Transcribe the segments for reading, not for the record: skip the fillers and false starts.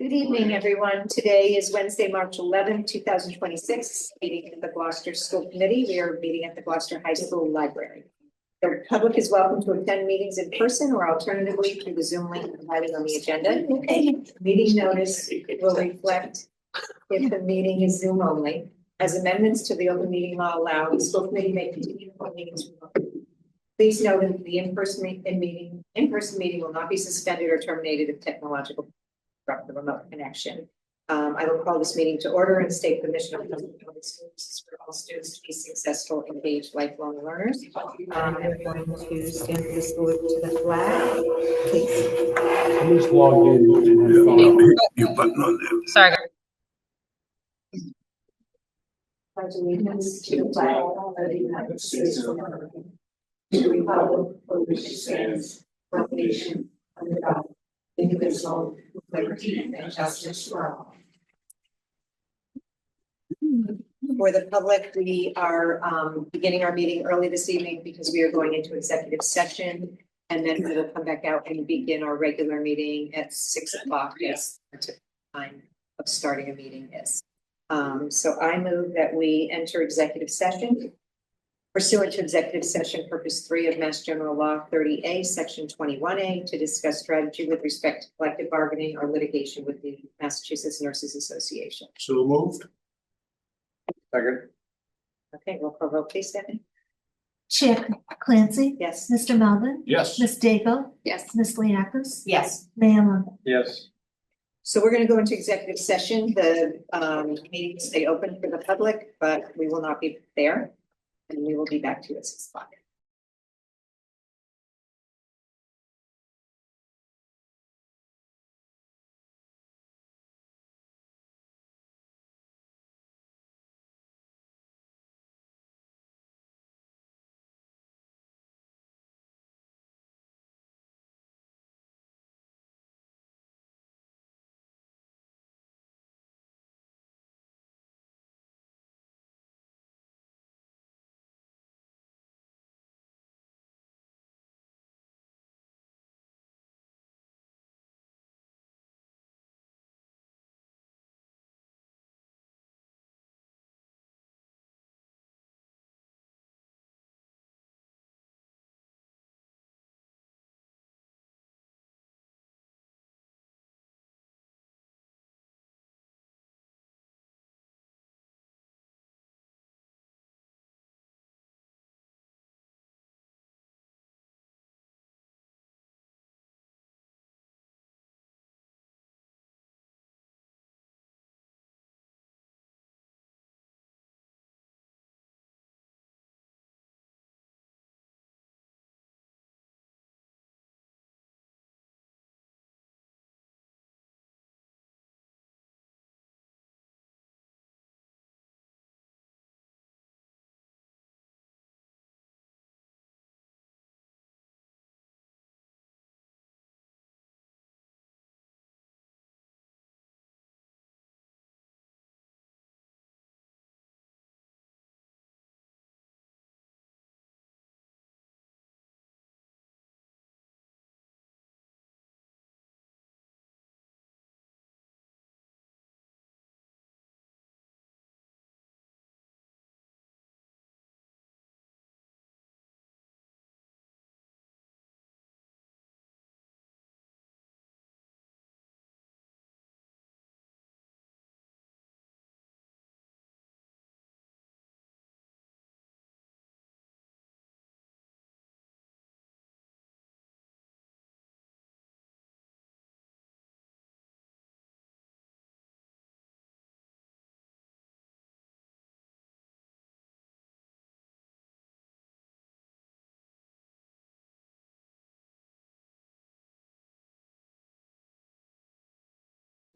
Good evening, everyone. Today is Wednesday, March 11th, 2026, meeting of the Gloucester School Committee. We are meeting at the Gloucester High School Library. The public is welcome to attend meetings in person or alternatively through the Zoom link provided on the agenda. Meeting notice will reflect if the meeting is Zoom only. As amendments to the open meeting law allow, the school committee may continue to hold meetings remotely. Please note that the in-person meeting will not be suspended or terminated if technological the remote connection. I will call this meeting to order and state the mission of public schools for all students to be successful, engaged, lifelong learners. I'm going to stand for the salute to the flag, please. I'm just logged in and Hit your button on there. Sorry. Pledge allegiance to the flag of the United States of America, to the republic for which it stands, one nation, under God, indivisible, with liberty and justice for all. For the public, we are beginning our meeting early this evening because we are going into executive session, and then we will come back out and begin our regular meeting at 6 o'clock. Yes, the time of starting a meeting is. So I move that we enter executive session pursuant to executive session purpose 3 of Mass General Law 30A, section 21A, to discuss strategy with respect to collective bargaining or litigation with the Massachusetts Nurses Association. So moved. Second. Okay, roll call vote, please, Stephanie. Chair Clancy? Yes. Mr. Melvin? Yes. Ms. Dago? Yes. Ms. Liakos? Yes. Mayor Lundberg? Yes. So we're going to go into executive session. The meeting will stay open for the public, but we will not be there. And we will be back to you at 6 o'clock.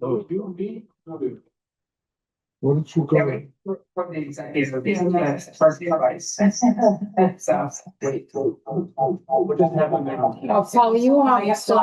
Oh, you be? What did you go? From the executive. Yes, first device. So, wait. What just happened now? I'll tell you how. So,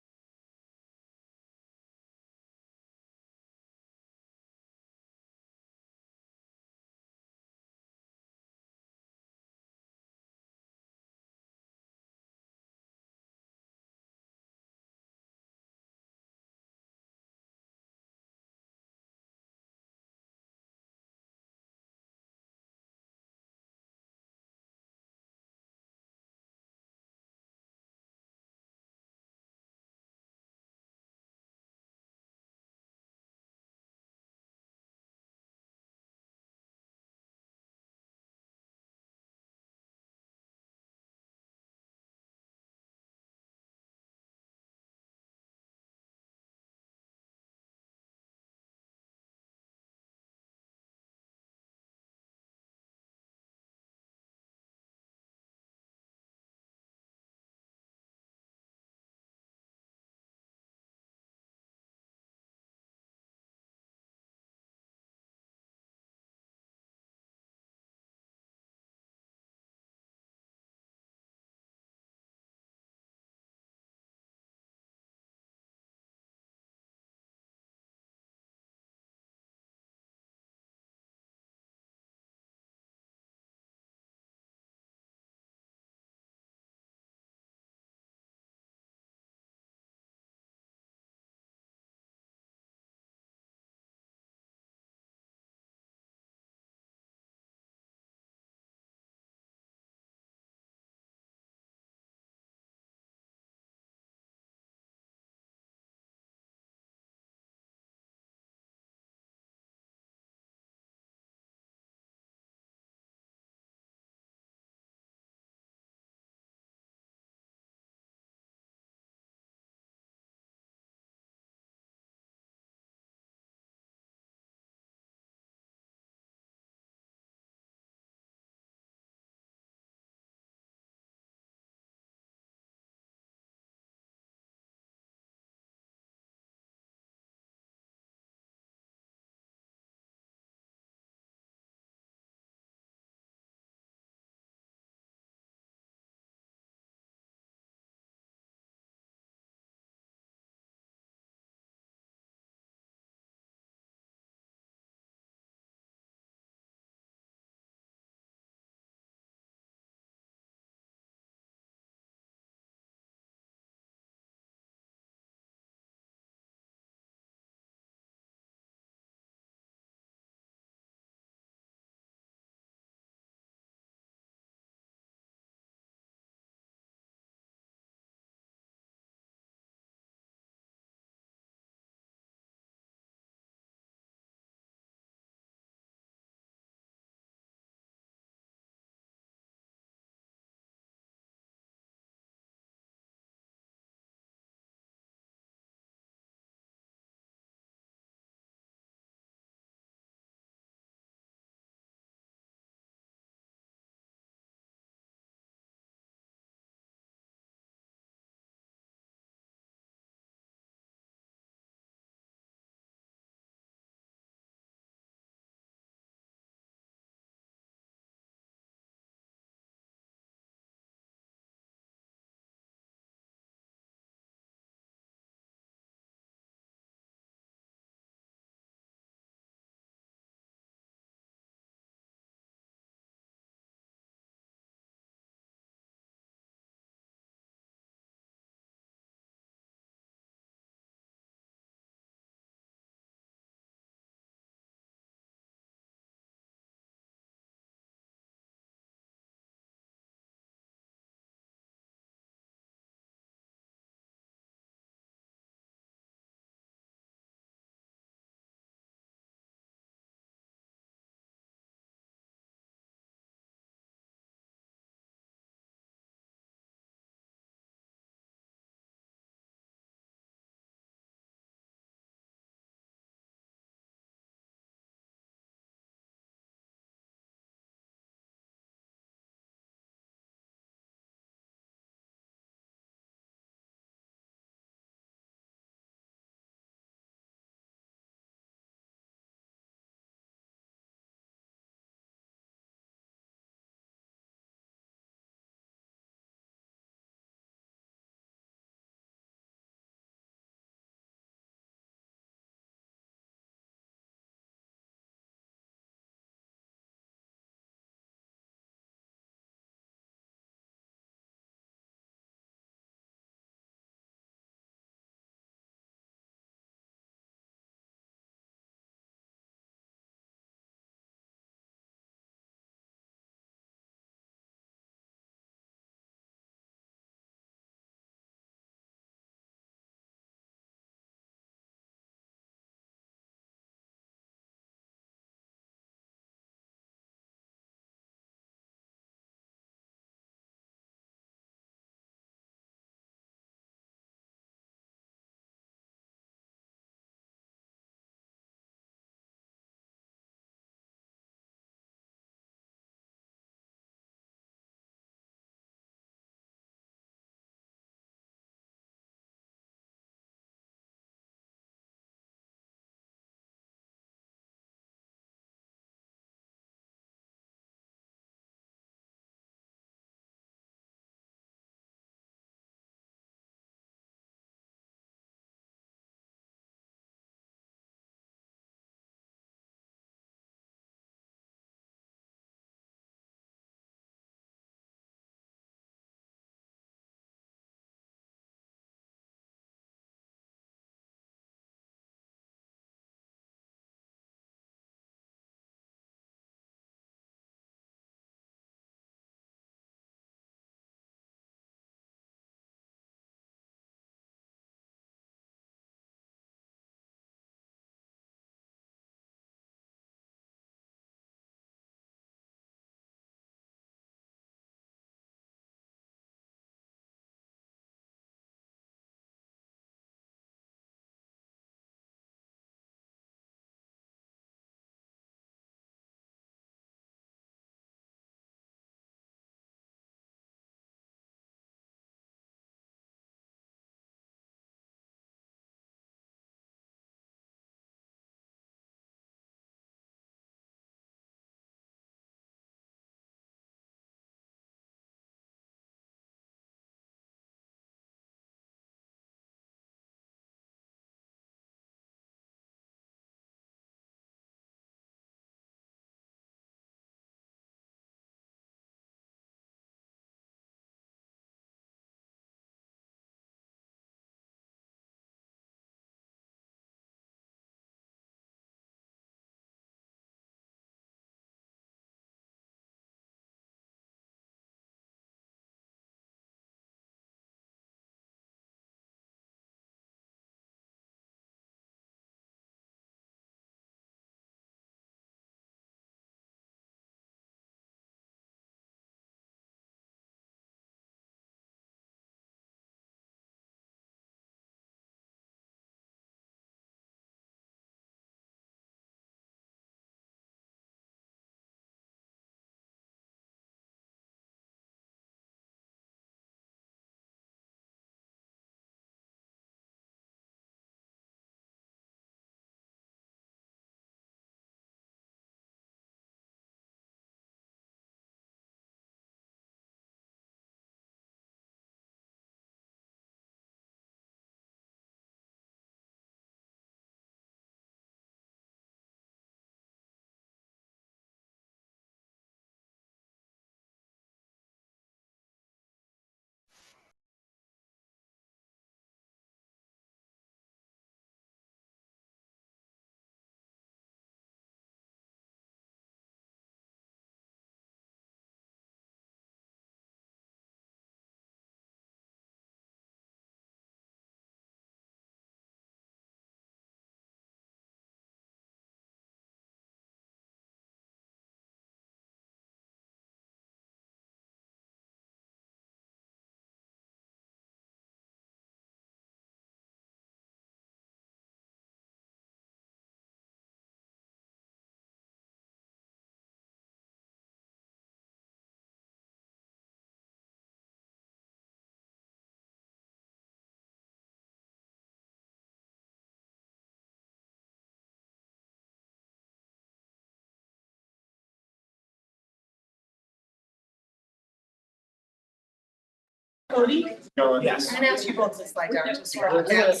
Yes. And ask you both to slide down just for. Thank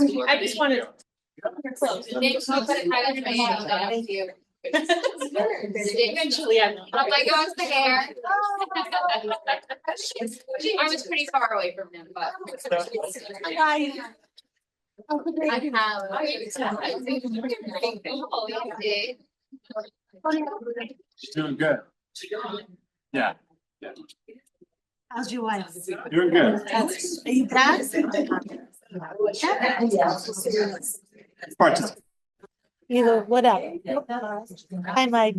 you. I just wanted. Thank you. Eventually, I'm like, oh, it's the hair. I was pretty far away from him, but. I have. She's doing good. Yeah. How's your wife? Doing good. Are you back? Parts. Either, whatever. Hi, Mike.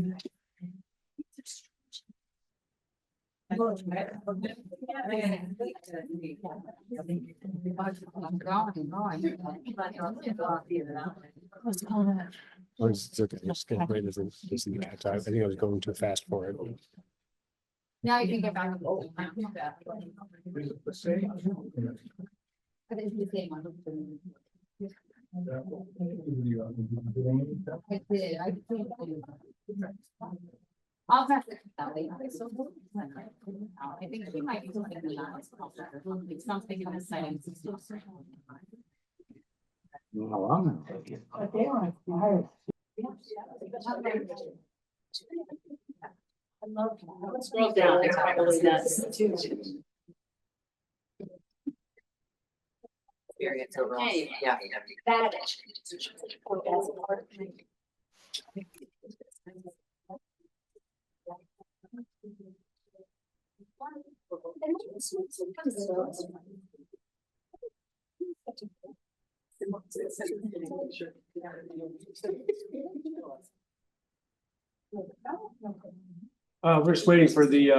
What's going on? It's okay. It's getting great as the act. I think I was going too fast for it. Now you can get back. But it's the same one. I did. I'll have to. I think she might be something in that. Something in the same. No, I'm gonna take it. Scroll down, it probably does. Experience overall. Yeah. That. We're just waiting for the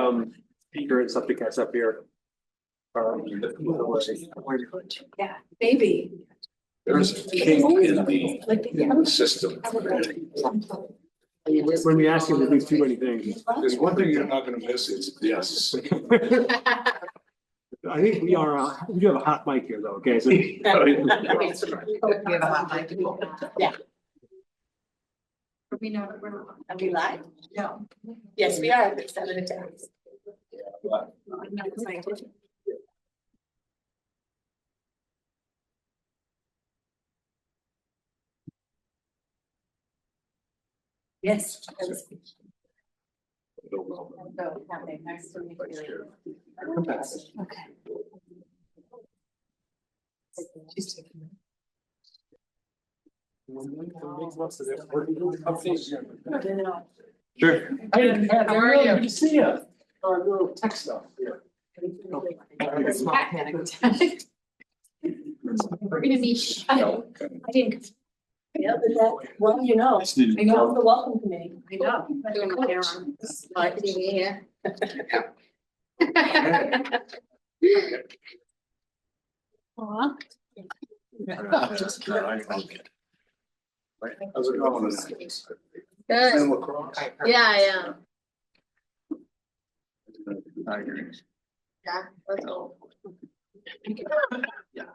speaker and stuff to catch up here. Yeah, maybe. There's a kink in the system. When we ask you to do too many things. There's one thing you're not gonna miss, it's yes. I think we are, we do have a hot mic here though, okay? So. We have a hot mic. Yeah. We know. Are we live? No. Yes, we are. It's 7 to 10. Yes. Nice to meet you. Okay. She's taking it. Sure. Hey, how are you? Good to see you. Our little tech stuff here. Small panic attack. We're gonna be shy. I didn't. Yeah, but that, well, you know, I know the welcome committee. I know. Doing my hair on. Like TV here. Aw. How's it going? Good. And lacrosse. Yeah. I agree. Yeah, let's go. Yeah.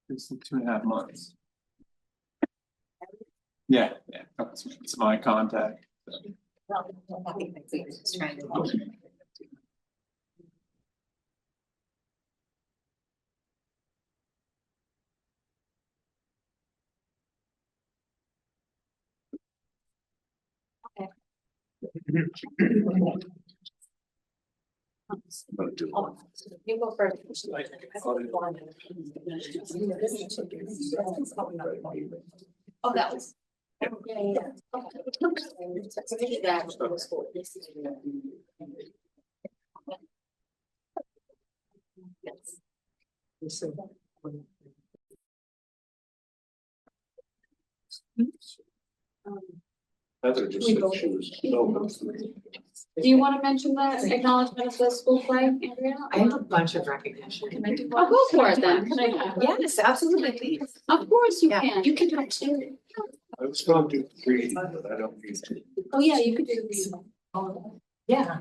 It's 2.5 months. Yeah, it's my contact. Just trying to. I'm gonna do one. You go first. Oh, that was. Heather just said she was. Do you want to mention the acknowledgement of the school flag, Andrea? I have a bunch of recognition. Can I do one? I'll go for it then. Can I? Yes, absolutely, please. Of course you Yeah, can. you can do it too. I was gonna do 3, but I don't need to. Oh, yeah, you could do these. Yeah.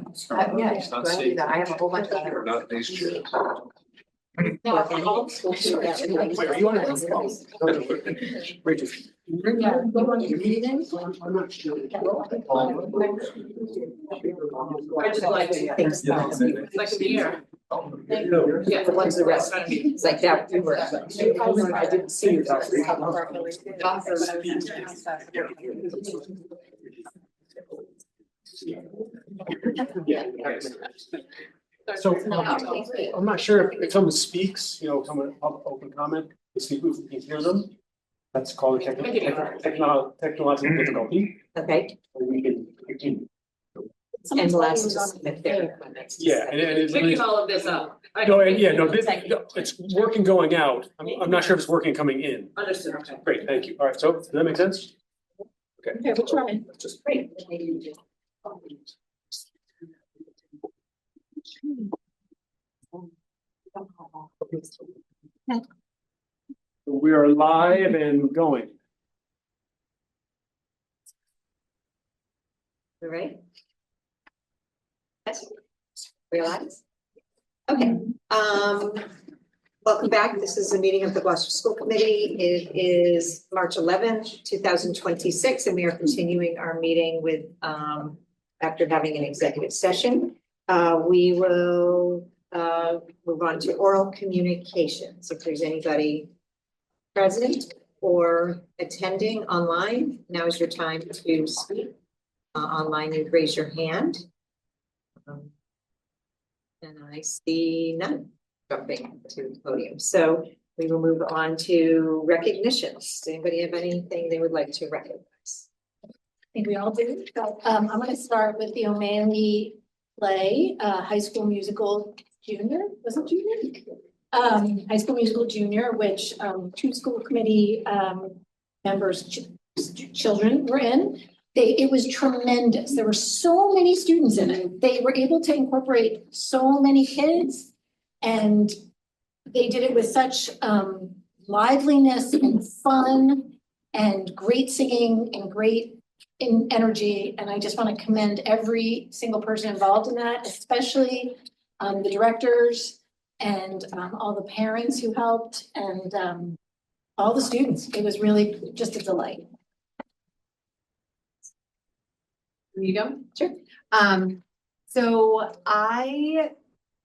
Yeah, it's not safe. I have a whole bunch of Or not these chairs. No, all the school students. Wait, are you on it? Rachel. Yeah, go on your meetings. I'm not sure. I just like to. Thanks. Like a year. Yeah, the ones the rest, it's like that, we were. I didn't see you. Yeah. So I'm not sure if someone speaks, someone open comment, if we can hear them. That's called a technological difficulty. Okay, We can. and last to submit their comments. Yeah, and it's. Picking all of this up. No, and yeah, no, it's working going out. I'm not sure if it's working coming in. Understood, okay. Great, thank you. All right, so does that make sense? Okay, we'll try. Just Great. we are live and going. All right. Yes. Realize? Okay, welcome back. This is the meeting of the Gloucester School Committee. It is March 11th, 2026, and we are continuing our meeting with, after having an executive session. We will move on to oral communications. If there's anybody present or attending online, now is your time to speak. Online, you raise your hand. And I see none jumping to the podium. So we will move on to recognitions. Does anybody have anything they would like to recognize? I think we all do. I'm gonna start with the O'Malley play, High School Musical Junior, was it junior? High School Musical Junior, which, 2 school committee, members, children were in. It was tremendous. There were so many students in it. They were able to incorporate so many kids, and they did it with such liveliness and fun and great singing and great energy. And I just want to commend every single person involved in that, especially the directors and all the parents who helped and all the students. It was really just a delight. You go? Sure. So I'm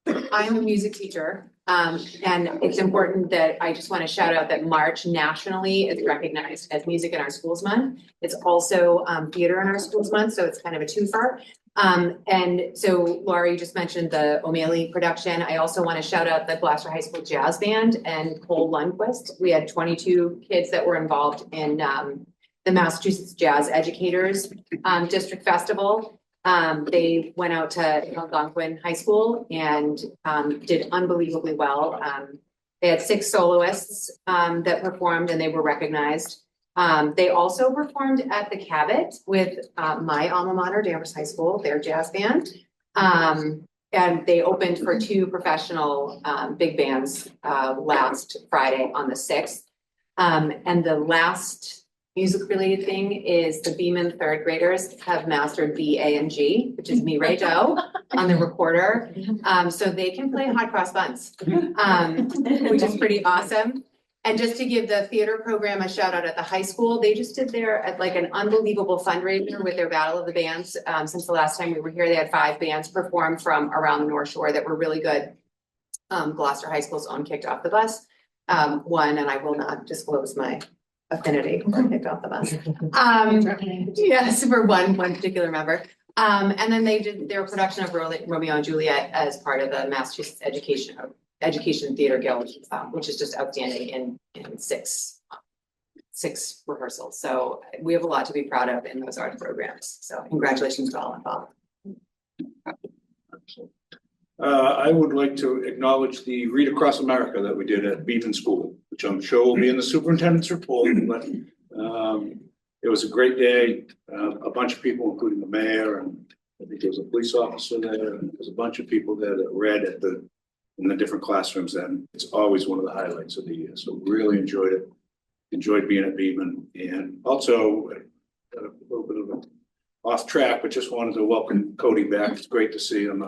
a music teacher. And it's important that I just want to shout out that March nationally is recognized as Music in Our Schools Month. It's also Theater in Our Schools Month, so it's kind of a twofer. And so Laura, you just mentioned the O'Malley production. I also want to shout out the Gloucester High School Jazz Band and Cole Lundquist. We had 22 kids that were involved in the Massachusetts Jazz Educators District Festival. They went out to Algonquin High School and did unbelievably well. They had 6 soloists that performed and they were recognized. They also performed at the Cabot with my alma mater, Danvers High School, their jazz band. And they opened for 2 professional big bands last Friday on the 6th. And the last music related thing is the Beeman 3rd graders have mastered B, A, and G, which is me, Ray Joe, on the recorder. So they can play hot cross buns, which is pretty awesome. And just to give the theater program a shout out at the high school, they just did an unbelievable fundraiser with their Battle of the Bands. Since the last time we were here, they had 5 bands perform from around the North Shore that were really good. Gloucester High School's own Kicked Off the Bus won, and I will not disclose my affinity for Kicked Off the Bus. Yes, for one particular member. And then they did their production of Romeo and Juliet as part of the Massachusetts Education Theater Guild, which is just outstanding in 6 rehearsals. So we have a lot to be proud of in those art programs. So congratulations to all involved. I would like to acknowledge the Read Across America that we did at Beaton School, which I'm sure will be in the superintendent's report, but it was a great day. A bunch of people, including the mayor, and I think there was a police officer there, and there's a bunch of people there that read in the different classrooms, and it's always one of the highlights of the year. So really enjoyed it. enjoyed being at Beaman, and also a little bit of a off track, but just wanted to welcome Cody back. It's great to see him.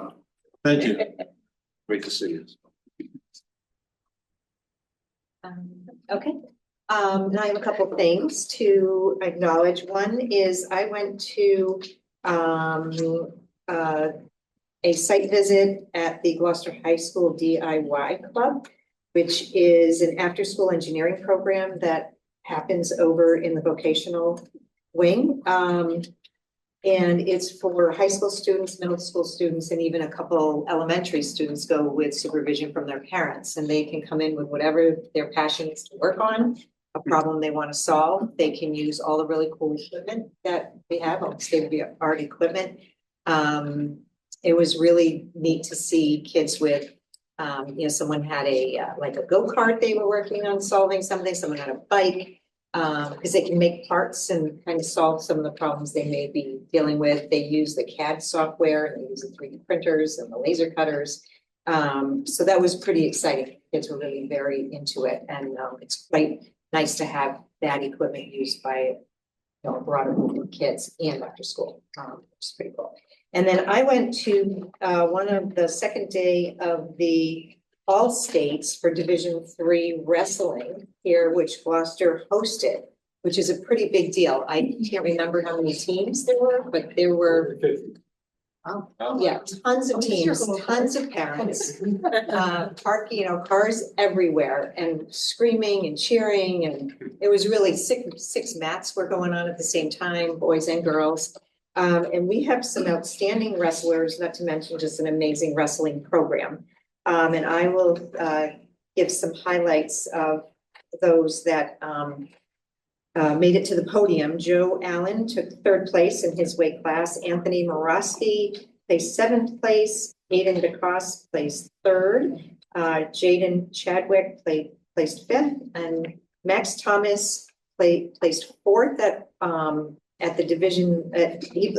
Thank you. Great to see you. Okay, and I have a couple of things to acknowledge. One is I went to a site visit at the Gloucester High School DIY Club, which is an after-school engineering program that happens over in the vocational wing. And it's for high school students, middle school students, and even a couple elementary students go with supervision from their parents. And they can come in with whatever their passion is to work on, a problem they want to solve. They can use all the really cool equipment that we have, all state-of-the-art equipment. It was really neat to see kids with, someone had like a go-kart they were working on solving something, someone had a bike. Because they can make parts and kind of solve some of the problems they may be dealing with. They use the CAD software and they use the 3D printers and the laser cutters. So that was pretty exciting. Kids were really very into it, and it's quite nice to have that equipment used by a broader group of kids and after school, which is pretty cool. And then I went to one of the second day of the All States for Division III wrestling here, which Gloucester hosted, which is a pretty big deal. I can't remember how many teams there were, but there were, tons of teams, tons of parents, cars everywhere, and screaming and cheering, and it was really six mats were going on at the same time, boys and girls. And we have some outstanding wrestlers, not to mention just an amazing wrestling program. And I will give some highlights of those that made it to the podium. Joe Allen took third place in his weight class. Anthony Morosky placed seventh place. Aiden DeCoste placed third. Jaden Chadwick placed fifth. And Max Thomas placed fourth at the division. He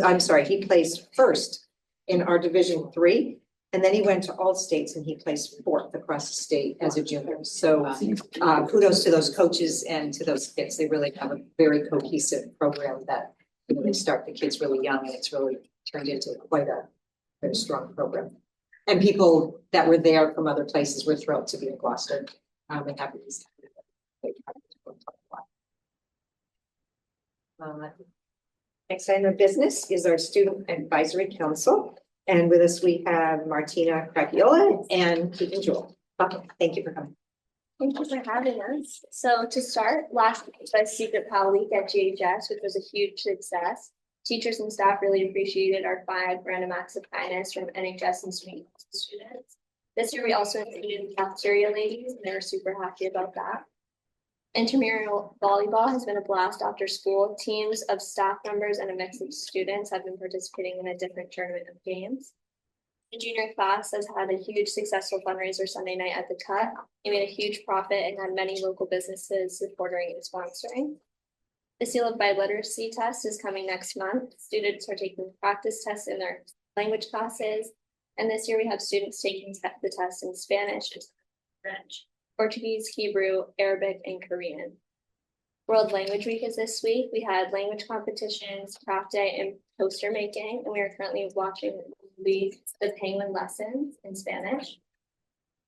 placed first in our Division III. And then he went to All States and he placed fourth across the state as a junior. So kudos to those coaches and to those kids. They really have a very cohesive program that they start the kids really young, and it's really turned into quite a very strong program. And people that were there from other places were thrilled to be in Gloucester. And happy to see next item of business is our Student Advisory Council. And with us, we have Martina Crapiola and Keegan Jewell. Okay, thank you for coming. Thank you for having us. So to start, last week was Secret Pal Week at GHS, which was a huge success. Teachers and staff really appreciated our 5 random acts of kindness from NHS and students. This year, we also included the cafeteria ladies, and they were super happy about that. Intramural volleyball has been a blast after school. Teams of staff members and a mix of students have been participating in a different tournament of games. The junior class has had a huge successful fundraiser Sunday night at the Cut. It made a huge profit and had many local businesses supporting and sponsoring. The Seal of Biliteracy test is coming next month. Students are taking practice tests in their language classes. And this year we have students taking the test in Spanish, French, Portuguese, Hebrew, Arabic, and Korean. World Language Week is this week. We had language competitions, craft day, and poster making, and we are currently watching the Penguin lessons in Spanish.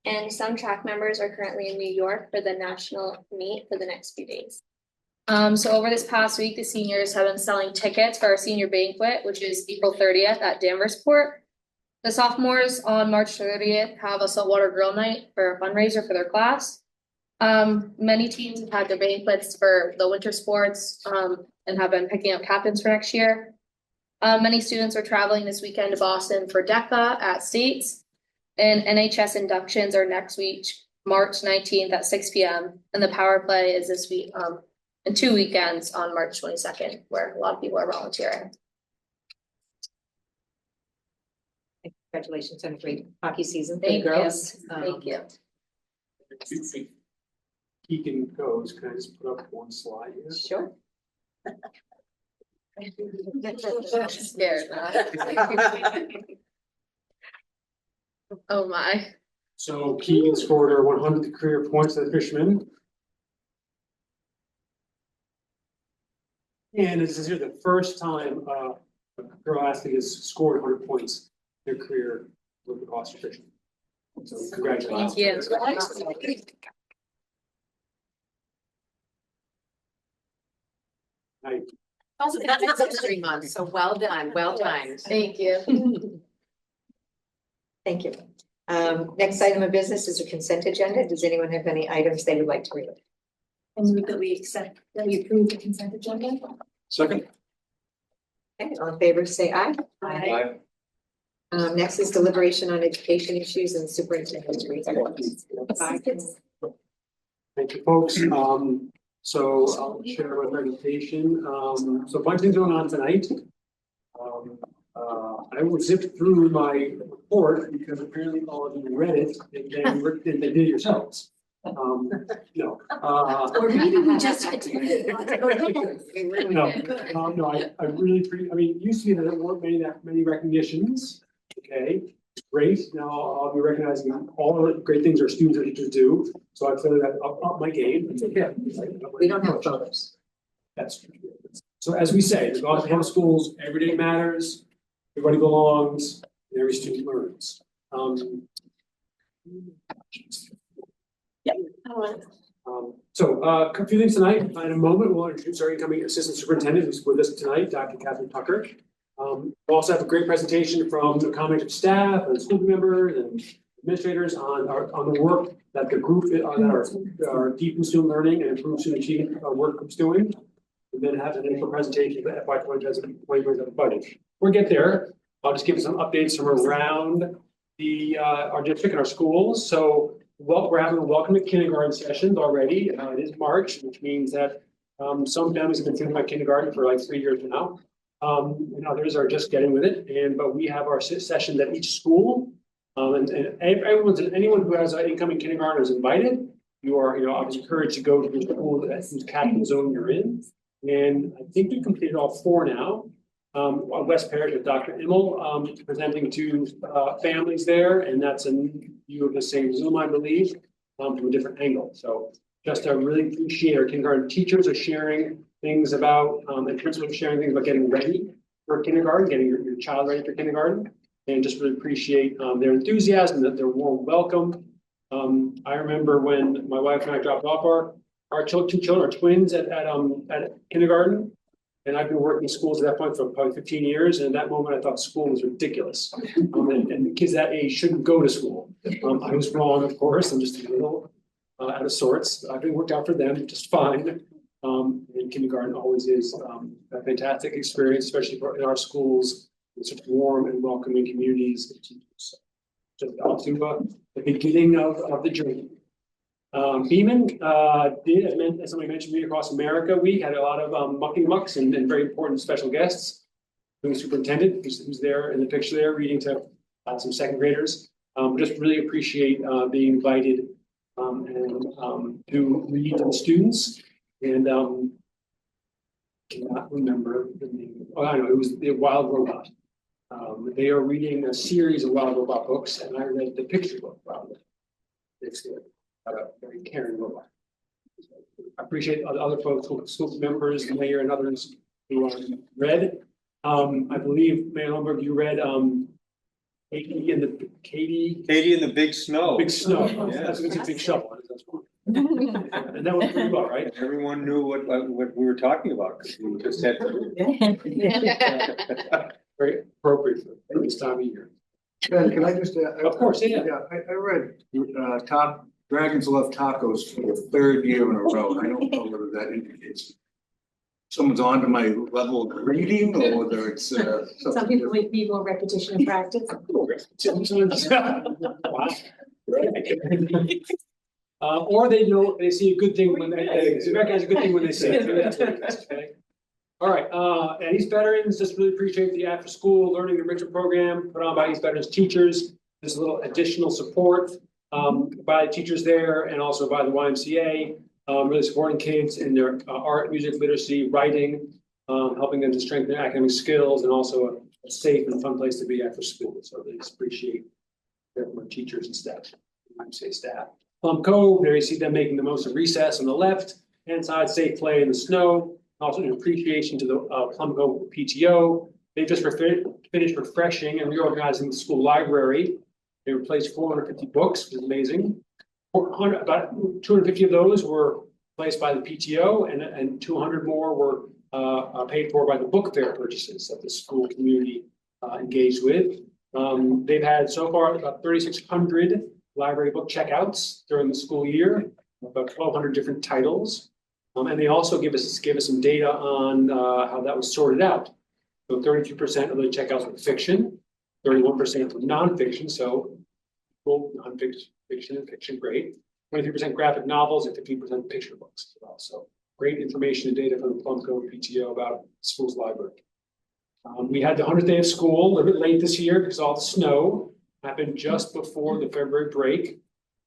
And some track members are currently in New York for the national meet for the next few days. So over this past week, the seniors have been selling tickets for our senior banquet, which is April 30th at Danversport. The sophomores on March 30th have a saltwater grill night for a fundraiser for their class. Many teams have had their banquets for the winter sports and have been picking up captains for next year. Many students are traveling this weekend to Boston for DECA at States, and NHS inductions are next week, March 19th at 6 p.m. And the power play is this week and 2 weekends on March 22nd, where a lot of people are volunteering. Congratulations on a great hockey season for the Thank you. girls. Thank you. Keegan goes, can I just put up one slide here? Sure. Scared. Oh my. So Keegan scored her 100th career points at the Fisherman. And this is here the first time a girl athlete has scored 100 points in her career with the Gloucester Division. So congratulations. Thank you. Hi. Also, that's 3 months, so well done, well done. Thank you. Thank you. Next item of business is a consent agenda. Does anyone have any items they would like to read? And move that we approve the consent agenda. Second. Okay, all in favor, say aye. Aye. Next is deliberation on education issues and superintendent's report. Thank you, folks. So I'll share my presentation. So a bunch of things going on tonight. I will zip through my report because apparently all of you read it and then they did it yourselves. No. Or maybe we just. No, I really, I mean, it used to be that there weren't many recognitions, okay? Great, now I'll be recognizing all the great things our students and teachers do, so I feel that up my game. Yeah. We don't have photos. That's true. So as we say, the Gloucester Public Schools, every day matters, everybody belongs, and every student learns. So a few things tonight. In a moment, we'll introduce our incoming assistant superintendent who's with us tonight, Dr. Catherine Tucker. We'll also have a great presentation from the combination of staff and school members and administrators on the work that the group that our deep in student learning and improved student achievement work group's doing. And then have an initial presentation of the FY 2027 budget. We'll get there. I'll just give you some updates from around our district and our schools. So we're having a welcome to kindergarten sessions already. It is March, which means that some families have been thinking about kindergarten for like 3 years now. And others are just getting with it. And but we have our sessions at each school. And anyone who has an incoming kindergarten is invited. You are, obviously encouraged to go to the school whose captain zone you're in. And I think we've completed all 4 now. West Parish with Dr. Immel presenting to families there, and that's a view of the same Zoom, I believe, from a different angle. So just I really appreciate our kindergarten teachers are sharing things about, and principals are sharing things about getting ready for kindergarten, getting your child ready for kindergarten, and just really appreciate their enthusiasm, their warm welcome. I remember when my wife and I dropped off our 2 children, our twins at kindergarten. And I've been working in schools at that point for probably 15 years. And at that moment, I thought school was ridiculous. And the kids that age shouldn't go to school. I was wrong, of course. I'm just a little out of sorts. I've been worked out for them just fine. And kindergarten always is a fantastic experience, especially in our schools, with such warm and welcoming communities. Just off to the beginning of the journey. Beeman did, as somebody mentioned, Read Across America. We had a lot of mucking mucks and very important special guests. The superintendent, who's there in the picture there, reading to some second graders. Just really appreciate being invited to read to the students. And cannot remember the name. Oh, I know it was the Wild Robot. They are reading a series of Wild Robot books, and I read the picture book. It's good. A very caring robot. I appreciate other folks, school members, the mayor, and others who read. I believe, Mayor Holmberg, you read Katie and the Big Snow. Big Snow. Yeah. That's a big shovel. That's one. And that was pretty well, right? Everyone knew what we were talking about because we just had to. Very appropriate for this time of year. Ben, can I just? Of course, yeah. I read Dragons Love Tacos for the 3rd year in a row. I don't know whether that indicates someone's on to my level of reading or whether it's Some people would be more repetition and practice. Wow. Or they see a good thing when they recognize a good thing when they see it. Okay. All right, and East Veterans, just really appreciate the after school learning enrichment program put on by East Veterans teachers. There's a little additional support by teachers there and also by the YMCA, really supporting kids in their art, music, literacy, writing, helping them to strengthen their academic skills and also a safe and fun place to be after school. So they just appreciate their teachers and staff, YMCA staff. Plum Cove, there you see them making the most of recess on the left hand side, safe play in the snow. Also an appreciation to the Plumco PTO. They just finished refreshing and reorganizing the school library. They replaced 450 books, which is amazing. 400, about 250 of those were placed by the PTO, and 200 more were paid for by the book fair purchases that the school community engaged with. They've had so far about 3,600 library book checkouts during the school year, about 1,200 different titles. And they also gave us some data on how that was sorted out. So 32% of the checkouts were fiction, 31% were nonfiction, so full nonfiction and fiction, great. 23% graphic novels and 15% picture books as well. So great information and data from the Plumco PTO about the school's library. We had the 100th day of school a little bit late this year because all the snow happened just before the February break.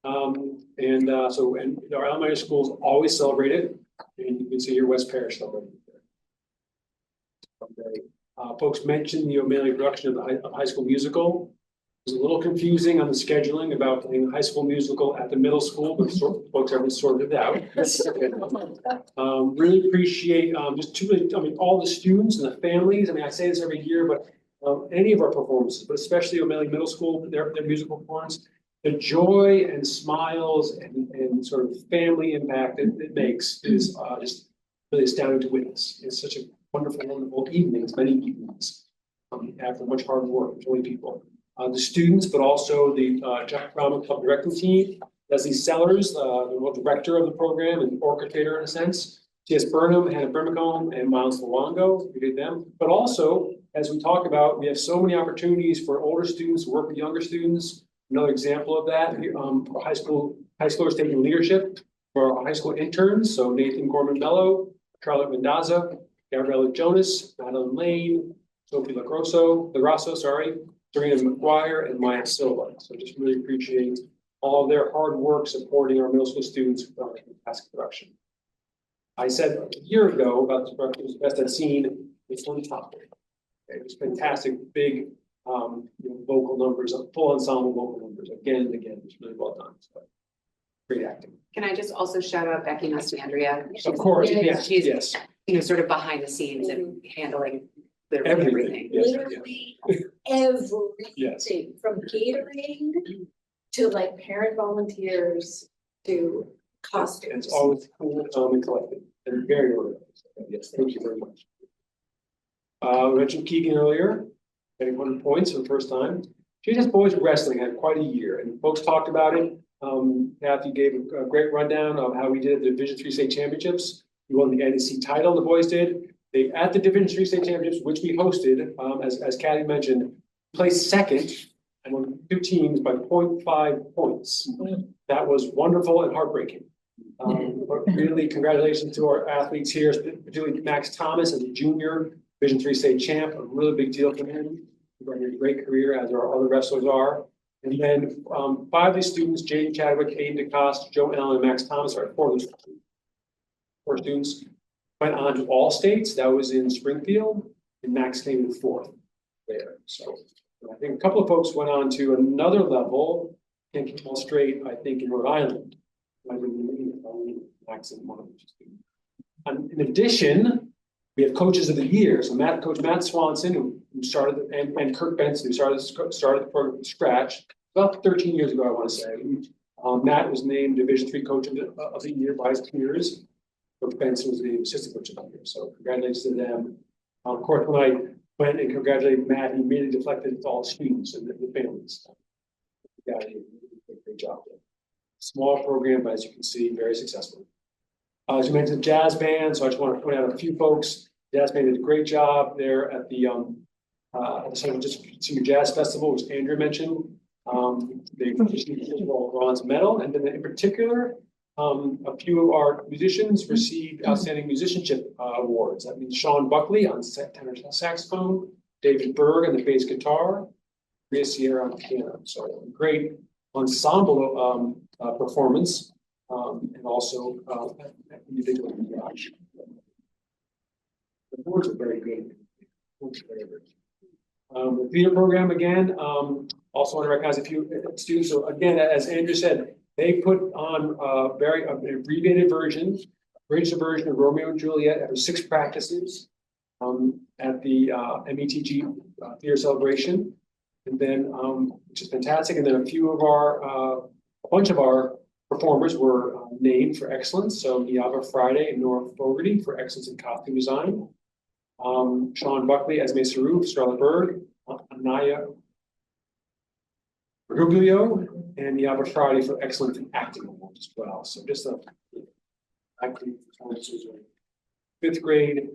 And our elementary schools always celebrate it. And you can see here West Parish celebrating it. Folks mentioned the O'Malley production of High School Musical. It was a little confusing on the scheduling about playing the High School Musical at the middle school, but folks haven't sorted it out. Really appreciate all the students and the families. I mean, I say this every year, but any of our performances, but especially O'Malley Middle School, their musical performance, the joy and smiles and sort of family impact it makes is just really astounding to witness. It's such a wonderful evenings, many evenings, after much hard work, 20 people. The students, but also the Drama Club directing team, Leslie Sellers, the director of the program and orchestrator in a sense, T.S. Burnham, Hannah Brimacombe, and Miles Luongo, we did them. But also, as we talk about, we have so many opportunities for older students to work with younger students. Another example of that, for high schoolers taking leadership for our high school interns. So Nathan Gorman Mello, Charlotte Mendaza, Gabriella Jonas, Madeline Lane, Sophie LaGrosso, Serena McGuire, and Maya Silva. So just really appreciate all of their hard work supporting our middle school students with our task production. I said a year ago about this production was the best I've seen. It's on top. It was fantastic, big vocal numbers, full ensemble vocal numbers again and again. It's really well done. So great acting. Can I just also shout out Becky Nastandria? Of course, She's yes. sort of behind the scenes and handling Everything. Yes, Literally everything, yes. from catering to like parent volunteers to costumes. It's always cool, calm, and collected, and very organized. Yes, thank you very much. We mentioned Keegan earlier, getting 100 points for the first time. JS Boys Wrestling had quite a year, and folks talked about it. Kathy gave a great rundown of how we did the Division III state championships. We won the NEC title, the boys did. They at the Division III state championships, which we hosted, as Kathy mentioned, placed second and won 2 teams by 0.5 points. That was wonderful and heartbreaking. But really, congratulations to our athletes here, particularly Max Thomas as a junior Division III state champ. A really big deal for him. He's running a great career, as our other wrestlers are. And then 5 of these students, Jaden Chadwick, Aiden DeCoste, Joe Allen, and Max Thomas, are 4 students. Went on to all states. That was in Springfield, and Max came in 4th there. So I think a couple of folks went on to another level, can't keep all straight, I think, in Rhode Island. Max and one of them. In addition, we have coaches of the year. So Coach Matt Swanson, who started, and Kirk Benson, who started the program from scratch about 13 years ago, I want to say. Matt was named Division III Coach of the Year by his peers. Coach Benson was named Assistant Coach of the Year. So congratulations to them. Of course, when I went and congratulated Matt, he immediately deflected to all the students and the families. Yeah, he did a great job there. Small program, but as you can see, very successful. As you mentioned, jazz band. So I just want to point out a few folks. Jazz band did a great job there at the Central District Senior Jazz Festival, which Andrew mentioned. They received a bronze medal, and then in particular, a few of our musicians received outstanding musicianship awards. That means Sean Buckley on tenor saxophone, David Berg on the bass guitar, Rhea Sierra on the piano. So great ensemble performance, and also individual. The boards are very good. The theater program again. Also want to recognize a few students. So again, as Andrew said, they put on an abbreviated version Bridge version of Romeo and Juliet after 6 practices at the METG Theater Celebration. And then, which is fantastic. And then a bunch of our performers were named for excellence. So Yava Friday and Nora Fogarty for excellence in costume design. Sean Buckley, Esme Saruf, Scarlett Berg, Anaya Bergoglio, and Yava Friday for excellence in acting awards as well. So just acting performances are 5th grade,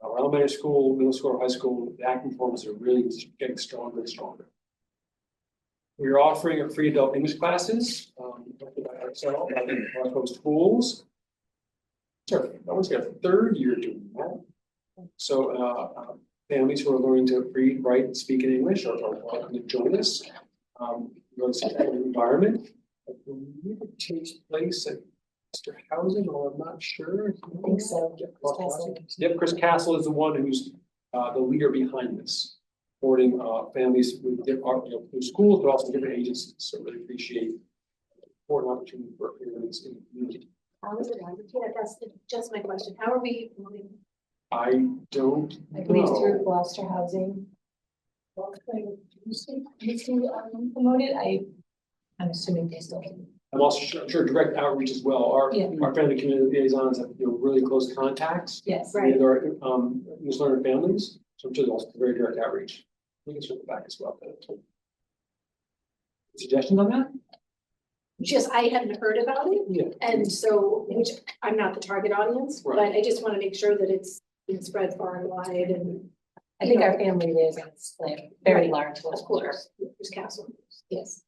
elementary school, middle school, high school, the acting performances are really getting stronger and stronger. We are offering a free adult English classes, by schools. Sorry, that one's got a 3rd year doing that. So families who are learning to read, write, and speak in English are welcome to join us. Environment. I believe it takes place at Gloucester Housing, or I'm not sure. I think so. Yep, Chris Castle is the one who's the leader behind this, supporting families with different through schools, but also different agencies. So really appreciate the important opportunity for families in the community. How is it? That's just my question. How are we? I don't I believe through know. Gloucester Housing. Promoted. I'm assuming they still. I'm also sure direct outreach as well. Our Yeah. our family community liaisons have really close contacts Yes. with our English learner families. So I'm sure there's also very direct outreach. We can circle back as well. Suggestions on that? Just, I hadn't heard about it. Yeah. And so, which I'm not the target audience, Right. but I just want to make sure that it's been spread far and wide and. I think our family liaisons play very Right. large. Of course, there's Castle, yes.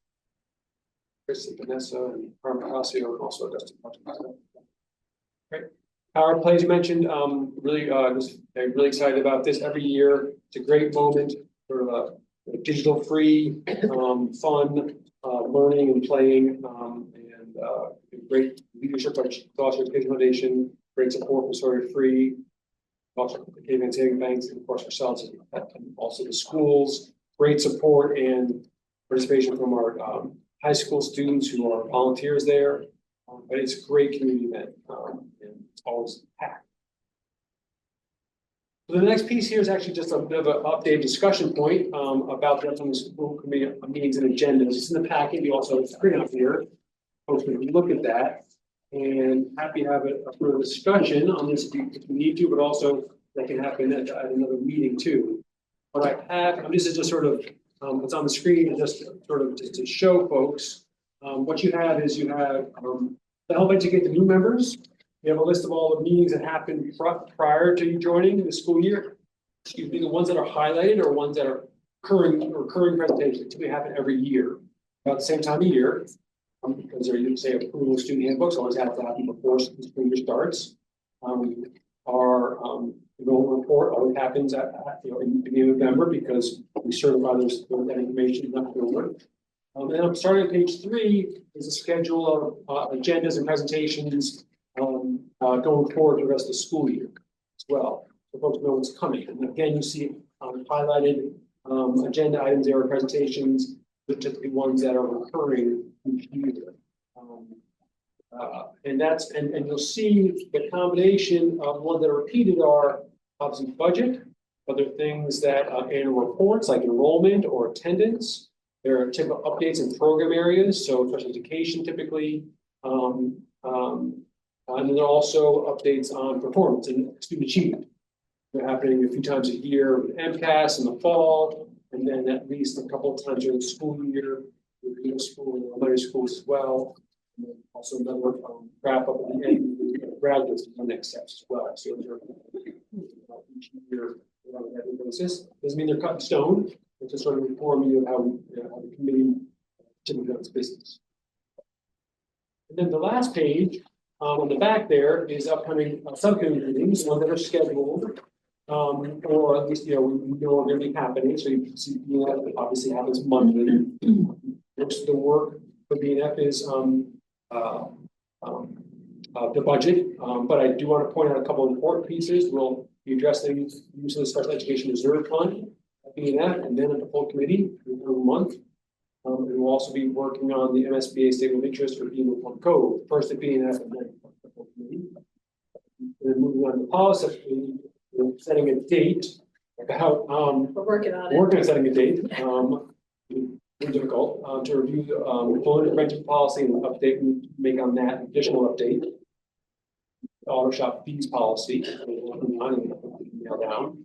Chris and Vanessa and Carmen Horacio and also Dustin. Great. Power plays you mentioned, really, I'm really excited about this every year. It's a great moment for digital free, fun, learning and playing, and great leadership by Gloucester Education Foundation, great support from Sawyer Free, also Haven Saving Banks, and of course ourselves, and also the schools, great support and participation from our high school students who are volunteers there. But it's a great community event, and it's always packed. So the next piece here is actually just a bit of an updated discussion point about the upcoming school committee meetings and agendas. It's in the packet. We also have a screen up here. Folks can look at that. And happy to have a further discussion on this if we need to, but also that can happen at another meeting too. But I have, and this is just sort of what's on the screen, just sort of to show folks. What you have is you have to help educate the new members. You have a list of all the meetings that happened prior to you joining the school year. Excuse me, the ones that are highlighted are ones that are recurring presentations that typically happen every year, about the same time of year. Because they're, say, approval of student handbooks always have to happen before the school year starts. Our enrollment report always happens at in the beginning of November because we certify that information is not going to work. And then starting on page 3 is a schedule of agendas and presentations going forward the rest of the school year as well. So folks know what's coming. And again, you see highlighted agenda items there, presentations, but typically ones that are recurring each year. And you'll see the combination of ones that are repeated are obviously budget, other things that annual reports like enrollment or attendance. There are typical updates in program areas, so special education typically. And then there are also updates on performance and student achievement. They're happening a few times a year with MCAS in the fall, and then at least a couple of times during the school year with middle school and elementary schools as well. And then also another wrap up at the end with graduates and next steps as well. So those are each year on a regular basis. Doesn't mean they're cut in stone. It's just sort of inform you of how the committee typically does business. And then the last page on the back there is upcoming subcommittee meetings, ones that are scheduled, or at least we know are going to be happening. So you can see BNF obviously happens monthly. Most of the work for BNF is the budget, but I do want to point out a couple of important pieces. We'll be addressing use of the Special Education Reserve Fund at BNF, and then at the full committee in a month. And we'll also be working on the MSBA Statement of Interest for BNF Code, first at BNF and then at the full committee. then moving on to policy, we're setting a date about, We're working on it. working on setting a date, very difficult, to review the, employment prevention policy and update and make on that additional update. Auto shop fees policy, we're working on and nail down.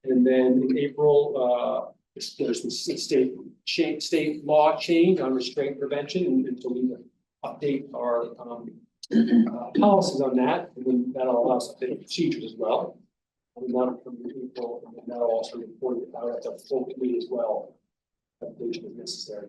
And then in April, there's some state law change on restraint prevention, and so we need to update our, policies on that, and then that'll allow us to update procedures as well. And that'll come in April, and then that'll also be reported out at the full committee as well. Updation is necessary.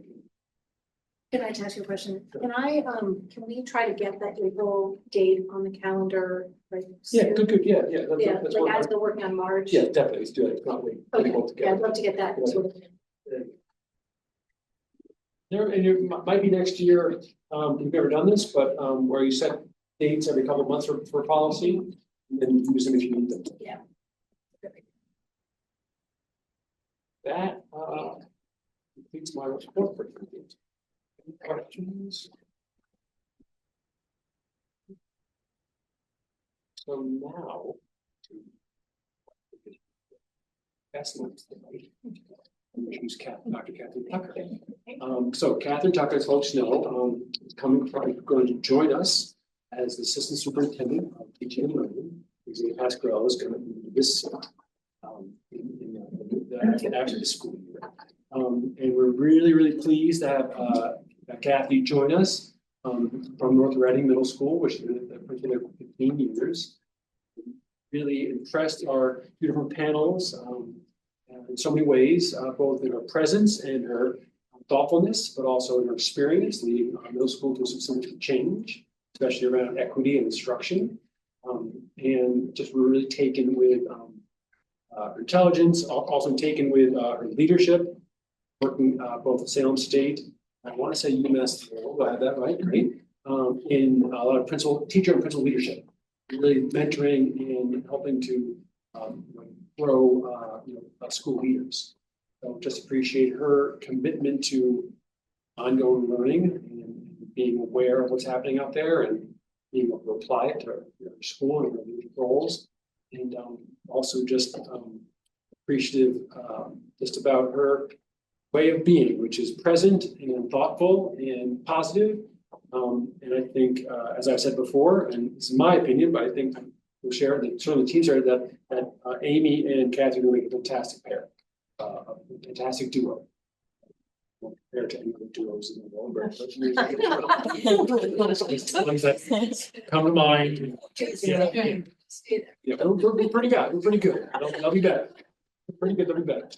Can I ask you a question? Can we try to get that April date on the calendar? Like, Yeah, soon? good, yeah, yeah. Yeah, That's like what as we're working on March. yeah, definitely, let's do it, it's not wait. Okay, all yeah, I'd together. love to get that Right. sort of. There, and it might be next year, we've never done this, but, where you set dates every couple of months for policy, and then use them if you need them. Yeah. That, completes my report for today. Any questions? So now. That's the next thing. Who's Dr. Catherine Tucker. So Catherine Tucker, as folks know, is going to join us as the assistant superintendent of teaching and learning. Executive Pass Grow is going to be this after the school year. And we're really, really pleased to have Kathy join us from North Reading Middle School, which has been there for 15 years. Really impressed our two different panels in so many ways, both in her presence and her thoughtfulness, but also in her experience leading our middle school to some significant change, especially around equity and instruction. And just we're really taken with her intelligence, also taken with her leadership, working both at Salem State, I want to say UMass, do I have that right? Great. In a lot of teacher and principal leadership, really mentoring and helping to grow school leaders. So just appreciate her commitment to ongoing learning and being aware of what's happening out there and being able to apply it to her school and her leadership roles. And also just appreciative just about her way of being, which is present and thoughtful and positive. And I think, as I've said before, and this is my opinion, but I think we'll share that some of the teams are that Amy and Kathy will make a fantastic pair, a fantastic duo. Compared to any other duos in the world, but ones that come to mind. Yeah, we're pretty good. We're pretty good. They'll be better. We're pretty good. They'll be better.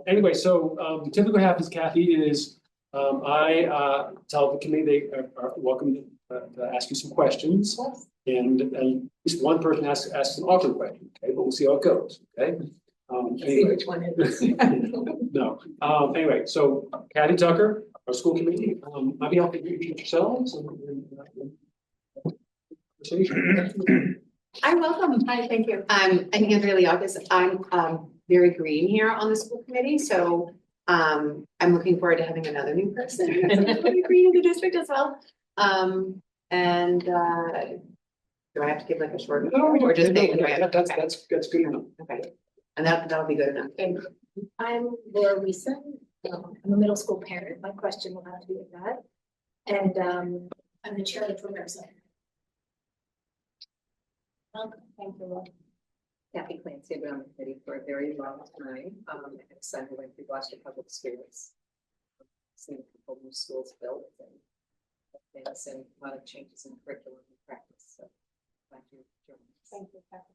Anyway, so typically what happens, Kathy, is I tell the committee they are welcome to ask you some questions, and at least one person has to ask an awkward question. Okay, but we'll see how it goes. Okay. Anyway. Which one it is. No. Anyway, so Kathy Tucker, our school committee, I'd be happy to introduce yourselves and Hi, welcome. Hi, thank you. I think it's really obvious. I'm very green here on the school committee, so I'm looking forward to having another new person. Very green in the district as well. And do I have to give like a short? Or just that's good enough. Okay, and that'll be good enough. I'm Laura Weeson. I'm a middle school parent. My question will have to do with that. And I'm the chair of the program center. Welcome. Thank you, Laura. Kathy Clancy, I've been on the committee for a very long time. I have a son who went through Gloucester Public Schools. Seen a couple new schools built and a lot of changes in curriculum and practice. So glad you joined us. Thank you, Kathy.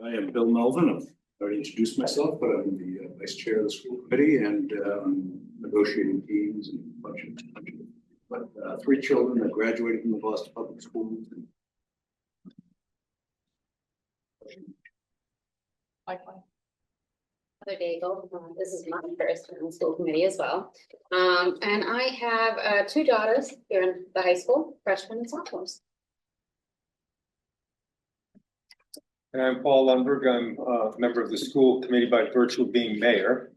I am Bill Melvin. I've already introduced myself, but I'm the vice chair of the school committee and negotiating teams and a bunch of 3 children that graduated from the Gloucester Public Schools. Heather Daigle. This is my first on the school committee as well. And I have 2 daughters here in the high school, freshmen and sophomores. And I'm Paul Lundberg. I'm a member of the school committee by virtue of being mayor.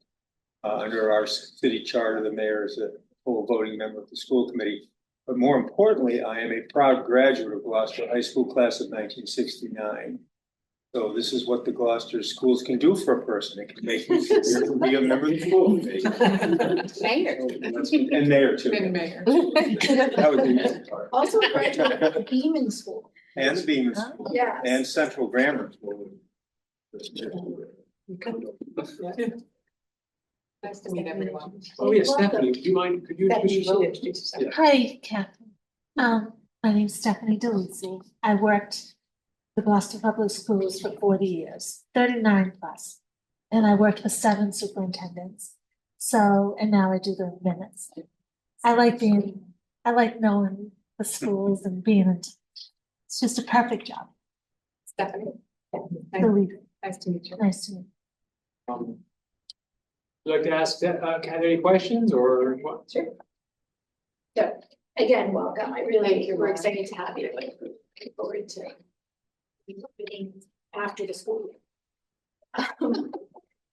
Under our city charter, the mayor is a full voting member of the school committee. But more importantly, I am a proud graduate of Gloucester High School class of 1969. So this is what the Gloucester schools can do for a person. It can make you be a member of the school. Mayor. And mayor too. Been mayor. That was the easy part. Also graduated from Beaman School. And Beaman School. Yes. And Central Grammar School. Nice to meet everyone. Oh, yeah, Stephanie, do you mind, could you Stephanie, introduce you should yourself? introduce yourself. Yeah. Hi, Catherine. My name's Stephanie DeLucy. I worked the Gloucester Public Schools for 40 years, 39 plus. And I worked for 7 superintendents. So, and now I do the minutes. I like knowing the schools and being in. It's just a perfect job. Stephanie. Nice Nice to meet you. to meet you. Would you like to ask, Kat, any questions or what? Sure. So, again, welcome. Thank you, We're Laura. excited to have you. Looking forward to meeting after the school year.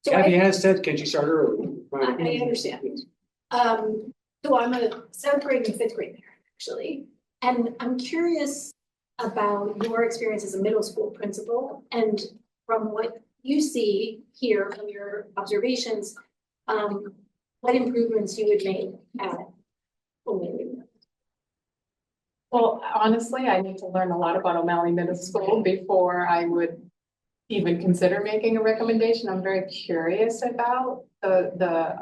So Kathy I has said, can she start early? understand. So I'm a 7th grade and 5th grade parent, actually. And I'm curious about your experience as a middle school principal and from what you see here from your observations, what improvements you would make at O'Malley. Well, honestly, I need to learn a lot about O'Malley Middle School before I would even consider making a recommendation. I'm very curious about the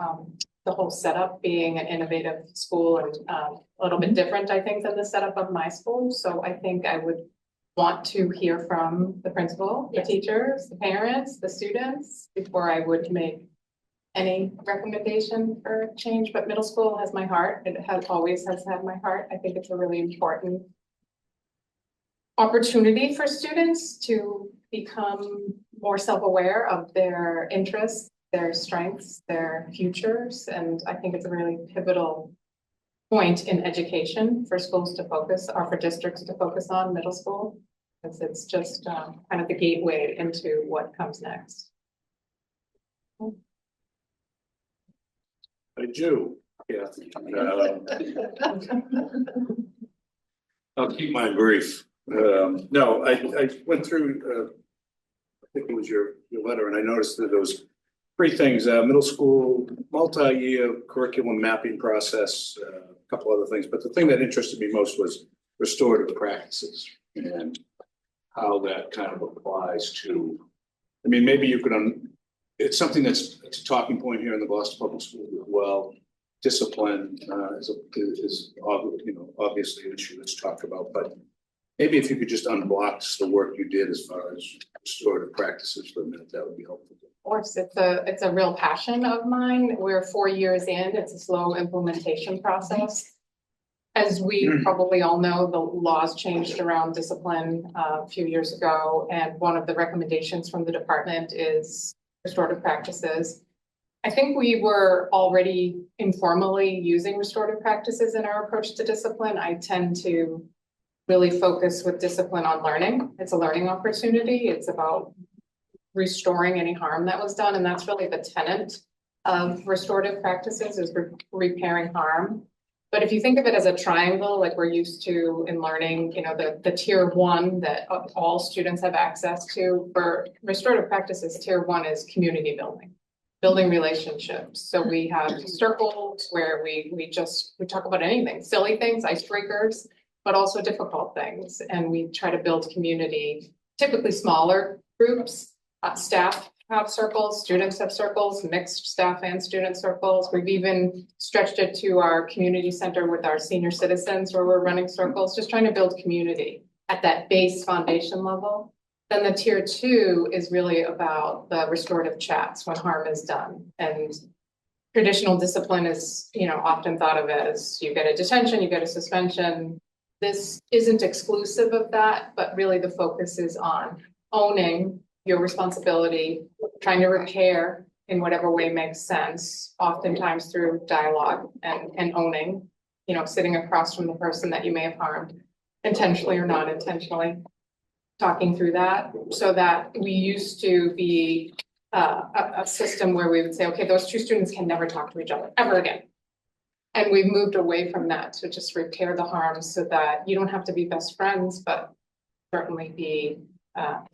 whole setup being an innovative school and a little bit different, I think, than the setup of my school. So I think I would want to hear from the principal, the teachers, the parents, the students, before I would make any recommendation for change. But middle school has my heart. It always has had my heart. I think it's a really important opportunity for students to become more self-aware of their interests, their strengths, their futures. And I think it's a really pivotal point in education for schools to focus, or for districts to focus on middle school. Because it's just kind of the gateway into what comes next. I do, yeah. I'll keep mine brief. No, I went through, I think it was your letter, and I noticed that there was 3 things, middle school, multi-year curriculum mapping process, a couple other things, but the thing that interested me most was restorative practices and how that kind of applies to, I mean, maybe you could, it's something it's a talking point here in the Gloucester Public Schools as well. Discipline is obviously an issue that's talked about, but maybe if you could just unblock the work you did as far as restorative practices for a minute, that would be helpful. Of course, it's a real passion of mine. We're 4 years in, it's a slow implementation process. As we probably all know, the laws changed around discipline a few years ago, and one of the recommendations from the department is restorative practices. I think we were already informally using restorative practices in our approach to discipline. I tend to really focus with discipline on learning. It's a learning opportunity. It's about restoring any harm that was done, and that's really the tenet of restorative practices, is repairing harm. But if you think of it as a triangle, like we're used to in learning, you know, the tier 1 that all students have access to, for restorative practices, tier 1 is community building relationships. So we have circles where we talk about anything, silly things, icebreakers, but also difficult things. And we try to build community, typically smaller groups, staff have circles, students have circles, mixed staff and student circles. We've even stretched it to our community center with our senior citizens, where we're running circles, just trying to build community at that base foundation level. Then the tier 2 is really about the restorative chats when harm is done. And traditional discipline is, you know, often thought of as you get a detention, you get a suspension. This isn't exclusive of that, but really the focus is on owning your responsibility, trying to repair in whatever way makes sense, oftentimes through dialogue and owning, you know, sitting across from the person that you may have harmed, intentionally or not intentionally, talking through that. So that we used to be a system where we would say, okay, those 2 students can never talk to each other ever again. And we've moved away from that to just repair the harm so that you don't have to be best friends, but certainly be,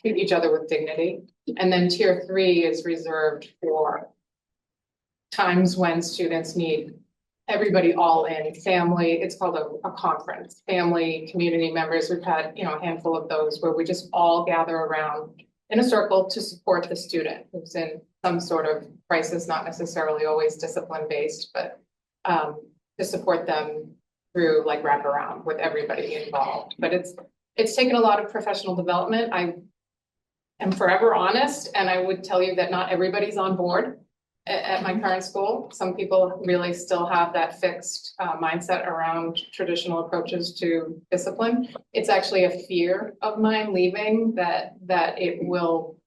treat each other with dignity. And then tier 3 is reserved for times when students need everybody all in, family, it's called a conference, family, community members. We've had, you know, a handful of those where we just all gather around in a circle to support the student who's in some sort of crisis, not necessarily always discipline-based, but to support them through like wraparound with everybody involved. But it's taken a lot of professional development. I am forever honest, and I would tell you that not everybody's on board at my current school. Some people really still have that fixed mindset around traditional approaches to discipline. It's actually a fear of mine leaving that it will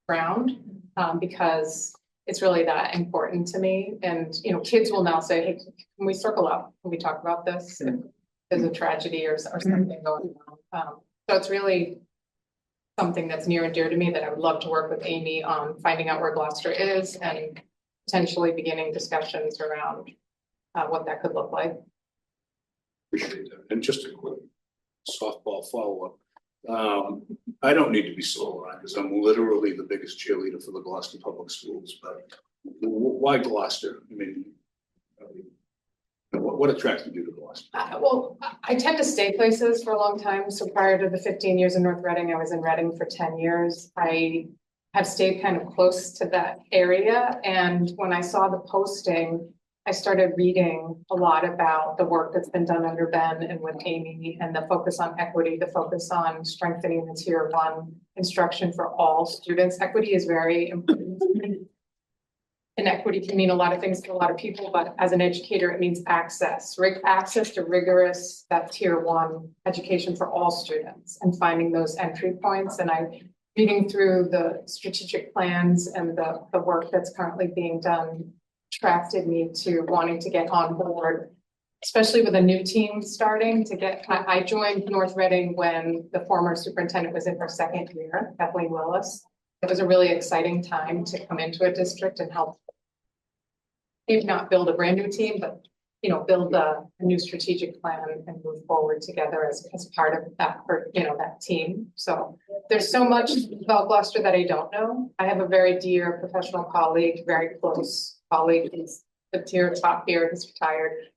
ground because it's really that important to me. And, you know, kids will now say, hey, can we circle up? Can we talk about this? If there's a tragedy or something going on. So it's really something that's near and dear to me that I would love to work with Amy on finding out where Gloucester is and potentially beginning discussions around what that could look like. Appreciate that. And just a quick softball follow-up. I don't need to be sold on because I'm literally the biggest cheerleader for the Gloucester Public Schools, but why Gloucester? I mean, what attracted you to Gloucester? Well, I tend to stay places for a long time. So prior to the 15 years in North Reading, I was in Reading for 10 years. I have stayed kind of close to that area. And when I saw the posting, I started reading a lot about the work that's been done under Ben and with Amy and the focus on equity, the focus on strengthening the tier 1 instruction for all students. Equity is very important. And equity can mean a lot of things to a lot of people, but as an educator, it means access to rigorous, that tier 1 education for all students and finding those entry points. And reading through the strategic plans and the work that's currently being done attracted me to wanting to get on board, especially with a new team starting to get, I joined North Reading when the former superintendent was in her 2nd year, Kathleen Willis. It was a really exciting time to come into a district and help, if not build a brand new team, but you know, build a new strategic plan and move forward together as part of that, you know, that team. So there's so much about Gloucester that I don't know. I have a very dear professional colleague, very close colleague. He's the top tier, he's retired.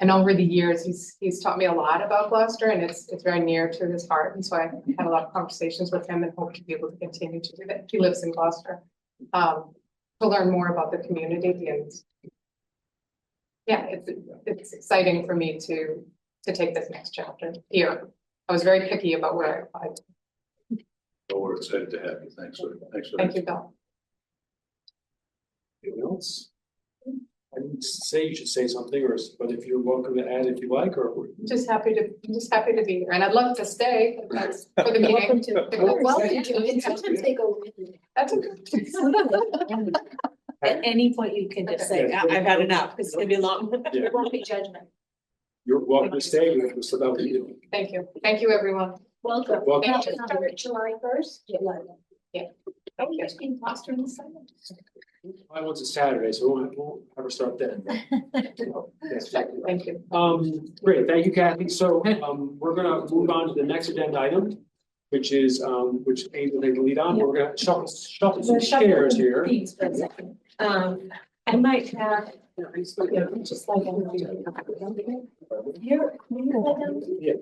And over the years, he's taught me a lot about Gloucester, and it's very near to his heart. And so I had a lot of conversations with him and hope to be able to continue to do that. He lives in Gloucester. To learn more about the community, and yeah, it's exciting for me to take this next chapter here. I was very picky about where I applied. Oh, we're excited to have you. Thanks for Thank you, Bill. Anyone else? I didn't say you should say something, but if you're welcome to add if you like, or I'm just happy to be here, and I'd love to stay if that's for the meeting. Welcome to. Sometimes they go. That's okay. At any point, you can just say, I've had enough, because it's gonna be long. Yeah. It won't be judgment. you're welcome to stay, so that we Thank you, everyone. Welcome. Welcome. And to start July 1st. Yeah. Oh, you're in Gloucester in the summer. I was a Saturday, so we'll have her start then. Yes, Thank you. Great, thank you, Kathy. So, we're gonna move on to the next agenda item, which is, which Amy will take the lead on. We're gonna shuffle some chairs here. Please, for a second. I might have, just like. Here. Yeah. Oh. Yeah. Stay. Oh, no, you're coming over here.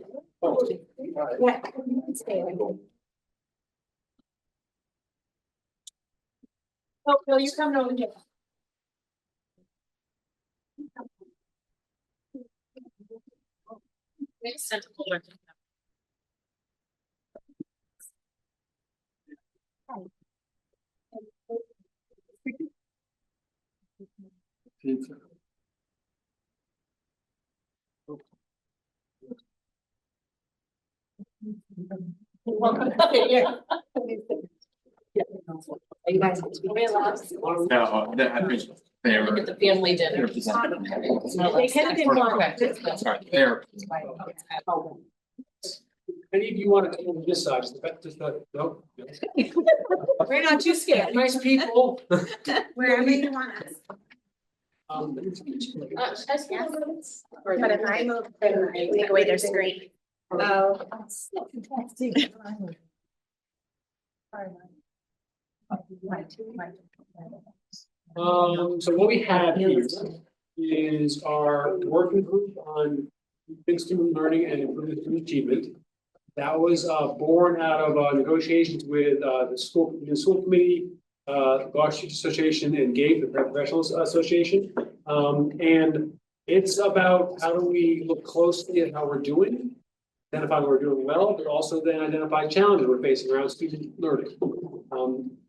Welcome. Yeah. You guys have to be relaxed. No, they're. Look at the family dinner. They kind of didn't want. Sorry, they're. Any of you want to come on this side? No? We're not too scared. Nice people. Wherever you want us. But if I move, then I take away their screen. Oh. So what we have here is our working group on improving student learning and improving student achievement. That was born out of negotiations with the school committee, the Gloucester Association, and GAPE, the Professionals Association. And it's about how do we look closely at how we're doing, identify what we're doing well, but also then identify challenges we're facing around student learning.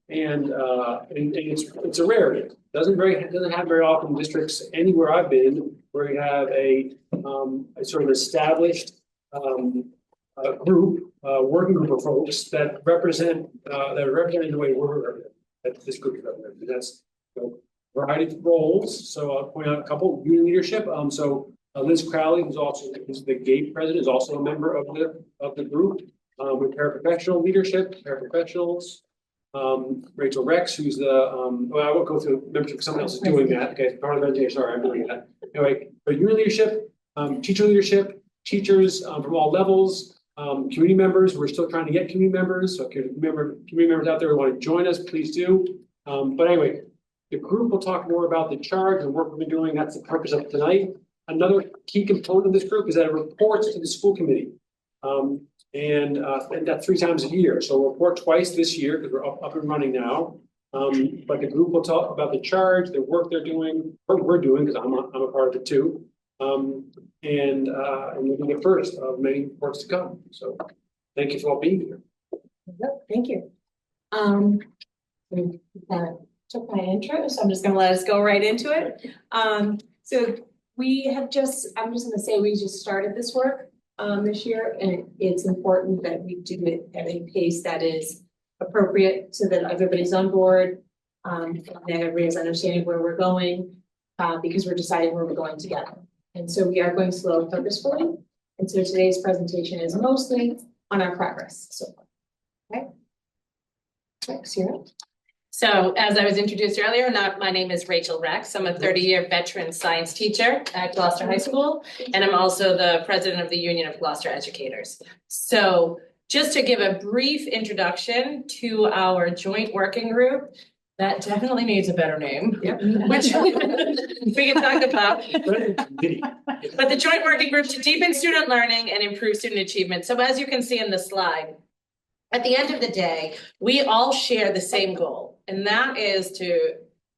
And it's a rarity. Doesn't happen very often in districts anywhere I've been where you have a sort of established working group of folks that represent the way that this group is represented. That's variety of roles. So I'll point out a couple. Union leadership. Liz Crowley, who's the GAPE president, is also a member of the group. With paraprofessional leadership, paraprofessionals. Rachel Rex, who's the I won't go through membership because someone else is doing that. Okay, part of the presentation. Sorry, I'm doing that. Anyway, but union leadership, teacher leadership, teachers from all levels, community members. We're still trying to get community members. So community members out there who want to join us, please do. But anyway, the group will talk more about the charge and work we've been doing. That's the purpose of tonight. Another key component of this group is that it reports to the school committee. And that 3 times a year. So we'll report twice this year because we're up and running now. But the group will talk about the charge, the work they're doing, or we're doing, because I'm a part of it too. And we'll be the first of many reports to come. So thank you for all being here. Thank you. Took my intro, so I'm just gonna let us go right into it. So we have I'm just gonna say we just started this work this year, and it's important that we do it at a pace that is appropriate so that everybody's on board, and that everybody's understanding where we're going, because we're deciding where we're going together. And so we are going slow and purposefully. And so today's presentation is mostly on our progress so far. Okay. Thanks, Sarah. So as I was introduced earlier, my name is Rachel Rex. I'm a 30-year veteran science teacher at Gloucester High School, and I'm also the president of the Union of Gloucester Educators. So just to give a brief introduction to our joint working group, that definitely needs a better name, which we can talk about. But the joint working group to deepen student learning and improve student achievement. So as you can see in the slide, at the end of the day, we all share the same goal, and that is to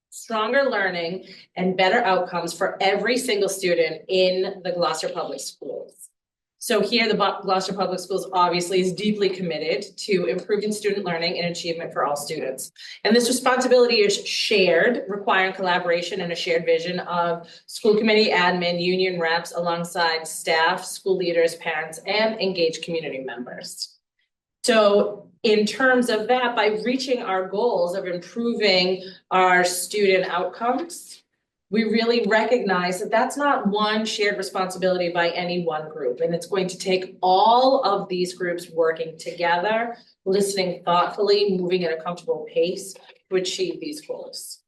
stronger learning and better outcomes for every single student in the Gloucester Public Schools. So here, the Gloucester Public Schools obviously is deeply committed to improving student learning and achievement for all students. And this responsibility is shared, requiring collaboration and a shared vision of school committee, admin, union reps, alongside staff, school leaders, parents, and engaged community members. So in terms of that, by reaching our goals of improving our student outcomes, we really recognize that that's not one shared responsibility by any one group. And it's going to take all of these groups working together, listening thoughtfully, moving at a comfortable pace to achieve these goals.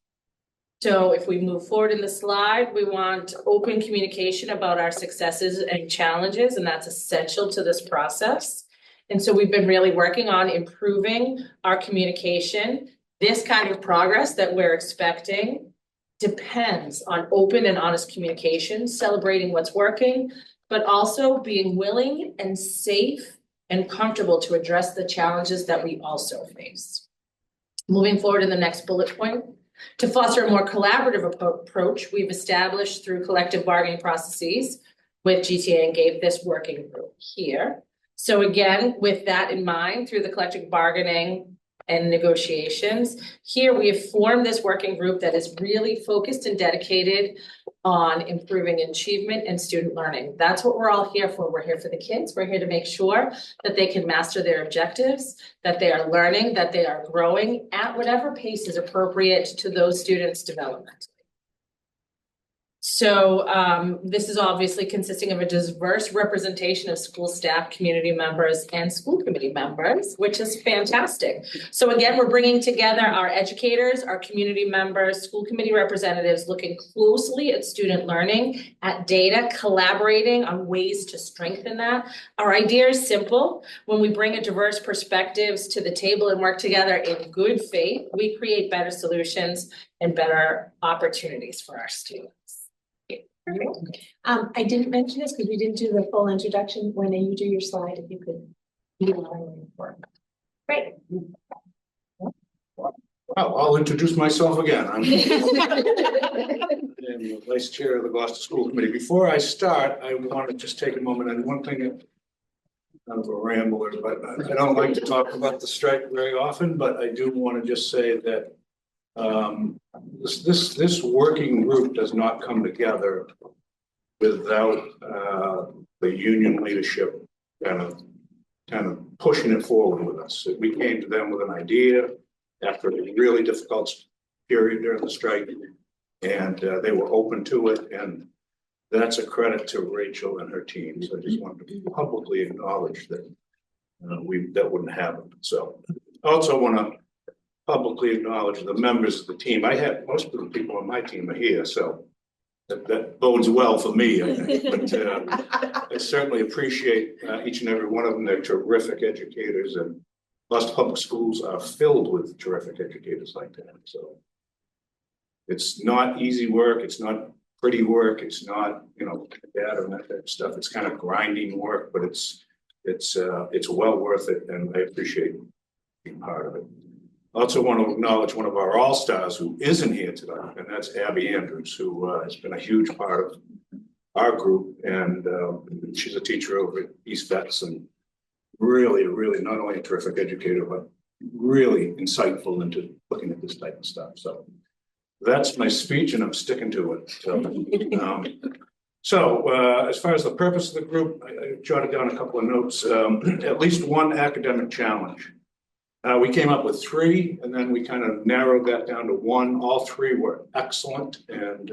So if we move forward in the slide, we want open communication about our successes and challenges, and that's essential to this process. And so we've been really working on improving our communication. This kind of progress that we're expecting depends on open and honest communication, celebrating what's working, but also being willing and safe and comfortable to address the challenges that we also face. Moving forward in the next bullet point, to foster a more collaborative approach, we've established through collective bargaining processes with GTA and GAPE this working group here. So again, with that in mind, through the collective bargaining and negotiations, here we have formed this working group that is really focused and dedicated on improving achievement and student learning. That's what we're all here for. We're here for the kids. We're here to make sure that they can master their objectives, that they are learning, that they are growing at whatever pace is appropriate to those students' development. So this is obviously consisting of a diverse representation of school staff, community members, and school committee members, which is fantastic. So again, we're bringing together our educators, our community members, school committee representatives, looking closely at student learning, at data, collaborating on ways to strengthen that. Our idea is simple. When we bring a diverse perspectives to the table and work together in good faith, we create better solutions and better opportunities for our students. Perfect. I didn't mention this because we didn't do the full introduction. When you do your slide, if you could. Great. Well, I'll introduce myself again. I'm the vice chair of the Gloucester School Committee. Before I start, I want to just take a moment, and one thing that kind of a rambler, but I don't like to talk about the strike very often, but I do want to just say that this working group does not come together without the union leadership kind of pushing it forward with us. We came to them with an idea after a really difficult period during the strike, and they were open to it, and that's a credit to Rachel and her team. So I just wanted to publicly acknowledge that that wouldn't happen. So I also want to publicly acknowledge the members of the team. I had most of the people on my team are here, so that bodes well for me, I think. But I certainly appreciate each and every one of them. They're terrific educators, and Gloucester Public Schools are filled with terrific educators like that. So it's not easy work. It's not pretty work. It's not, data and that type of stuff. It's kind of grinding work, but it's well worth it, and I appreciate being part of it. I also want to acknowledge one of our all-stars who isn't here tonight, and that's Abby Andrews, who has been a huge part of our group, and she's a teacher over at East Vets, and really not only a terrific educator, but really insightful into looking at this type of stuff. So that's my speech, and I'm sticking to it. So, as far as the purpose of the group, I jotted down a couple of notes. At least one academic challenge. We came up with 3, and then we kind of narrowed that down to 1. All 3 were excellent, and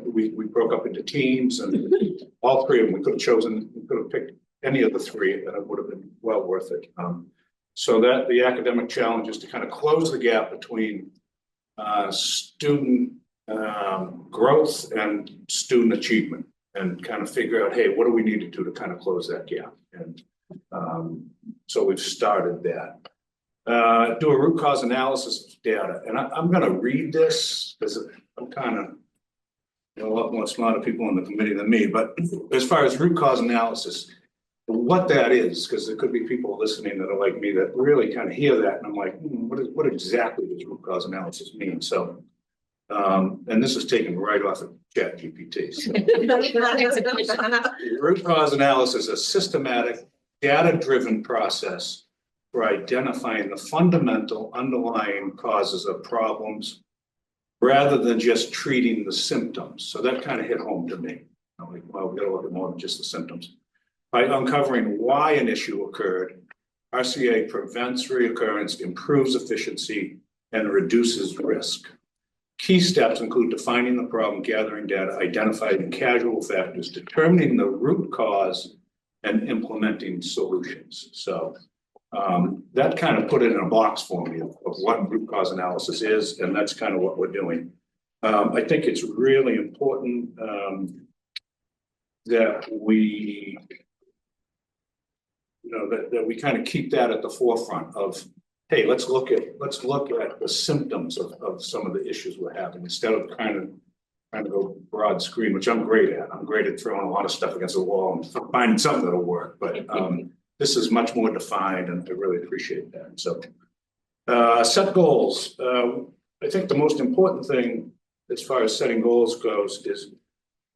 we broke up into teams, and all 3 of them we could have picked any of the 3, and it would have been well worth it. So that the academic challenge is to kind of close the gap between student growth and student achievement, and kind of figure out, hey, what do we need to do to kind of close that gap? And so we've started that. Do a root cause analysis of data, and I'm going to read this because I'm kind of a lot more smarter people in the committee than me. But as far as root cause analysis, what that is, because there could be people listening that are like me that really kind of hear that, and I'm like, what exactly does root cause analysis mean? So, and this is taken right off of ChatGPT. So. Root cause analysis is a systematic, data-driven process for identifying the fundamental underlying causes of problems rather than just treating the symptoms. So that kind of hit home to me. I'm like, well, we got to look at more than just the symptoms. By uncovering why an issue occurred, RCA prevents reoccurrence, improves efficiency, and reduces risk. Key steps include defining the problem, gathering data, identifying causal factors, determining the root cause, and implementing solutions. So that kind of put it in a box for me of what root cause analysis is, and that's kind of what we're doing. I think it's really important that we, that we kind of keep that at the forefront of, hey, let's look at the symptoms of some of the issues we're having instead of kind of trying to go broad screen, which I'm great at. I'm great at throwing a lot of stuff against the wall and finding something that'll work, but this is much more defined, and I really appreciate that. So set goals. I think the most important thing as far as setting goals goes is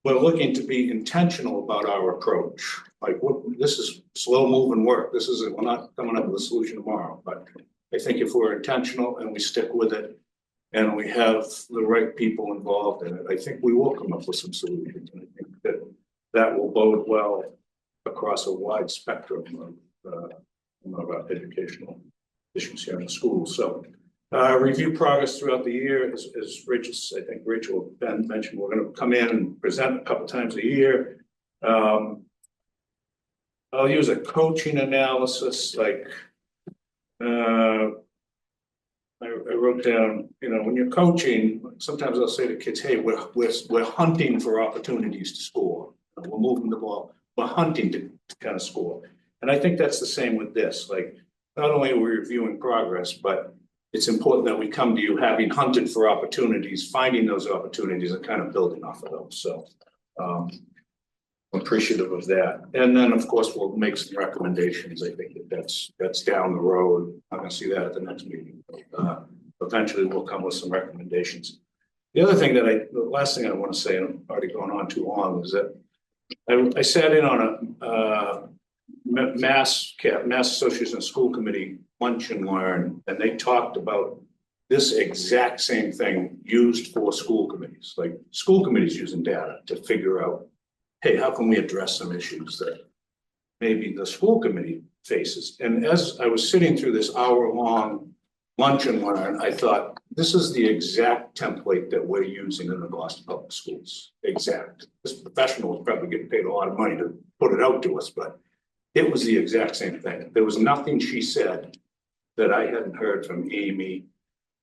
we're looking to be intentional about our approach. Like, this is slow moving work. We're not coming up with a solution tomorrow, but I think if we're intentional and we stick with it and we have the right people involved in it, I think we will come up with some solutions. And I think that will bode well across a wide spectrum of our educational issues here in the schools. So Review progress throughout the year, as I think Rachel Ben mentioned, we're gonna come in and present a couple times a year. I'll use a coaching analysis, like, I wrote down, you know, when you're coaching, sometimes I'll say to kids, hey, we're hunting for opportunities to score. We're moving the ball, we're hunting to kind of score. And I think that's the same with this, like, not only are we reviewing progress, but it's important that we come to you having hunted for opportunities, finding those opportunities and kind of building off of those, so. I'm appreciative of that. And then, of course, we'll make some recommendations. I think that's down the road. I'm gonna see that at the next meeting. Eventually, we'll come with some recommendations. The other thing the last thing I want to say, and I'm already going on too long, is that I sat in on a Mass Association School Committee lunch and learn, and they talked about this exact same thing used for school committees, like school committees using data to figure out, hey, how can we address some issues that maybe the school committee faces? And as I was sitting through this hour-long lunch and learn, I thought, this is the exact template that we're using in the Gloucester Public Schools. Exact. This professional was probably getting paid a lot of money to put it out to us, but it was the exact same thing. There was nothing she said that I hadn't heard from Amy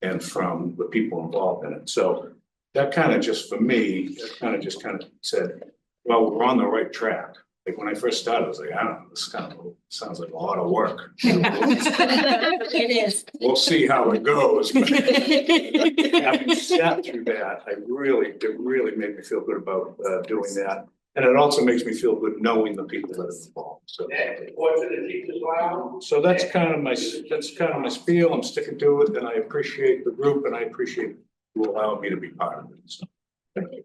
and from the people involved in it. So that kind of just, for me, that kind of said, well, we're on the right track. Like when I first started, I was like, I don't know, this kind of sounds like a lot of work. It is. We'll see how it goes. But having sat through that, it really made me feel good about doing that. And it also makes me feel good knowing the people that are involved. So that's kind of my spiel. I'm sticking to it, and I appreciate the group, and I appreciate you allowing me to be part of it. So thank you.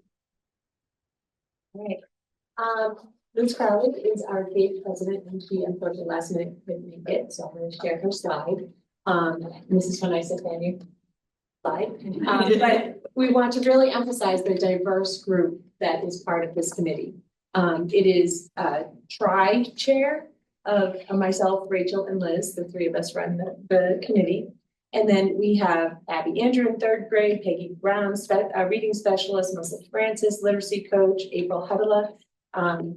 All right. Liz Crowley is our CAPE president, and she unfortunately last minute couldn't make it, so I'm going to share her slide. And this is when I said thank you slide. But we want to really emphasize the diverse group that is part of this committee. It is chair of myself, Rachel, and Liz. The three of us run the committee. And then we have Abby Andrew in third grade, Peggy Brown, reading specialist, Melissa Francis, literacy coach, April Hudela,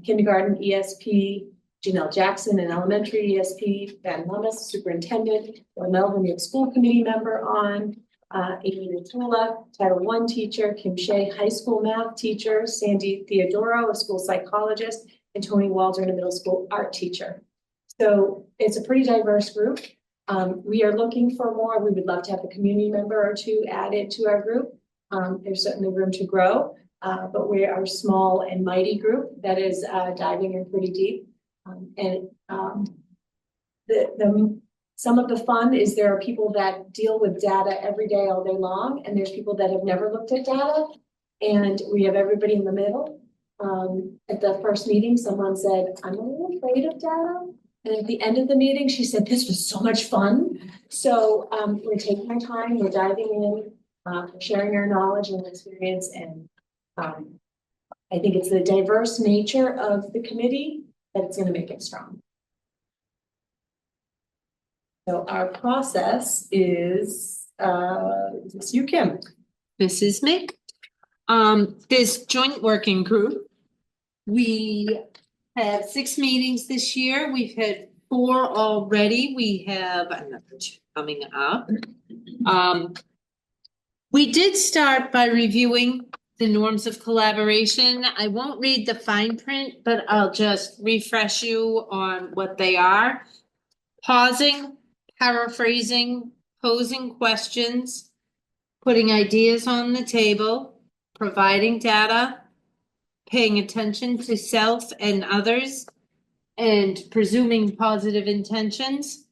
kindergarten ESP, Janelle Jackson, an elementary ESP, Van Lummis, superintendent, Melvin, we have school committee member on, Amy Natula, Title I teacher, Kim Shea, high school math teacher, Sandy Theodoro, a school psychologist, and Tony Waldron, a middle school art teacher. So it's a pretty diverse group. We are looking for more. We would love to have a community member or two added to our group. There's certainly room to grow, but we are a small and mighty group that is diving in pretty deep. Some of the fun is there are people that deal with data every day, all day long, and there's people that have never looked at data, and we have everybody in the middle. At the first meeting, someone said, I'm a little afraid of data. And at the end of the meeting, she said, this was so much fun. So we're taking our time, we're diving in, sharing our knowledge and experience. And I think it's the diverse nature of the committee that's going to make it strong. So our process is this you, Kim. This is me. This joint working group, we have 6 meetings this year. We've had 4 already. We have another 2 coming up. We did start by reviewing the norms of collaboration. I won't read the fine print, but I'll just refresh you on what they are. Pausing, paraphrasing, posing questions, putting ideas on the table, providing data, paying attention to self and others, and presuming positive intentions.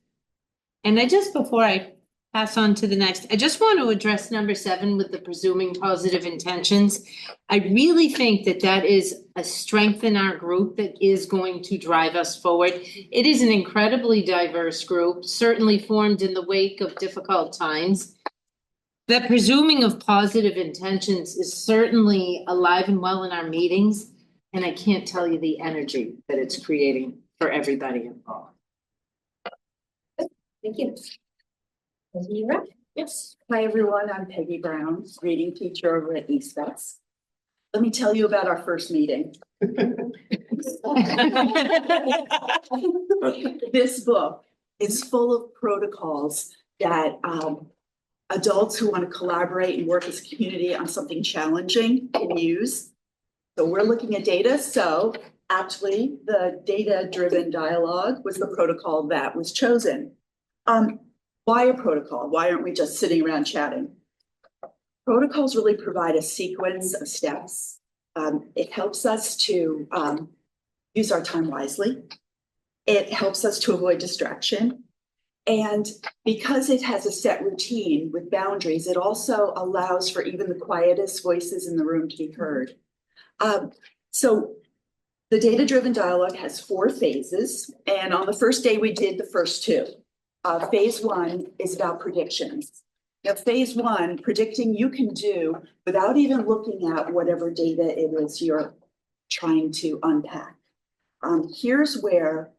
And before I pass on to the next, I just want to address number 7 with the presuming positive intentions. I really think that is a strength in our group that is going to drive us forward. It is an incredibly diverse group, certainly formed in the wake of difficult times. The presuming of positive intentions is certainly alive and well in our meetings, and I can't tell you the energy that it's creating for everybody involved. Thank you. Yes. Hi, everyone. I'm Peggy Brown, reading teacher over at East West. Let me tell you about our first meeting. This book is full of protocols that adults who want to collaborate and work as a community on something challenging can use. So we're looking at data. So actually, the data-driven dialogue was the protocol that was chosen. Why a protocol? Why aren't we just sitting around chatting? Protocols really provide a sequence of steps. It helps us to use our time wisely. It helps us to avoid distraction. And because it has a set routine with boundaries, it also allows for even the quietest voices in the room to be heard. So the data-driven dialogue has 4 phases. And on the first day, we did the first 2. Phase 1 is about predictions. Now, phase 1, predicting you can do without even looking at whatever data it is you're trying to unpack. Here's where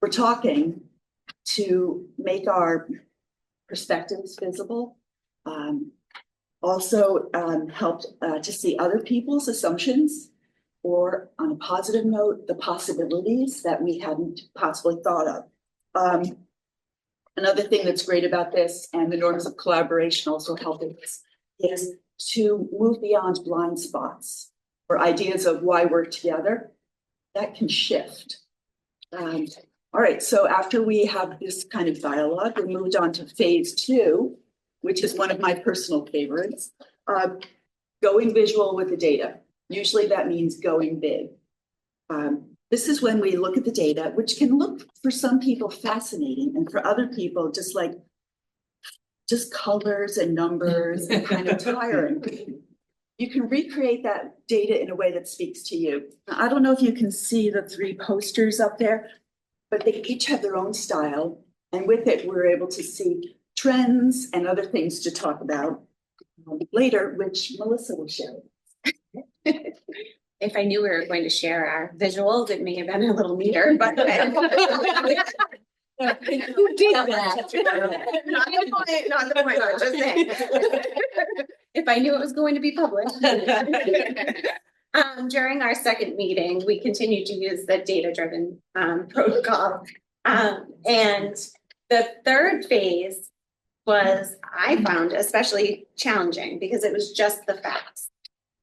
we're talking to make our perspectives visible. Also helped to see other people's assumptions, or on a positive note, the possibilities that we hadn't possibly thought of. Another thing that's great about this, and the norms of collaboration also help us, is to move beyond blind spots or ideas of why we're together. That can shift. All right, so after we have this kind of dialogue, we moved on to phase 2, which is one of my personal favorites, going visual with the data. Usually that means going big. This is when we look at the data, which can look for some people fascinating, and for other people just colors and numbers and kind of tiring. You can recreate that data in a way that speaks to you. Now, I don't know if you can see the 3 posters up there, but they each have their own style. And with it, we're able to see trends and other things to talk about later, which Melissa will share. If I knew we were going to share our visuals, it may have been a little neater, but. Who did that? Not the point, I'm just saying. If I knew it was going to be published. During our second meeting, we continued to use the data-driven protocol. And the third phase was, I found, especially challenging because it was just the facts.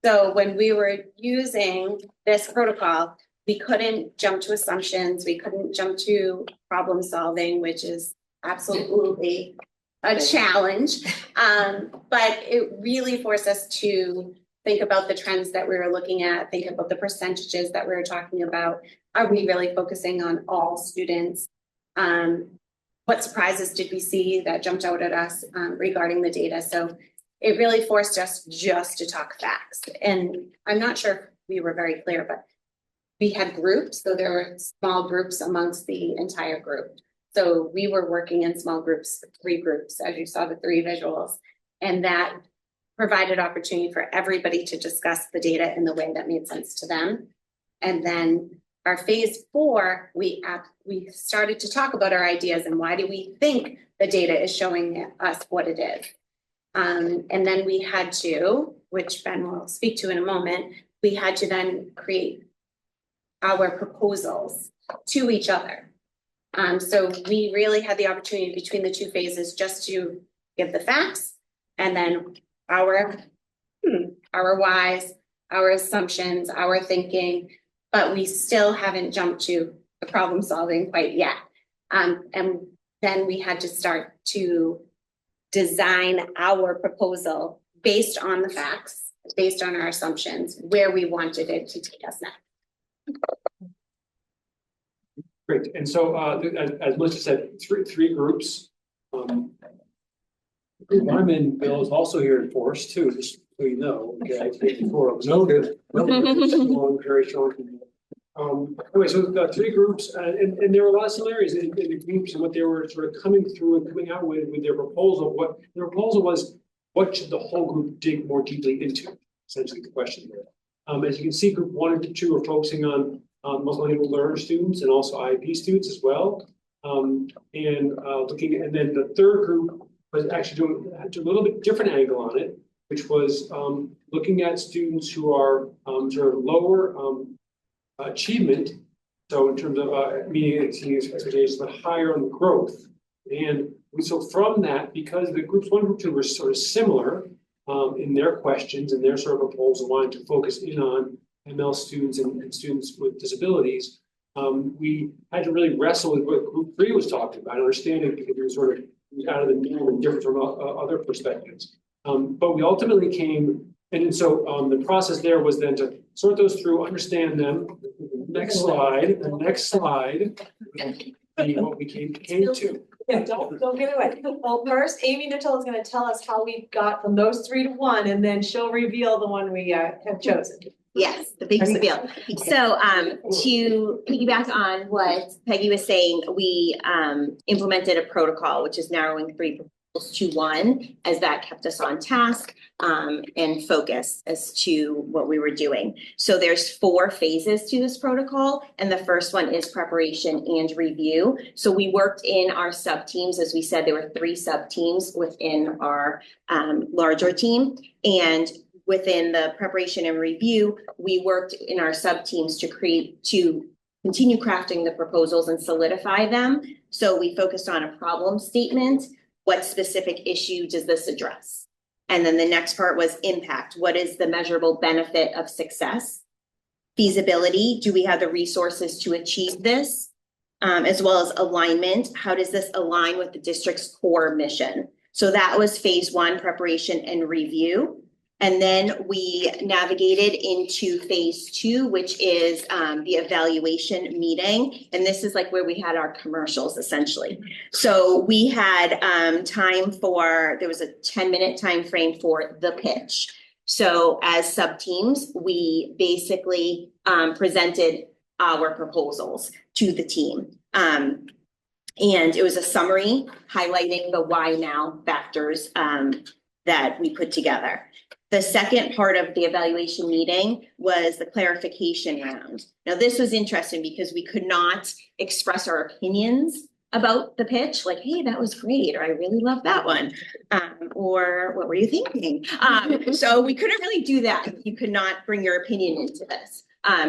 So when we were using this protocol, we couldn't jump to assumptions. We couldn't jump to problem solving, which is absolutely a challenge. But it really forced us to think about the trends that we were looking at, think about the percentages that we were talking about. Are we really focusing on all students? What surprises did we see that jumped out at us regarding the data? So it really forced us just to talk facts. And I'm not sure if we were very clear, but we had groups. So there were small groups amongst the entire group. So we were working in small groups, 3 groups, as you saw the 3 visuals. And that provided opportunity for everybody to discuss the data in the way that made sense to them. And then our phase 4, we started to talk about our ideas and why do we think the data is showing us what it is. And then we had to, which Ben will speak to in a moment, we had to then create our proposals to each other. So we really had the opportunity between the 2 phases just to give the facts and then our whys, our assumptions, our thinking, but we still haven't jumped to the problem solving quite yet. And then we had to start to design our proposal based on the facts, based on our assumptions, where we wanted it to take us next. Great, and so as Melissa said, three groups. The group I'm in, Bill, is also here in force too, just so you know. Okay, before I was noted, very short. Anyway, so we've got 3 groups, and there were a lot of similarities in the groups and what they were sort of coming through and coming out with their proposal. What their proposal was, what should the whole group dig more deeply into? Essentially, the question there. As you can see, group 1 and 2 are focusing on multilingual learner students and also IEP students as well. And then the third group was actually doing a little bit different angle on it, which was looking at students who are sort of lower achievement. So in terms of meeting exceeding expectations, but higher on growth. And so from that, because the groups 1 and 2 were sort of similar in their questions and their sort of proposal wanting to focus in on ML students and students with disabilities, we had to really wrestle with what group 3 was talking about, understanding because we were sort of out of the norm and different from other perspectives. But we ultimately came, and so the process there was then to sort those through, understand them. Next slide, the next slide, what we came to. Yeah, don't give it away. Well, first, Amy Nittel is gonna tell us how we got from those 3 to 1, and then she'll reveal the one we have chosen. Yes, the big reveal. So to piggyback on what Peggy was saying, we implemented a protocol, which is narrowing 3 proposals to 1, as that kept us on task and focus as to what we were doing. So there's 4 phases to this protocol, and the first one is preparation and review. So we worked in our sub teams. As we said, there were 3 sub teams within our larger team, and within the preparation and review, we worked in our sub teams to continue crafting the proposals and solidify them. So we focused on a problem statement. What specific issue does this address? And then the next part was impact. What is the measurable benefit of success? Feasibility. Do we have the resources to achieve this? As well as alignment. How does this align with the district's core mission? So that was phase 1, preparation and review. And then we navigated into phase 2, which is the evaluation meeting. And this is like where we had our commercials essentially. So we had there was a 10-minute time frame for the pitch. So as sub teams, we basically presented our proposals to the team. And it was a summary highlighting the why now factors that we put together. The second part of the evaluation meeting was the clarification round. Now, this was interesting because we could not express our opinions about the pitch, like, hey, that was great, or I really love that one, or what were you thinking? So we couldn't really do that. You could not bring your opinion into this.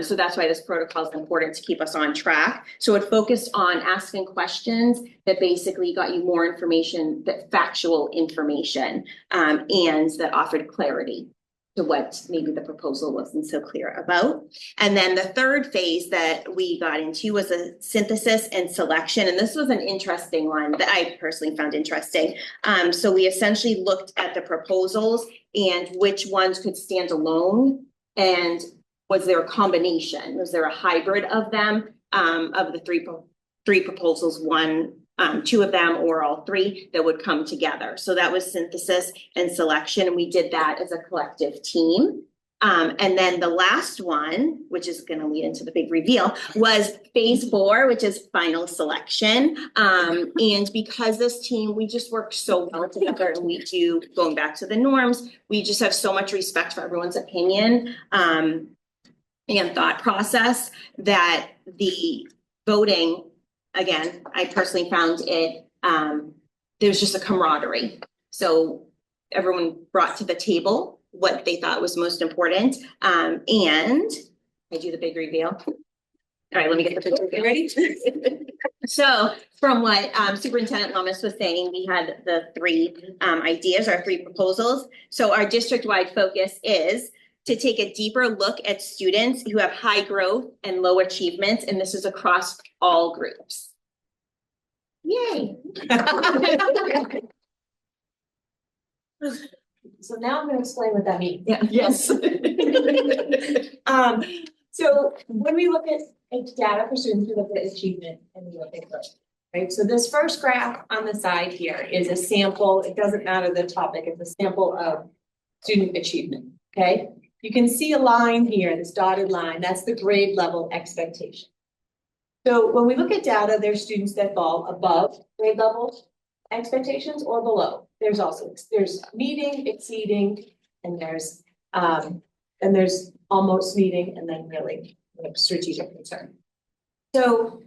So that's why this protocol is important to keep us on track. So it focused on asking questions that basically got you more information, that factual information, and that offered clarity to what maybe the proposal wasn't so clear about. And then the third phase that we got into was a synthesis and selection. And this was an interesting one that I personally found interesting. So we essentially looked at the proposals and which ones could stand alone, and was there a combination? Was there a hybrid of them, of the three proposals, 2 of them or all 3 that would come together? So that was synthesis and selection. And we did that as a collective team. And then the last one, which is going to lead into the big reveal, was phase 4, which is final selection. And because this team, we just work so well together, and we do, going back to the norms, we just have so much respect for everyone's opinion and thought process, that the voting, again, I personally found it, there's just a camaraderie. So everyone brought to the table what they thought was most important. And I do the big reveal. All right, let me get the picture. You ready? So from what Superintendent Lummis was saying, we had the 3 ideas, our 3 proposals. So our district-wide focus is to take a deeper look at students who have high growth and low achievements, and this is across all groups. Yay. So now I'm gonna explain what that means. Yeah. Yes. So when we look at data for students, we look at achievement and we look at growth, right? So this first graph on the side here is a sample. It doesn't matter the topic, it's a sample of student achievement, okay? You can see a line here, this dotted line, that's the grade level expectation. So when we look at data, there's students that fall above grade level expectations or below. There's meeting, exceeding, and there's almost meeting, and then really strategic concern. So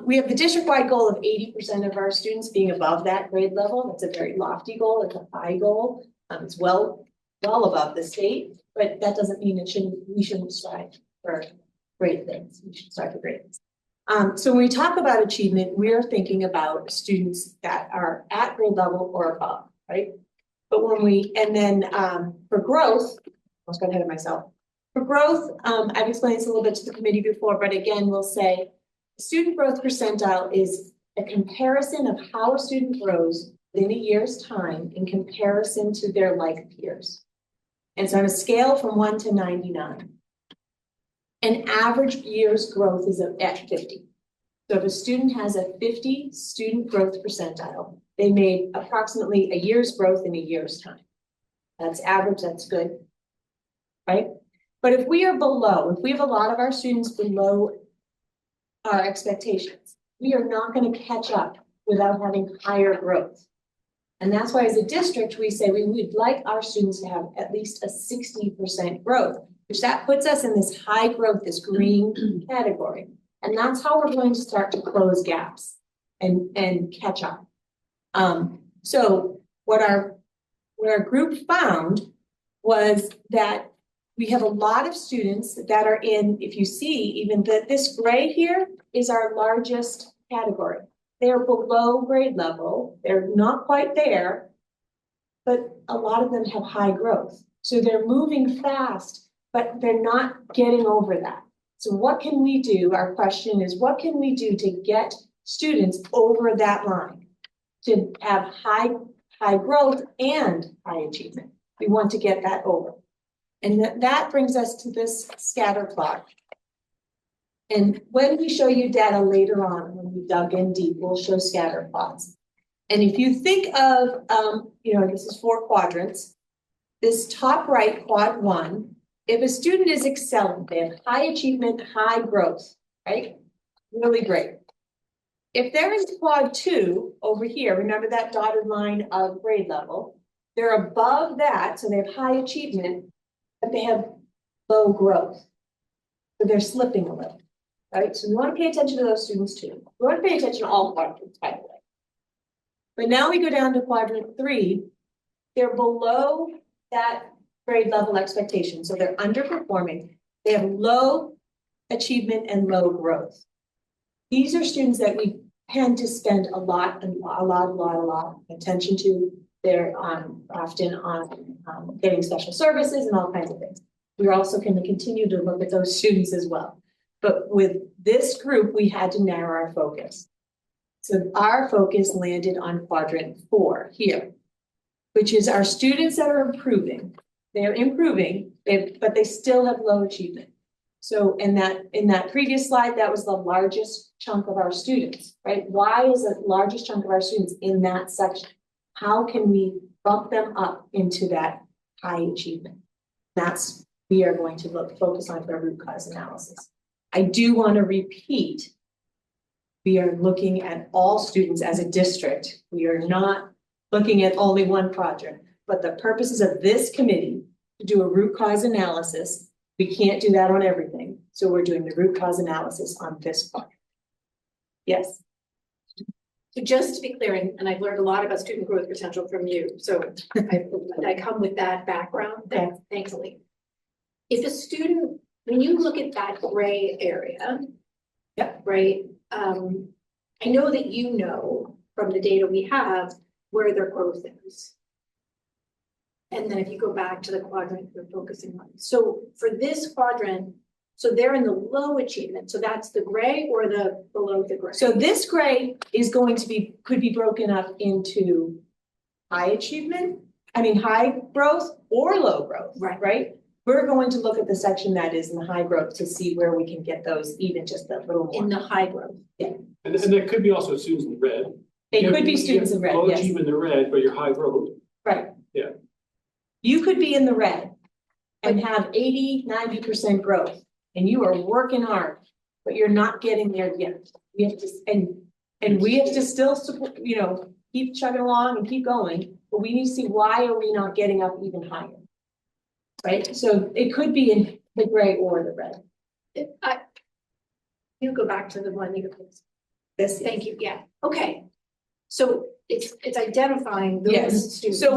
We have the district-wide goal of 80% of our students being above that grade level. That's a very lofty goal. It's a high goal. It's well above the state, but that doesn't mean we shouldn't strive for great things. We should strive for great things. So when we talk about achievement, we're thinking about students that are at grade level or above, right? But for growth, I was going ahead of myself. For growth, I've explained this a little bit to the committee before, but again, we'll say student growth percentile is a comparison of how a student grows within a year's time in comparison to their like peers. And so on a scale from 1 to 99, an average year's growth is at 50. So if a student has a 50 student growth percentile, they made approximately a year's growth in a year's time. That's average, that's good, right? But if we are below, if we have a lot of our students below our expectations, we are not going to catch up without having higher growth. And that's why as a district, we say we would like our students to have at least a 60% growth, which that puts us in this high growth, this green category. And that's how we're going to start to close gaps and catch up. So what our group found was that we have a lot of students that are in, if you see, even this gray here is our largest category. They're below grade level. They're not quite there, but a lot of them have high growth. So they're moving fast, but they're not getting over that. So what can we do? Our question is, what can we do to get students over that line to have high growth and high achievement? We want to get that over. And that brings us to this scatter plot. And when we show you data later on, when we dug in deep, we'll show scatter plots. And if you think of, this is 4 quadrants. This top right, quad 1, if a student is excelling, they have high achievement, high growth, right? Really great. If they're in quad 2 over here, remember that dotted line of grade level, they're above that, so they have high achievement, but they have low growth. So they're slipping a little, right? So we want to pay attention to those students too. We want to pay attention to all quadrants, by the way. But now we go down to quadrant 3, they're below that grade level expectation. So they're underperforming. They have low achievement and low growth. These are students that we tend to spend a lot of attention to. They're often on getting special services and all kinds of things. We're also going to continue to look at those students as well. But with this group, we had to narrow our focus. So our focus landed on quadrant 4 here, which is our students that are improving. They're improving, but they still have low achievement. So in that previous slide, that was the largest chunk of our students, right? Why is the largest chunk of our students in that section? How can we bump them up into that high achievement? We are going to focus on for root cause analysis. I do want to repeat, we are looking at all students as a district. We are not looking at only one project, but the purposes of this committee to do a root cause analysis, we can't do that on everything. So we're doing the root cause analysis on this part. Yes. So just to be clear, and I've learned a lot about student growth potential from you. So I come with that background, thankfully. If a student, when you look at that gray area, right? I know that you know from the data we have where their growth is. And then if you go back to the quadrant we're focusing on. So for this quadrant, so they're in the low achievement. So that's the gray or the below the gray. So this gray is going to could be broken up into high achievement, high growth or low growth, right? We're going to look at the section that is in the high growth to see where we can get those even just a little more. In the high growth. Yeah. And there could be also students in red. They could be students in red, low yes. achievement in the red, but you're high growth. Right. Yeah. You could be in the red and have 80, 90% growth, and you are working hard, but you're not getting there yet. We have to, and we have to still support, keep chugging along and keep going, but we need to see why are we not getting up even higher, right? So it could be in the gray or the red. You go back to the one you This, Thank you, yeah, okay. So it's identifying those yes, students. so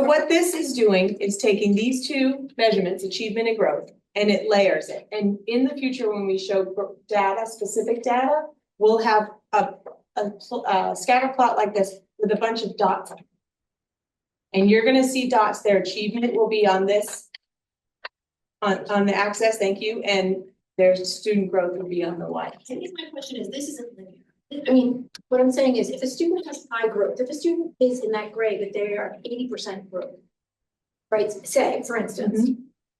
what this is doing is taking these two measurements, achievement and growth, and it layers it. And in the future, when we show data, specific data, we'll have a scatter plot like this with a bunch of dots on it. And you're gonna see dots, their achievement will be on this, on the axis, thank you, and their student growth will be on the Y. I guess my question is, this isn't linear. I mean, what I'm saying is, if a student has high growth, if a student is in that grade that they are 80% growth, right, say, for instance,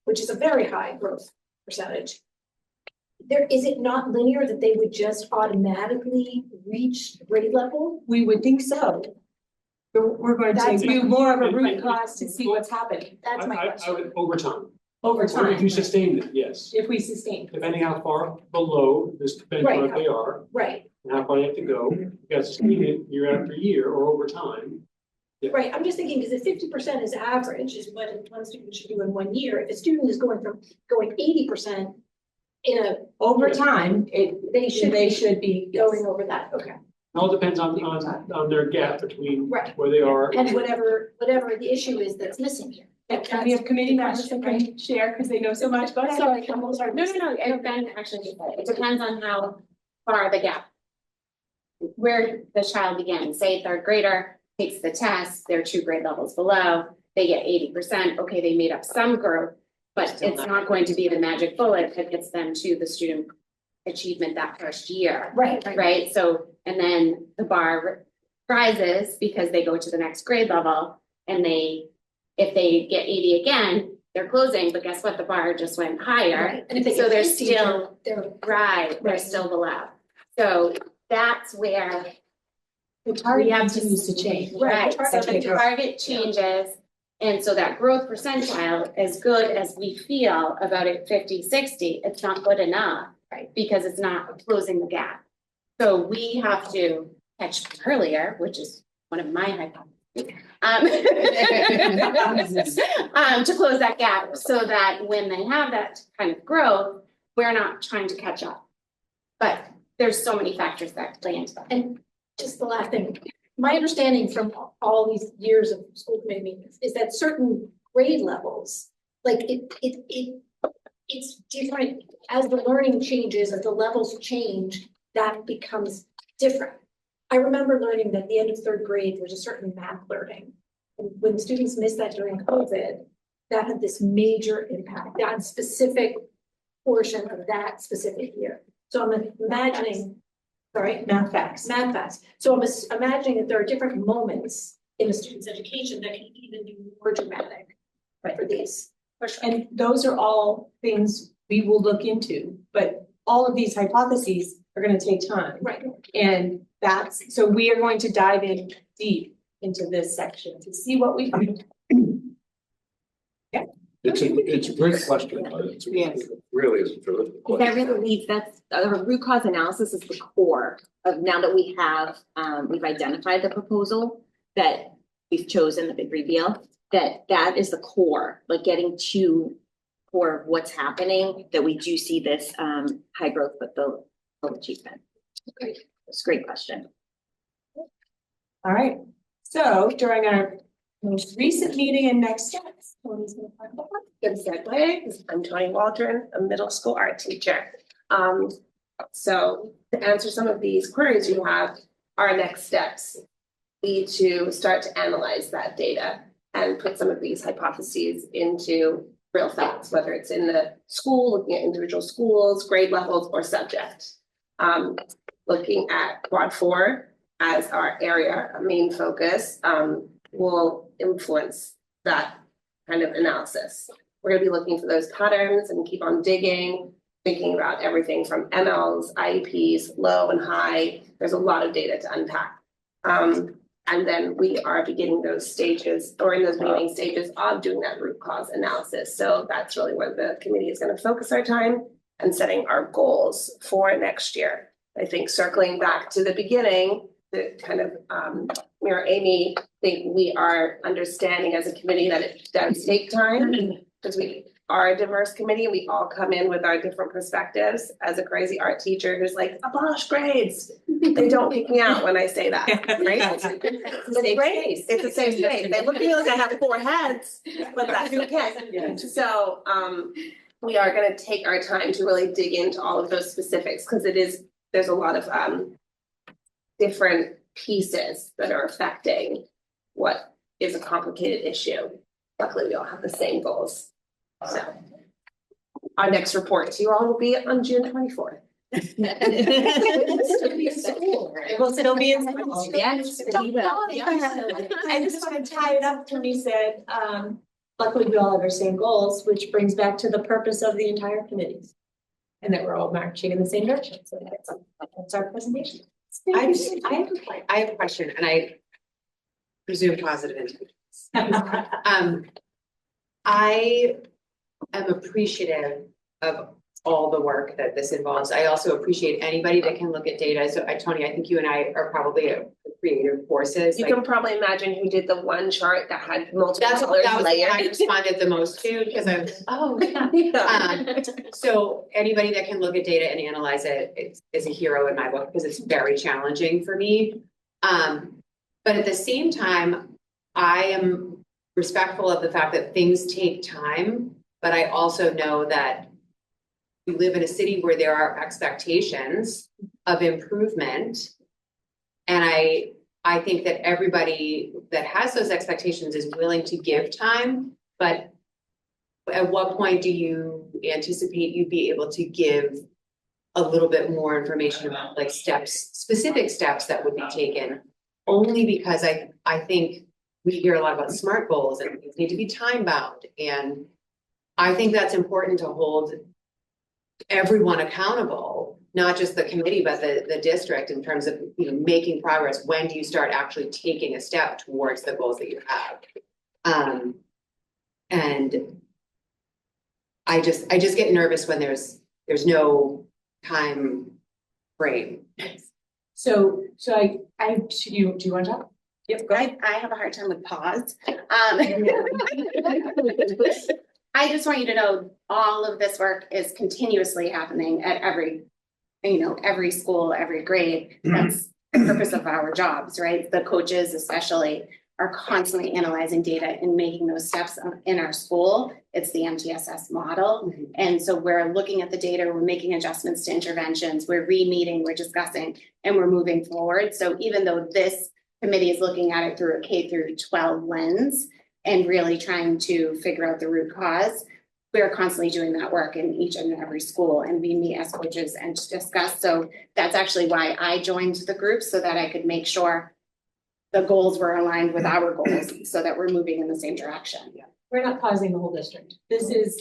which is a very high growth percentage, is it not linear that they would just automatically reach grade level? We would think so. We're going That's to my- do more of a root cause to see what's happening That's my I question. would, over time. over If time, you sustain it, yes. if we sustain. Depending how far below this benchmark they are, Right, and how far you have to go, you gotta sustain it year after year or over time. right. I'm just thinking, because if 50% is average, is what one student should do in 1 year. If a student is going 80% in a, Over time, they should be going over that, okay. It all depends on their gap between Right. where they are. And whatever the issue is that's missing here. Can we have committee members that can share, because they know so much, go ahead. Sorry, I'm sorry. No, Ben actually just said it. It depends on how far the gap. Where the child begins, say third grader takes the test, they're 2 grade levels below, they get 80%, okay, they made up some growth. But it's not going to be the magic bullet that gets them to the student achievement that first year. Right, so, and then the bar rises because they go to the next grade level and if they get 80 again, they're closing, but guess what, the bar just went higher. Right. And if they So get they're 50, still, they're they're still below. So that's where The target we have to continues to change. right, so the Okay. target changes. And so that growth percentile, as good as we feel about it 50, 60, it's not good enough. Right. Because it's not closing the gap. So we have to catch earlier, which is one of my hypotheses. To close that gap so that when they have that kind of growth, we're not trying to catch up. But there's so many factors that play into that. And just the last thing, my understanding from all these years of school committee meetings is that certain grade levels, like it's different as the learning changes, as the levels change, that becomes different. I remember learning that at the end of third grade, there's a certain math learning. And when students missed that during COVID, that had this major impact, that specific portion of that specific year. So I'm imagining, sorry? Math facts. Math facts. So I'm imagining that there are different moments in a student's education that can even be more dramatic for these. And those are all things we will look into, but all of these hypotheses are gonna take time. Right. And so we are going to dive in deep into this section to see what we find. It's a great question, but it's really is a terrific That question. really leads, that's, root cause analysis is the core of, now that we have, we've identified the proposal that we've chosen, the big reveal, that is the core, like getting to core of what's happening, that we do see this, high growth, but the low achievement. Great. It's a great question. All right, so during our most recent meeting and next steps, Tony's gonna talk about Good segue, 'cause I'm Tony Waldron, a middle school art teacher. So to answer some of these queries you have, our next steps be to start to analyze that data and put some of these hypotheses into real facts, whether it's in the school, looking at individual schools, grade levels, or subject. Looking at quad 4 as our area, our main focus, will influence that kind of analysis. We're gonna be looking for those patterns and keep on digging, thinking about everything from MLs, IEPs, low and high. There's a lot of data to unpack. And then we are beginning those stages, or in those beginning stages of doing that root cause analysis. So that's really where the committee is gonna focus our time and setting our goals for next year. I think circling back to the beginning, the kind of mirror Amy, I think we are understanding as a committee that it does take time because we are a diverse committee. We all come in with our different perspectives. As a crazy art teacher who's like, abolish grades. They don't kick me out when I say that, right? It's great. It's a safe space. They look at me like I have 4 heads, but that's okay. So, we are gonna take our time to really dig into all of those specifics, because there's a lot of, different pieces that are affecting what is a complicated issue. Luckily, we all have the same goals. So our next report to you all will be on June 24th. It will still be in school. Yes. I just want to tie it up when you said, luckily we all have our same goals, which brings back to the purpose of the entire committee. And that we're all marching in the same direction. So that's our presentation. I have a question, and I presume positive intentions. I am appreciative of all the work that this involves. I also appreciate anybody that can look at data. So Tony, I think you and I are probably creative forces. You can probably imagine who did the one chart that had multiple That colors was layered. what I responded the most to, because I was, so anybody that can look at data and analyze it is a hero in my book, because it's very challenging for me. But at the same time, I am respectful of the fact that things take time, but I also know that we live in a city where there are expectations of improvement. And I think that everybody that has those expectations is willing to give time, but at what point do you anticipate you'd be able to give a little bit more information about like specific steps that would be taken? Only because I think we hear a lot about SMART goals and things need to be time bound. And I think that's important to hold everyone accountable, not just the committee, but the district, in terms of, you know, making progress. When do you start actually taking a step towards the goals that you have? And I just get nervous when there's no time frame. So do you want to talk? Yep, I have a hard time with pause. I just want you to know all of this work is continuously happening at every school, every grade. That's the purpose of our jobs, right? The coaches especially are constantly analyzing data and making those steps in our school. It's the MTSS model. Mm-hmm. And so we're looking at the data, we're making adjustments to interventions, we're re-meeting, we're discussing, and we're moving forward. So even though this committee is looking at it through a K through 12 lens and really trying to figure out the root cause, we're constantly doing that work in each and every school, and we meet as coaches and discuss. So that's actually why I joined the group, so that I could make sure the goals were aligned with our goals, so that we're moving in the same direction. Yeah. We're not pausing the whole district. This is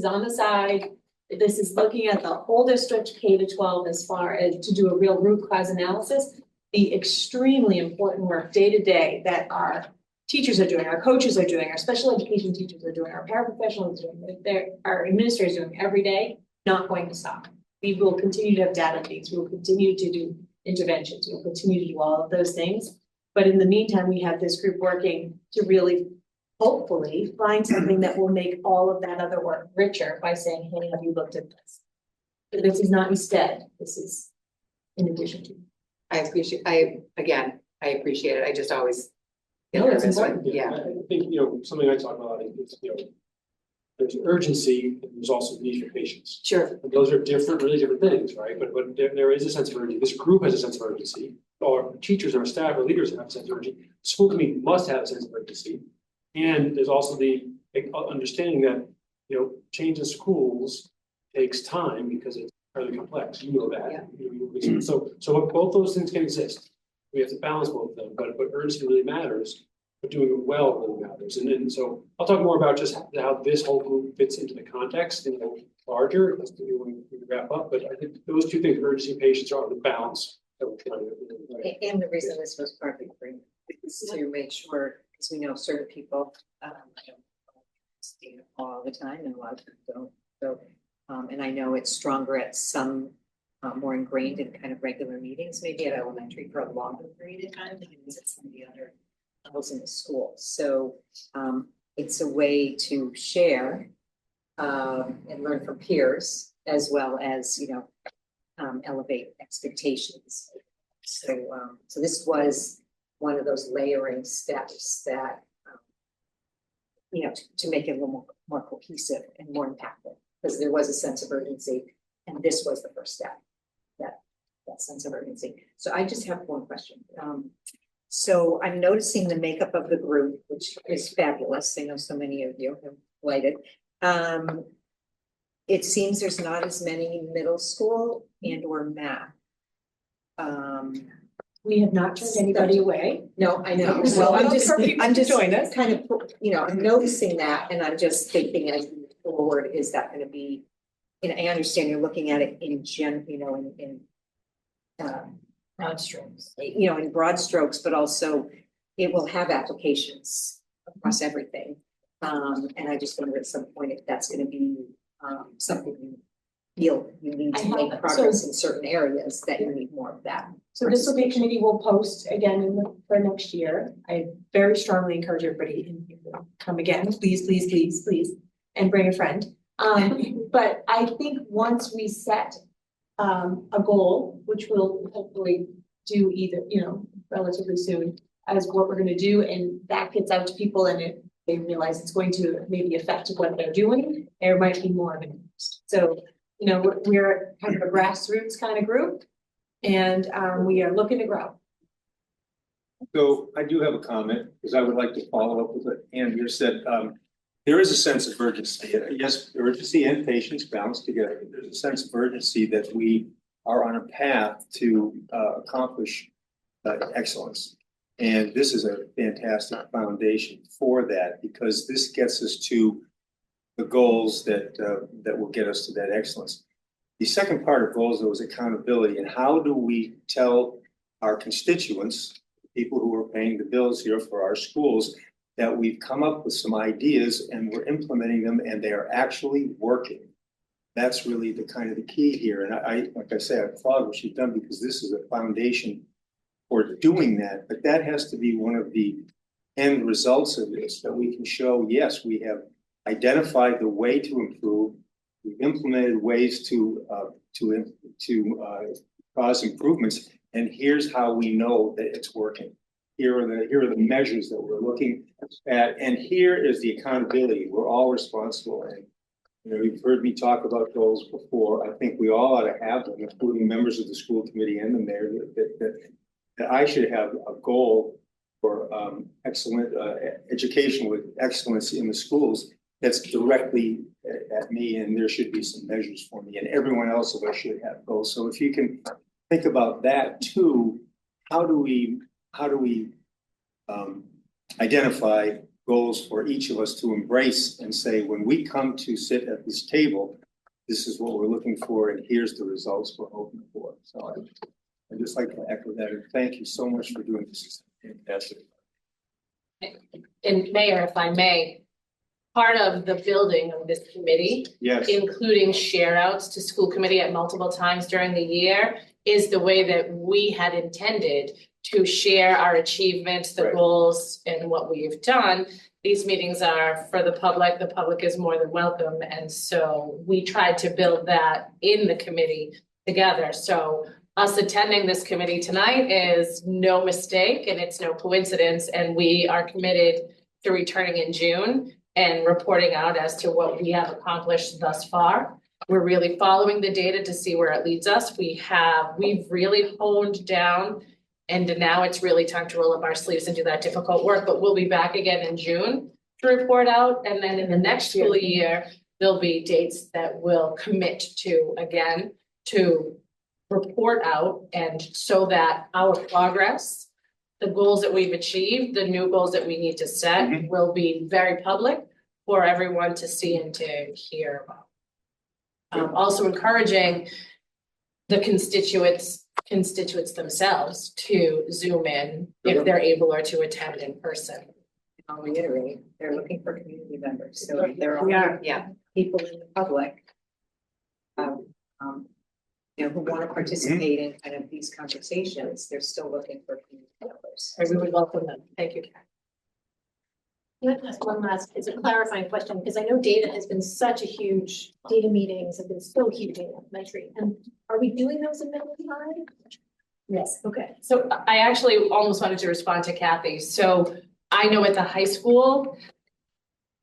on the side. This is looking at the whole district K to 12 as far as to do a real root cause analysis. The extremely important work day to day that our teachers are doing, our coaches are doing, our special education teachers are doing, our paraprofessionals are doing, our administrators are doing every day, not going to stop. We will continue to have data feeds. We will continue to do interventions. We will continue to do all of those things. But in the meantime, we have this group working to really, hopefully, find something that will make all of that other work richer by saying, hey, have you looked at this? But this is not instead. This is in addition to. I appreciate it. I just always get No, it's nervous when, important. yeah. I think, something I talk about is, there's urgency and there's also need for patience. Sure. And those are really different things, right? But there is a sense of urgency. This group has a sense of urgency, or teachers or staff or leaders have a sense of urgency. The school committee must have a sense of urgency. And there's also the understanding that, change in schools takes time because it's fairly complex. You know that. Yeah. So both those things can exist. We have to balance both of them, but urgency really matters, but doing it well really matters. And so I'll talk more about just how this whole group fits into the context, larger as when we wrap up. But I think those two things, urgency and patience, are the balance that we're trying to. And the reason this was partly free is to make sure, because we know certain people stay all the time, and a lot of people don't. So, and I know it's stronger at some more ingrained in kind of regular meetings, maybe at elementary for a longer period of time than it is at some of the other levels in the school. So it's a way to share and learn from peers, as well as, elevate expectations. So this was one of those layering steps that, to make it a little more cohesive and more impactful, because there was a sense of urgency, and this was the first step, that sense of urgency. So I just have one question. So I'm noticing the makeup of the group, which is fabulous. I know so many of you have lighted. It seems there's not as many middle school and or math. We have not turned anybody away. No, I know. So Well, I'm just join us. kind of, I'm noticing that, and I'm just thinking as we move forward, is that going to be, I understand you're looking at it in broad strokes, in broad strokes, but also it will have applications across everything. And I just wonder at some point if that's going to be something you feel you need to make progress in certain areas, that you need more of that. So this will be a committee we'll post again for next year. I very strongly encourage everybody in here to come again, please, please, please, please, and bring a friend. But I think once we set a goal, which we'll hopefully do either, relatively soon, as what we're gonna do, and that gets out to people and they realize it's going to maybe affect what they're doing, there might be more of an interest. So, we're kind of a grassroots kind of group, and we are looking to grow. So I do have a comment, because I would like to follow up with what Andrea said. There is a sense of urgency. Yes, urgency and patience balanced together. There's a sense of urgency that we are on a path to accomplish excellence. And this is a fantastic foundation for that, because this gets us to the goals that will get us to that excellence. The second part of goals, though, is accountability. And how do we tell our constituents, people who are paying the bills here for our schools, that we've come up with some ideas and we're implementing them and they are actually working? That's really the kind of the key here. And like I say, I applaud what you've done, because this is a foundation for doing that. But that has to be one of the end results of this, that we can show, yes, we have identified the way to improve. We've implemented ways to cause improvements, and here's how we know that it's working. Here are the measures that we're looking at, and here is the accountability. We're all responsible, and you've heard me talk about goals before. I think we all ought to have them, including members of the school committee and the mayor. That I should have a goal for excellent education with excellence in the schools that's directly at me, and there should be some measures for me, and everyone else of us should have goals. So if you can think about that too, how do we identify goals for each of us to embrace and say, when we come to sit at this table, this is what we're looking for, and here's the results we're hoping for. So I'd just like to echo that, and thank you so much for doing this. Fantastic. And Mayor, if I may, part of the building of this committee, yes, including share outs to school committee at multiple times during the year, is the way that we had intended to share our achievements, the goals, and what we've done. These meetings are for the public is more than welcome, and so we tried to build that in the committee together. So us attending this committee tonight is no mistake, and it's no coincidence, and we are committed to returning in June and reporting out as to what we have accomplished thus far. We're really following the data to see where it leads us. We've really honed down, and now it's really time to roll up our sleeves and do that difficult work, but we'll be back again in June to report out. And then in the next school year, there'll be dates that we'll commit to again to report out, and so that our progress, the goals that we've achieved, the new goals that we need to set will be very public for everyone to see and to hear about. Also encouraging the constituents themselves to Zoom in if they're able, or to attend in person. I'll reiterate, they're looking for community members, so if there are, people in the public who want to participate in kind of these conversations, they're still looking for community members. And we would welcome them. Thank you, Karen. Can I ask one last, it's a clarifying question, because I know data has been such a huge, data meetings have been so huge in elementary, and are we doing those in middle and high? Yes. Okay. So I actually almost wanted to respond to Kathy. So I know at the high school,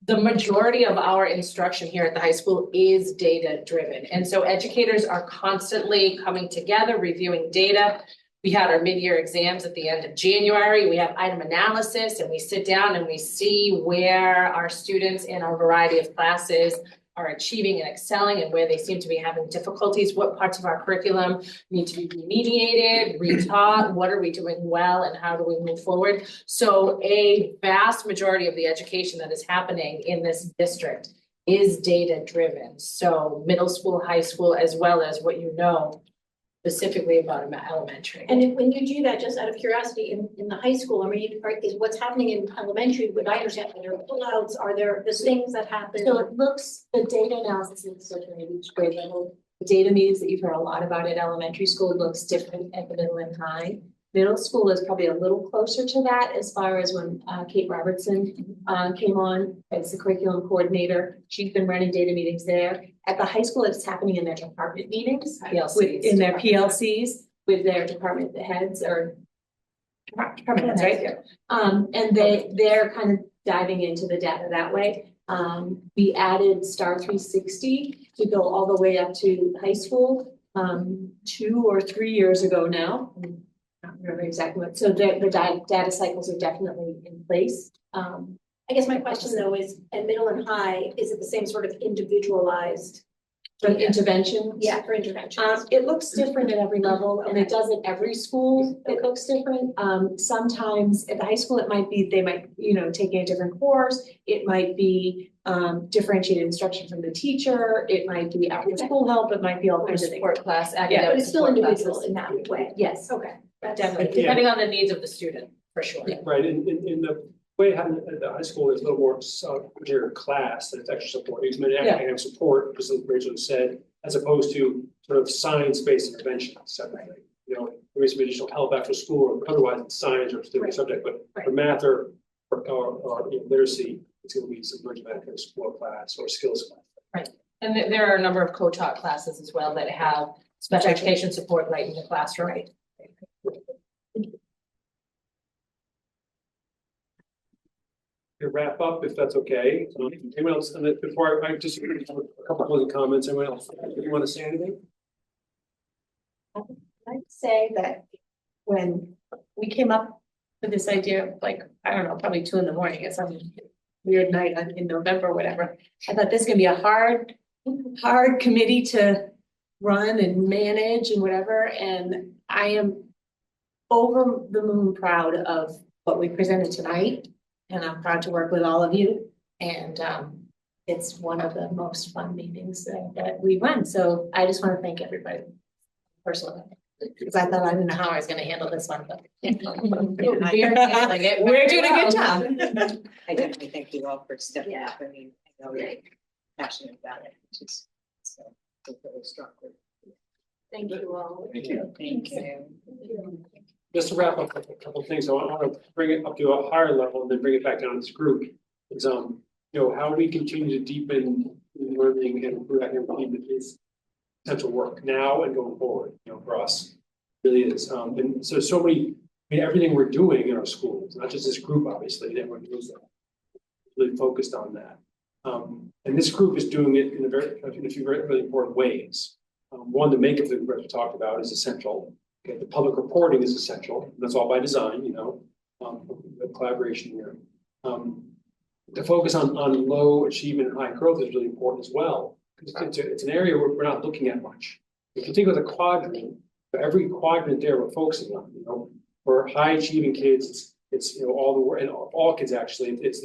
the majority of our instruction here at the high school is data driven. And so educators are constantly coming together, reviewing data. We had our mid-year exams at the end of January. We have item analysis and we sit down and we see where our students in our variety of classes are achieving and excelling and where they seem to be having difficulties, what parts of our curriculum need to be remediated, retaught, what are we doing well, and how do we move forward? So a vast majority of the education that is happening in this district is data driven. So middle school, high school, as well as what you know specifically about elementary. And when you do that, just out of curiosity, in the high school, I mean, is what's happening in elementary, what I understand, are there pullouts, are there the things that happen? So it looks, the data analysis is looking at each grade level. The data meetings that you've heard a lot about at elementary school looks different at the middle and high. Middle school is probably a little closer to that as far as when Kate Robertson came on as the curriculum coordinator. She's been running data meetings there. At the high school, it's happening in their department meetings, in their PLCs with their department heads or department heads, right? And they're kind of diving into the data that way. We added Star 360 to go all the way up to high school 2 or 3 years ago now. I don't remember exactly what, so the data cycles are definitely in place. I guess my question though is, at middle and high, is it the same sort of individualized? For interventions? Yeah, for interventions. It looks different at every level and it does at every school. It looks different. Sometimes at the high school, it might be, they might, taking a different course. It might be differentiated instruction from the teacher. It might be after school help. It might be all kinds of support class. But it's still individual in that way. Yes. Okay. Definitely, depending on the needs of the student, for sure. Right, in the way it happened at the high school, there's a little more particular class that it's extra support, it's meant academic support, just like Rachel said, as opposed to sort of science-based intervention separately. There may be some additional help after school or otherwise it's science or a different subject, but for math or literacy, it's gonna be some version of academic support class or skills class. Right, and there are a number of co-taught classes as well that have special education support right in the classroom. Right. To wrap up, if that's okay. Anyone else, and before I just have a couple closing comments, anyone else, you want to say anything? I'd say that when we came up with this idea, like, I don't know, probably 2 a.m, at some weird night in November or whatever, I thought this is gonna be a hard committee to run and manage and whatever, and I am over the moon proud of what we presented tonight. And I'm proud to work with all of you. And it's one of the most fun meetings that we run. So I just want to thank everybody personally. Because I thought I didn't know how I was going to handle this one, but we're doing a good job. I definitely thank you all for stepping up. I mean, I know you're passionate about it, which is so really strong. Thank you all. Thank you. Thank you. Just to wrap up a couple of things, I want to bring it up to a higher level and then bring it back down to this group. Is how we continue to deepen learning and improve academic is potential work now and going forward. For us, really is. And so many. Everything we're doing in our schools, not just this group, obviously, everyone knows that. Really focused on that. And this group is doing it in a few very really important ways. One, the makeup that we talked about is essential. Okay, the public reporting is essential. That's all by design, the collaboration here. The focus on low achievement and high growth is really important as well. Because it's an area where we're not looking at much. If you think of the quadrant, for every quadrant there we're focusing on, for high achieving kids, it's all the work, and all kids actually, it's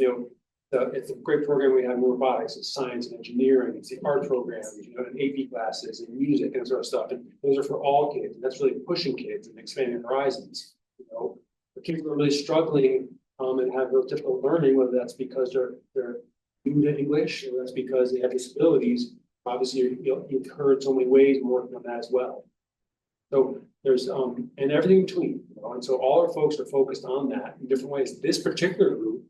a great program we have in robotics, it's science and engineering, it's the art programs, and AP classes and music and sort of stuff. And those are for all kids. And that's really pushing kids and expanding horizons. The kids who are really struggling and have real difficult learning, whether that's because they're new to English or that's because they have disabilities. Obviously, you've heard so many ways of working on that as well. So there's and everything in between, and so all our folks are focused on that in different ways. This particular group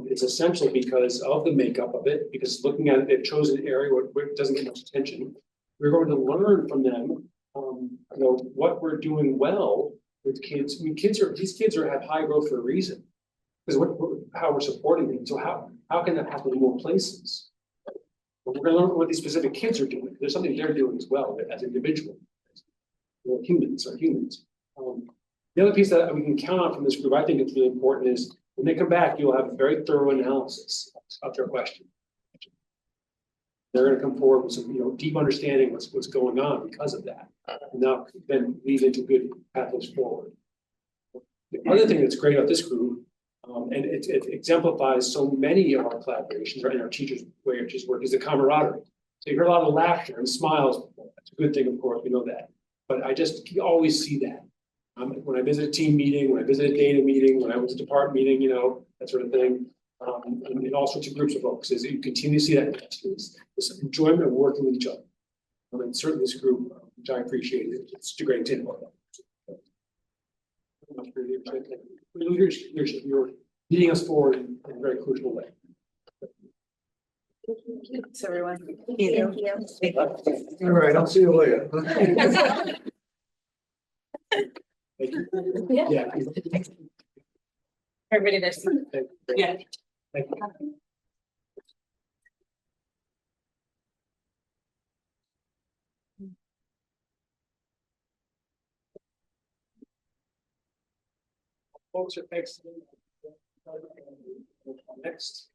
is essential because of the makeup of it, because looking at it, they've chosen an area where it doesn't get much attention. We're going to learn from them, what we're doing well with kids. I mean, these kids have high growth for a reason. Because how we're supporting them. So how can that happen in more places? We're gonna learn what these specific kids are doing. There's something they're doing as well as individuals. Humans are humans. The other piece that we can count on from this group, I think it's really important, is when they come back, you'll have a very thorough analysis of their question. They're going to come forward with some, deep understanding what's going on because of that, and now then lead into good pathways forward. The other thing that's great about this group, and it exemplifies so many of our collaborations, right, in our teachers' way of just work, is the camaraderie. So you hear a lot of laughter and smiles. That's a good thing, of course, we know that. But you always see that. When I visit a team meeting, when I visit a data meeting, when I was a department meeting, that sort of thing. And in all sorts of groups of folks, is you continue to see that this enjoyment of working with each other. And certainly this group, which I appreciate, it's a great team. Leadership, you're leading us forward in a very crucial way. Thanks, everyone. Thank you. All right, I'll see you later. Thank you. Yeah. Yeah. Everybody there's. Yeah. Thank you. Folks are excellent. Next.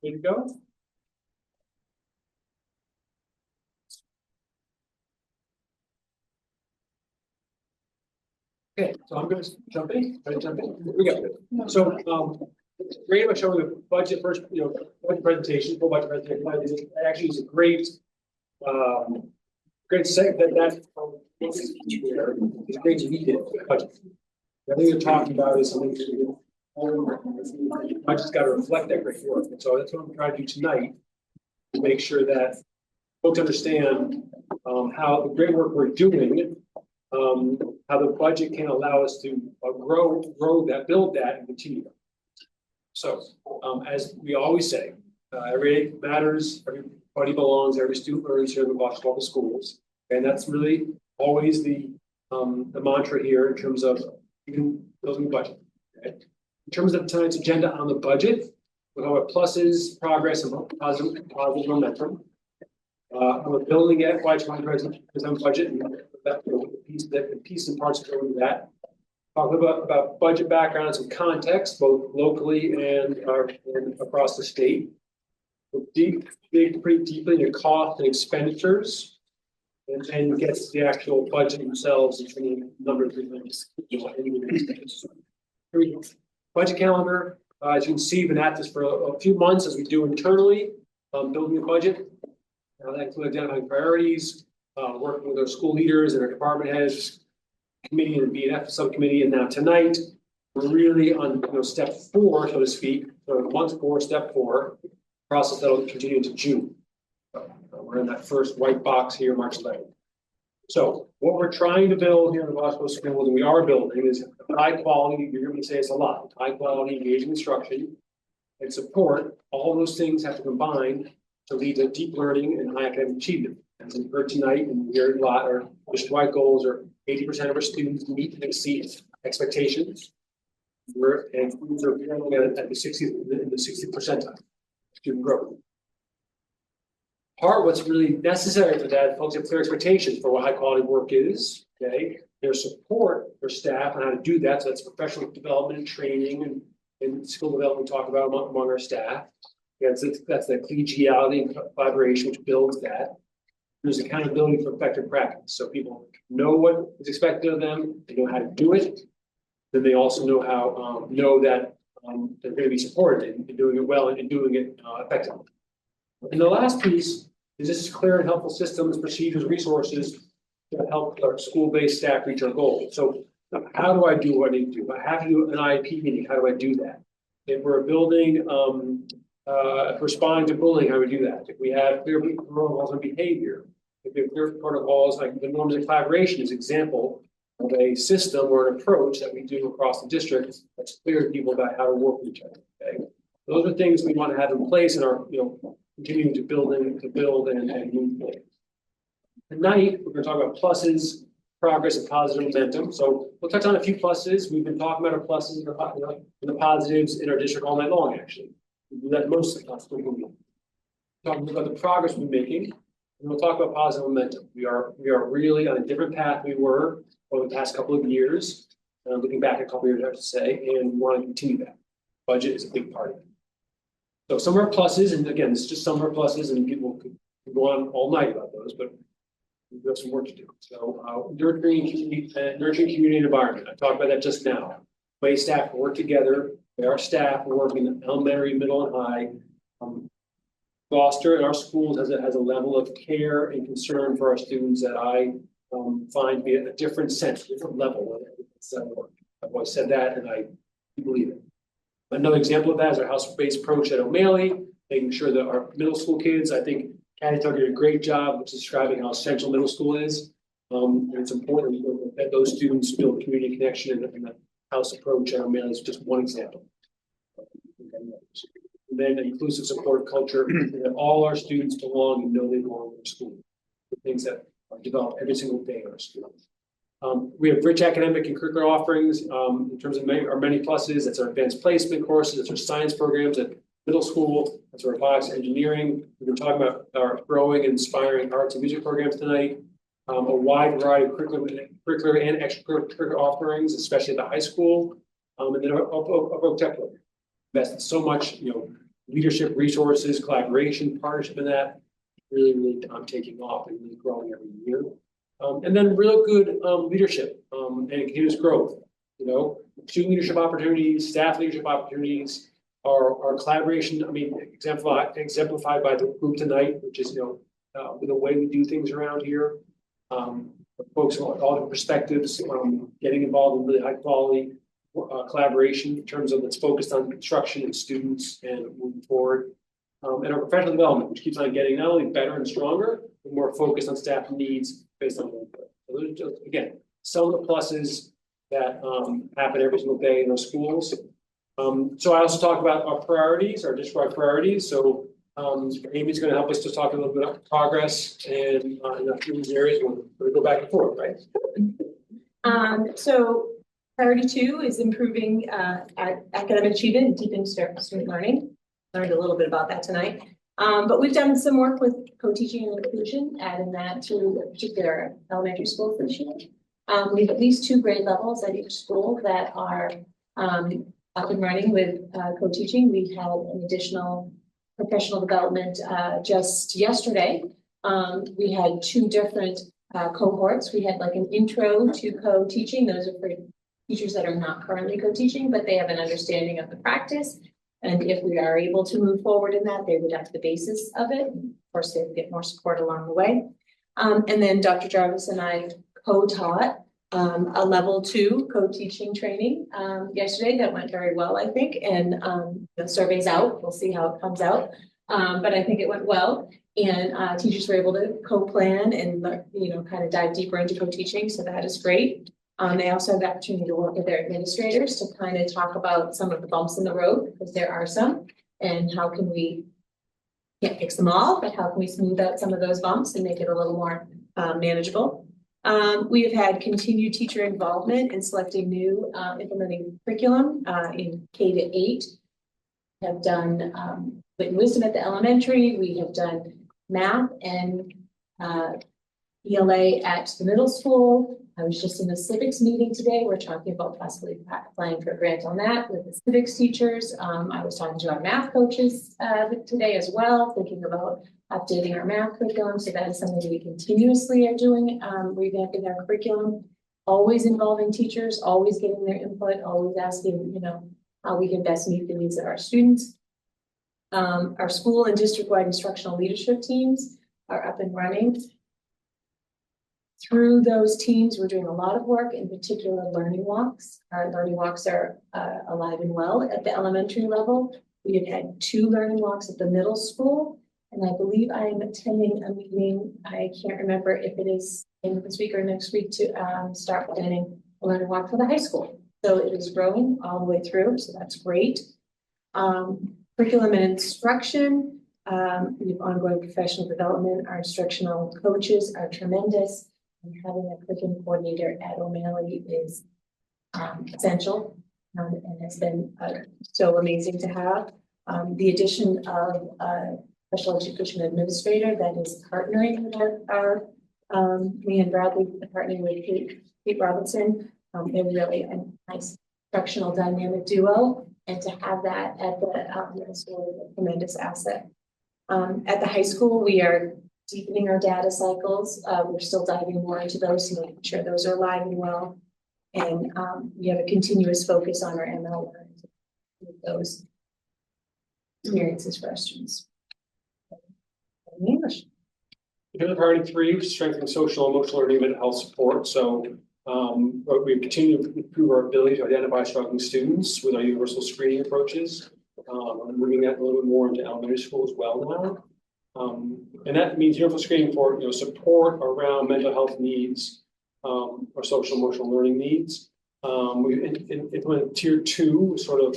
Good to go? Okay, so I'm going to jump in. Ready to jump in? Here we go. So, great about showing the budget first, budget presentation, full budget presentation. It actually is a great, great segment that is a great lead in budget. Everything you're talking about is something I just got to reflect that great work. And so that's what I'm trying to do tonight, to make sure that folks understand how the great work we're doing, how the budget can allow us to grow that, build that, and continue. So, as we always say, every aid matters, everybody belongs, every student learns here in the Gloucester Public Schools, and that's really always the mantra here in terms of even building the budget. Okay? In terms of tonight's agenda on the budget, we'll have pluses, progress, and positive momentum. We're building at FY20 budget, and that piece and parts go into that. Talk about budget background and some context, both locally and across the state. We'll dig pretty deeply into cost and expenditures, and then get to the actual budget themselves and the numbers. Here we go. Budget calendar. As you can see, we've been at this for a few months as we do internally, building a budget. That includes identifying priorities, working with our school leaders and our department heads, committee and BNF subcommittee, and now tonight we're really on step 4, so to speak. So month 4, step 4, process that'll continue into June. We're in that first white box here, March 11th. So what we're trying to build here in the Gloucester Schools, and we are building, is high quality. You're going to say it's a lot. High quality, engaging instruction and support. All those things have to combine to lead to deep learning and high academic achievement. As we heard tonight, and we heard a lot, our district-wide goals are 80% of our students meet and exceed expectations. We're at the 60th percentile student growth. What's really necessary for that, folks have clear expectations for what high quality work is. Okay, there's support for staff on how to do that. So that's professional development and training and skill development we talk about among our staff. That's the collegiality and collaboration which builds that. There's accountability for effective practice. So people know what is expected of them, they know how to do it. Then they also know how that they're going to be supported in doing it well and doing it effectively. And the last piece is this clear and helpful systems, procedures, resources to help our school-based staff reach our goals. So how do I do what I need to do? I have to do an IEP meeting. How do I do that? If we're building, responding to bullying, how we do that. If we have clear protocols on behavior, if we have clear protocols, like the norms of collaboration is example of a system or an approach that we do across the district that's clear to people about how to work with each other, okay? Those are things we want to have in place and are, continuing to build and move forward. Tonight, we're going to talk about pluses, progress, and positive momentum. So we'll touch on a few pluses. We've been talking about our pluses and the positives in our district all night long, actually. We do that most of the time. Talking about the progress we're making, and we'll talk about positive momentum. We are really on a different path we were over the past couple of years. Looking back a couple of years, I have to say, and we want to continue that. Budget is a big part of it. So some of our pluses, and again, it's just some of our pluses, and people could go on all night about those, but we have some work to do. So nurturing community environment. I talked about that just now. Way staff work together. Our staff work in elementary, middle, and high. Gloucester and our schools has a level of care and concern for our students that I find to be a different sense, different level. I've always said that, and I believe it. Another example of that is our house-based approach at O'Malley, making sure that our middle school kids, I think Patty did a great job of describing how essential middle school is. And it's important that those students build community connection, and the house approach at O'Malley is just one example. And then inclusive support culture, that all our students belong and know they belong in school. The things that are developed every single day in our school. We have rich academic and curricular offerings in terms of our many pluses. That's our advanced placement courses, that's our science programs at middle school, that's our robotics engineering. We've been talking about our growing and inspiring arts and music programs tonight. A wide variety of curricular and extracurricular offerings, especially at the high school, and then our tech program. Invested so much, leadership, resources, collaboration, partnership in that. Really taking off and really growing every year. And then real good leadership and continuous growth. Student leadership opportunities, staff leadership opportunities, our collaboration. I mean, exemplified by the group tonight, which is the way we do things around here. Folks from all different perspectives, getting involved in really high quality collaboration in terms of it's focused on construction and students and moving forward. And our professional development, which keeps on getting not only better and stronger, but more focused on staff needs based on input. So those are just, again, some of the pluses that happen every single day in our schools. So I also talk about our priorities, our district-wide priorities. So Amy's going to help us to talk a little bit about progress and in a few of these areas. We're going to go back and forth, right? So priority 2 is improving academic achievement and deepening student learning. Learned a little bit about that tonight. But we've done some work with co-teaching and inclusion, adding that to particular elementary schools this year. We have at least 2 grade levels at each school that are up and running with co-teaching. We had an additional professional development just yesterday. We had 2 different cohorts. We had like an intro to co-teaching. Those are for teachers that are not currently co-teaching, but they have an understanding of the practice. And if we are able to move forward in that, they would have the basis of it. Of course, they would get more support along the way. And then Dr. Jarvis and I co-taught a level 2 co-teaching training yesterday that went very well, I think. And the survey's out. We'll see how it comes out. But I think it went well. And teachers were able to co-plan and kind of dive deeper into co-teaching. So that is great. They also have the opportunity to work with their administrators to kind of talk about some of the bumps in the road, because there are some, and how can we, can't fix them all, but how can we smooth out some of those bumps and make it a little more manageable. We have had continued teacher involvement in selecting new implementing curriculum in K-8. We have done wit and wisdom at the elementary. We have done math and ELA at the middle school. I was just in the civics meeting today. We're talking about possibly applying for a grant on that with the civics teachers. I was talking to our math coaches today as well, thinking about updating our math curriculum. So that is something that we continuously are doing, revamping our curriculum, always involving teachers, always getting their input, always asking, how we can best meet the needs of our students. Our school and district-wide instructional leadership teams are up and running. through those teams, we're doing a lot of work, in particular learning walks. Our learning walks are alive and well at the elementary level. We have had 2 learning walks at the middle school. And I believe I am attending a meeting, I can't remember if it is in this week or next week, to start planning a learning walk for the high school. So it is growing all the way through, so that's great. Curriculum and instruction, we have ongoing professional development. Our instructional coaches are tremendous. And having a curriculum coordinator at O'Malley is essential and has been so amazing to have. The addition of special education administrator that is partnering with our me and Bradley partnering with Kate Robinson. They're really a nice instructional dynamic duo, and to have that at the middle school is a tremendous asset. At the high school, we are deepening our data cycles. We're still diving more into those to make sure those are alive and well. And we have a continuous focus on our ML learning with those experiences for our students. In English. Here's priority 3, strengthening social, emotional, learning, and mental health support. So we continue to improve our ability to identify struggling students with our universal screening approaches. I'm moving that a little bit more into elementary school as well now. And that means universal screening for support around mental health needs or social emotional learning needs. We implemented tier 2 sort of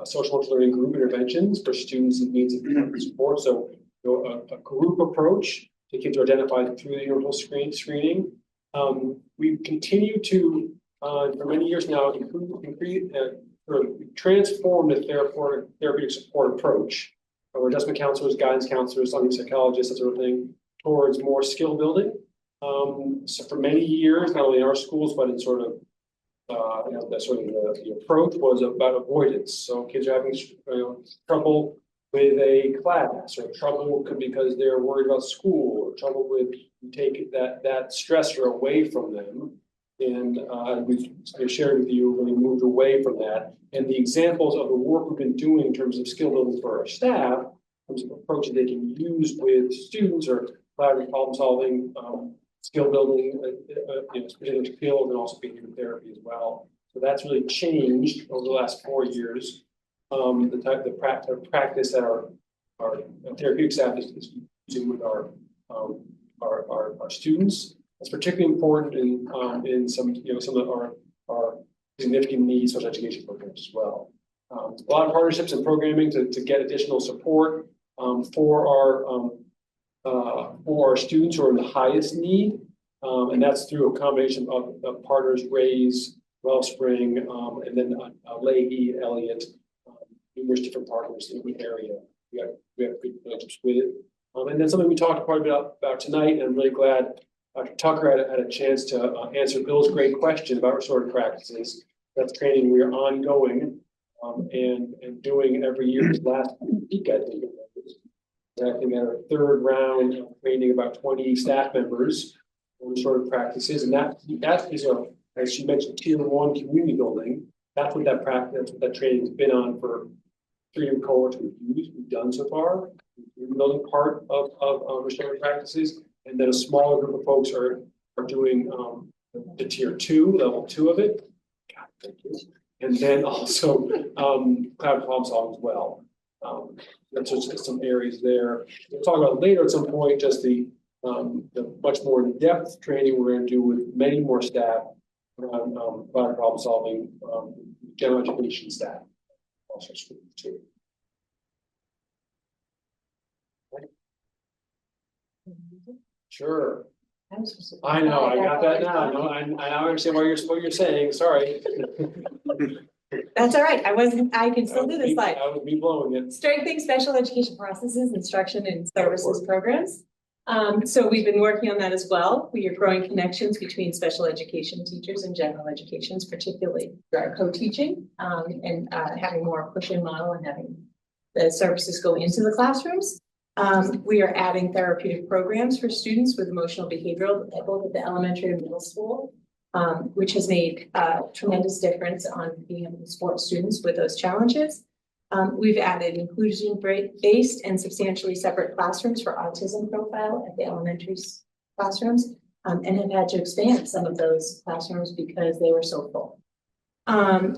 social emotional learning group interventions for students in needs of support. So a group approach to kids are identified through the universal screening. We continue to, for many years now, transform the therapeutic support approach. Our adjustment counselors, guidance counselors, some psychologists, that sort of thing, towards more skill building. So for many years, not only in our schools, but in sort of the approach was about avoidance. So kids are having trouble with a class, or trouble because they're worried about school, or trouble with take that stressor away from them. And we've shared with you, really moved away from that. And the examples of the work we've been doing in terms of skill building for our staff, in terms of approaches they can use with students, or collaborative problem solving, skill building, specific skills, and also behavior therapy as well. So that's really changed over the last 4 years. The type of practice that our therapeutic staff is using with our students. That's particularly important in some of our significant needs special education programs as well. A lot of partnerships and programming to get additional support for our students who are in the highest need, and that's through a combination of partners, Raise, Wellspring, and then Leahy, Elliott, numerous different partners in the area. We have good relationships with it. And then something we talked quite a bit about tonight, and I'm really glad Dr. Tucker had a chance to answer Bill's great question about restorative practices. That's training we are ongoing and doing every year. Last week, I think at our 3rd round of training about 20 staff members on restorative practices, and that is as she mentioned, tier 1 community building. That's what that training has been on for 3 cohorts we've done so far. We're building part of restorative practices, and then a smaller group of folks are doing the tier 2, level 2 of it. God, thank you. And then also cloud problem solving as well. That's just some areas there. We'll talk about later at some point just the much more in-depth training we're going to do with many more staff around cloud problem solving, general education staff, also schools too. Sure. I know, I got that now. I now understand what you're saying. Sorry. That's all right. I can still do this slide. I would be blowing it. Strengthening special education processes, instruction, and services programs. So we've been working on that as well. We are growing connections between special education teachers and general educations, particularly our co-teaching, and having more push-in model and having the services go into the classrooms. We are adding therapeutic programs for students with emotional behavioral, both at the elementary and middle school, which has made a tremendous difference on being able to support students with those challenges. We've added inclusion-based and substantially separate classrooms for autism profile at the elementary classrooms. and have had to expand some of those classrooms because they were so full.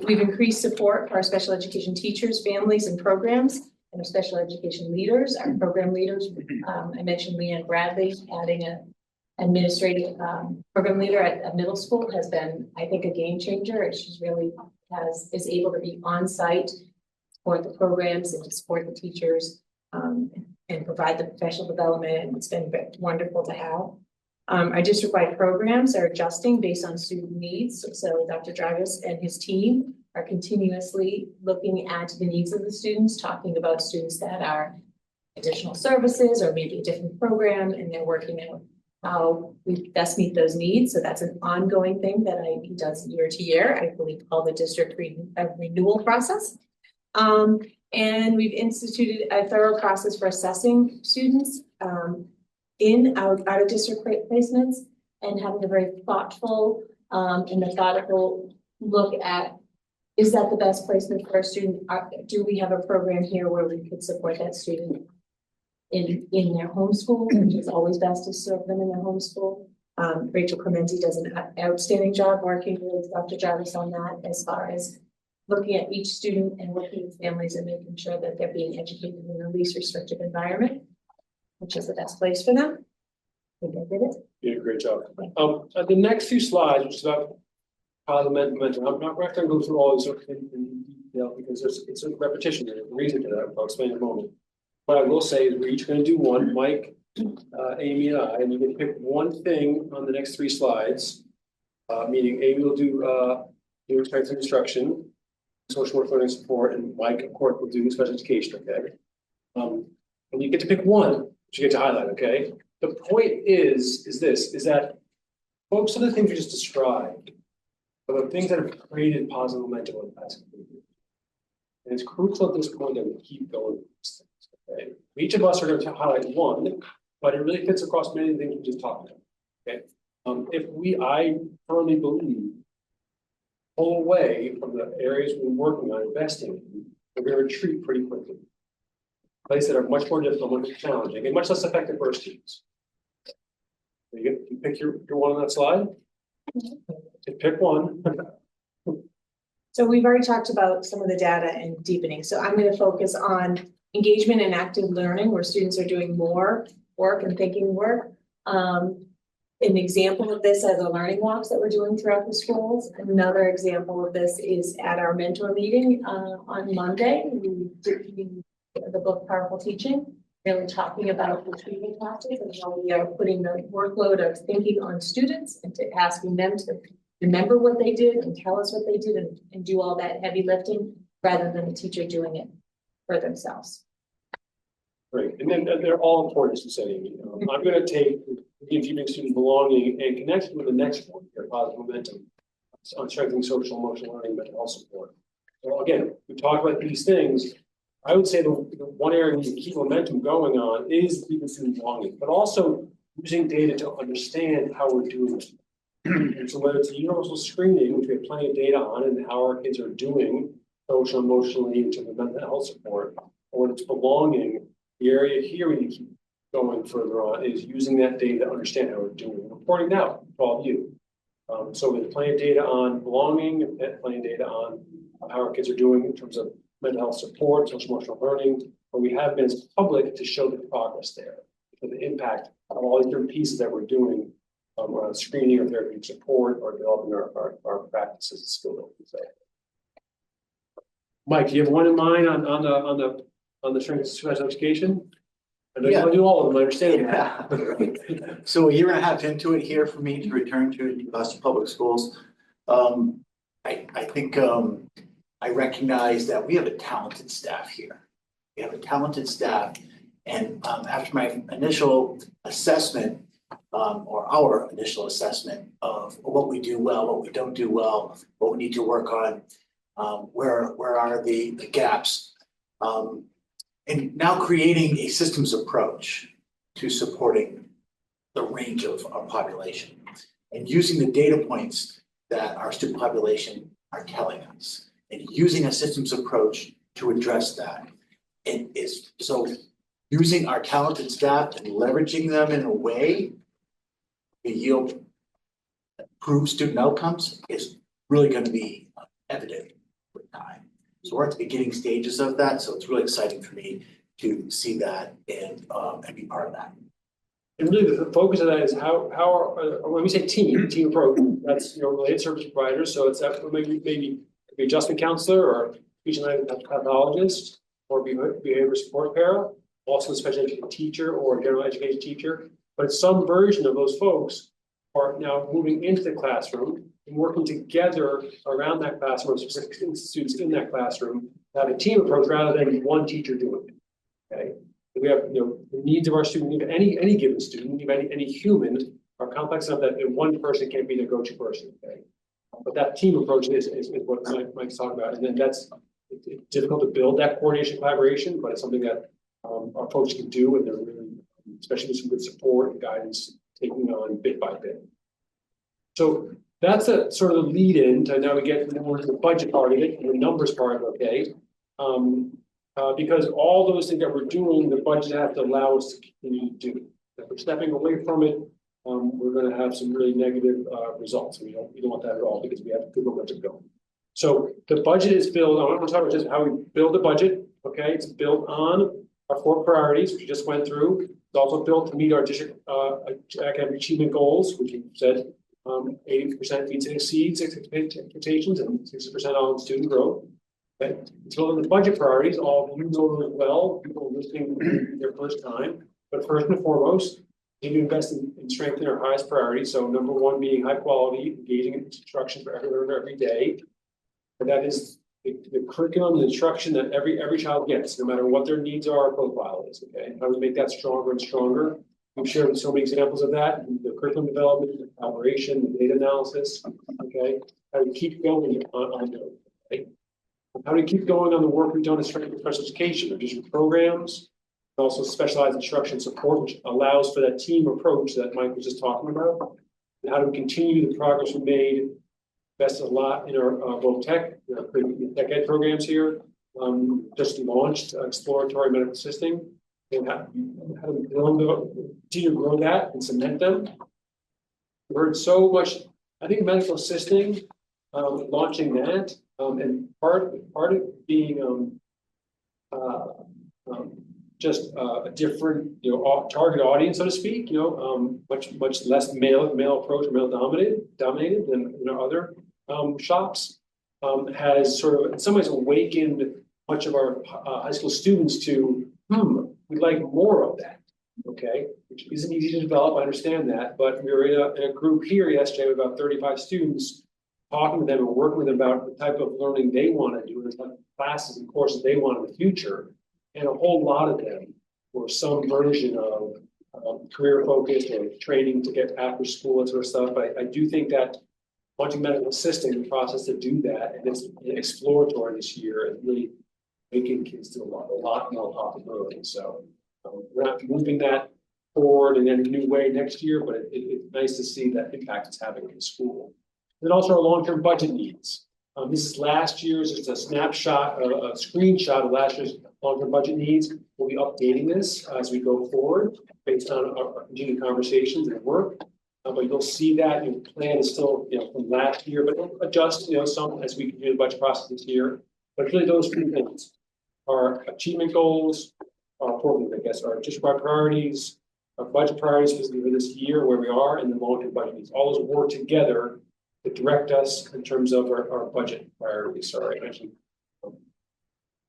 We've increased support for our special education teachers, families, and programs, and our special education leaders, our program leaders. I mentioned Leanne Bradley adding a administrative program leader at a middle school has been, I think, a game changer. She's really is able to be on site, support the programs and to support the teachers, and provide the professional development. And it's been wonderful to have. Our district-wide programs are adjusting based on student needs. So Dr. Dragas and his team are continuously looking at the needs of the students, talking about students that are additional services or maybe a different program, and they're working out how we best meet those needs. So that's an ongoing thing that he does year to year. I believe called the district renewal process. And we've instituted a thorough process for assessing students in out of district placements and having a very thoughtful and methodical look at, is that the best placement for a student? Do we have a program here where we could support that student in their home school, which is always best to serve them in their home school. Rachel Clementi does an outstanding job working with Dr. Jarvis on that, as far as looking at each student and working with families and making sure that they're being educated in the least restrictive environment, which is the best place for them. I think I did it. You did a great job. The next few slides, which is about positive momentum, I'm not going to go through all these in detail because it's a repetition. There's a reason for that. I'll explain in a moment. What I will say is we're each going to do one, Mike, Amy, and I, and you can pick one thing on the next three slides. Meaning Amy will do strength and instruction, social work learning support, and Mike, of course, will do special education. Okay. And you get to pick one, which you get to highlight. Okay. The point is that most of the things we just described are the things that have created positive momentum in the past couple of years. And it's crucial at this point that we keep going with these things. Okay. Each of us are going to highlight one, but it really fits across many things we just talked about. Okay. I firmly believe, pull away from the areas we're working on investing in, we're going to retreat pretty quickly. Places that are much more difficult, much more challenging, and much less effective for our students. You pick your one on that slide. You pick one. So we've already talked about some of the data and deepening. So I'm going to focus on engagement and active learning, where students are doing more work and thinking work. An example of this are the learning walks that we're doing throughout the schools. Another example of this is at our mentor meeting on Monday. We did the book Powerful Teaching, really talking about the treatment classes and how we are putting the workload of thinking on students and to asking them to remember what they did and tell us what they did and do all that heavy lifting rather than the teacher doing it for themselves. Great, and then they're all important to setting. I'm going to take giving students belonging and connect with the next one, your positive momentum on strengthening social emotional learning, mental health support. So again, we talk about these things. I would say the one area we keep momentum going on is keeping student belonging, but also using data to understand how we're doing it. And so whether it's a universal screening, which we have plenty of data on, and how our kids are doing social emotionally in terms of mental health support, or whether it's belonging, the area here we need to keep going further on is using that data to understand how we're doing, reporting out to all of you. So there's plenty of data on belonging, and plenty of data on how our kids are doing in terms of mental health support, social emotional learning, but we have been as public to show the progress there, for the impact of all these different pieces that we're doing around screening or therapeutic support or developing our practices and skill building. So, Mike, do you have one in mind on the strength and special education? I know you want to do all of them, I understand. Yeah. So a year and a half into it here for me to return to Gloucester Public Schools. I think I recognize that we have a talented staff here. We have a talented staff, and after my initial assessment, or our initial assessment of what we do well, what we don't do well, what we need to work on, where are the gaps, and now creating a systems approach to supporting the range of our population and using the data points that our student population are telling us and using a systems approach to address that. And is so using our talented staff and leveraging them in a way yield improve student outcomes is really gonna be evident with time. So we're at the beginning stages of that, so it's really exciting for me to see that and be part of that. And really, the focus of that is how when we say team approach, that's, related service providers, so it's that maybe could be adjustment counselor or speech and language pathologist or behavior support para, also a special education teacher or general education teacher. But some version of those folks are now moving into the classroom and working together around that classroom, specific students in that classroom, to have a team approach rather than one teacher doing it. Okay. We have, the needs of our student, any given student, any human are complex enough that one person can't be the go-to person. Okay. But that team approach is what Mike's talking about. And then it's difficult to build that coordination collaboration, but it's something that our folks can do, and they're really, especially with some good support and guidance, taking on bit by bit. So that's a sort of the lead in to now we get more to the budget part of it and the numbers part, okay? Because all those things that we're doing, the budget has to allow us to continue to do. If we're stepping away from it, we're going to have some really negative results. We don't want that at all, because we have to go budget going. So the budget is built. I want to talk about just how we build the budget. Okay, it's built on our 4 priorities, which we just went through. It's also built to meet our district academic achievement goals, which we said 80% meets and exceeds expectations and 60% on student growth. Okay. It's built on the budget priorities. All of you know as well, people listening their first time. But first and foremost, we need to invest in strengthening our highest priority. So number 1 being high quality, engaging instruction for every learner every day. And that is the curriculum and instruction that every child gets, no matter what their needs are or profile is. Okay, how do we make that stronger and stronger? We've shared so many examples of that: the curriculum development, the collaboration, the data analysis. Okay, how do we keep going on those? Okay? How do we keep going on the work we've done in strength and special education, additional programs, and also specialized instruction support, which allows for that team approach that Mike was just talking about? And how do we continue the progress we made? Invested a lot in our both tech ed programs here. Just launched exploratory medical assisting, and how do we continue to grow that and cement them? We heard so much. I think medical assisting, launching that, and part of being just a different target audience, so to speak. Much less male approach, male dominated than other shops, has sort of in some ways awakened much of our high school students to we'd like more of that. Okay, which isn't easy to develop, I understand that, but we were in a group here yesterday with about 35 students, talking to them and working with them about the type of learning they want to do and the type of classes and courses they want in the future. And a whole lot of them were some version of career focused or training to get after school and sort of stuff. But I do think that launching medical assisting, the process to do that, and it's exploratory this year, and really making kids do a lot more possibilities. So we're not moving that forward in any new way next year, but it's nice to see that impact it's having in school. And also our long-term budget needs. This is last year's, it's a snapshot, a screenshot of last year's long-term budget needs. We'll be updating this as we go forward based on our continued conversations and work. But you'll see that your plan is still, from last year, but it'll adjust, some as we continue the budget process this year. But really those 3 things, our achievement goals, our 4 things, I guess, our district-wide priorities, our budget priorities specifically for this year, where we are, and the long-term budget needs. All those work together to direct us in terms of our budget priorities. Sorry, I mentioned,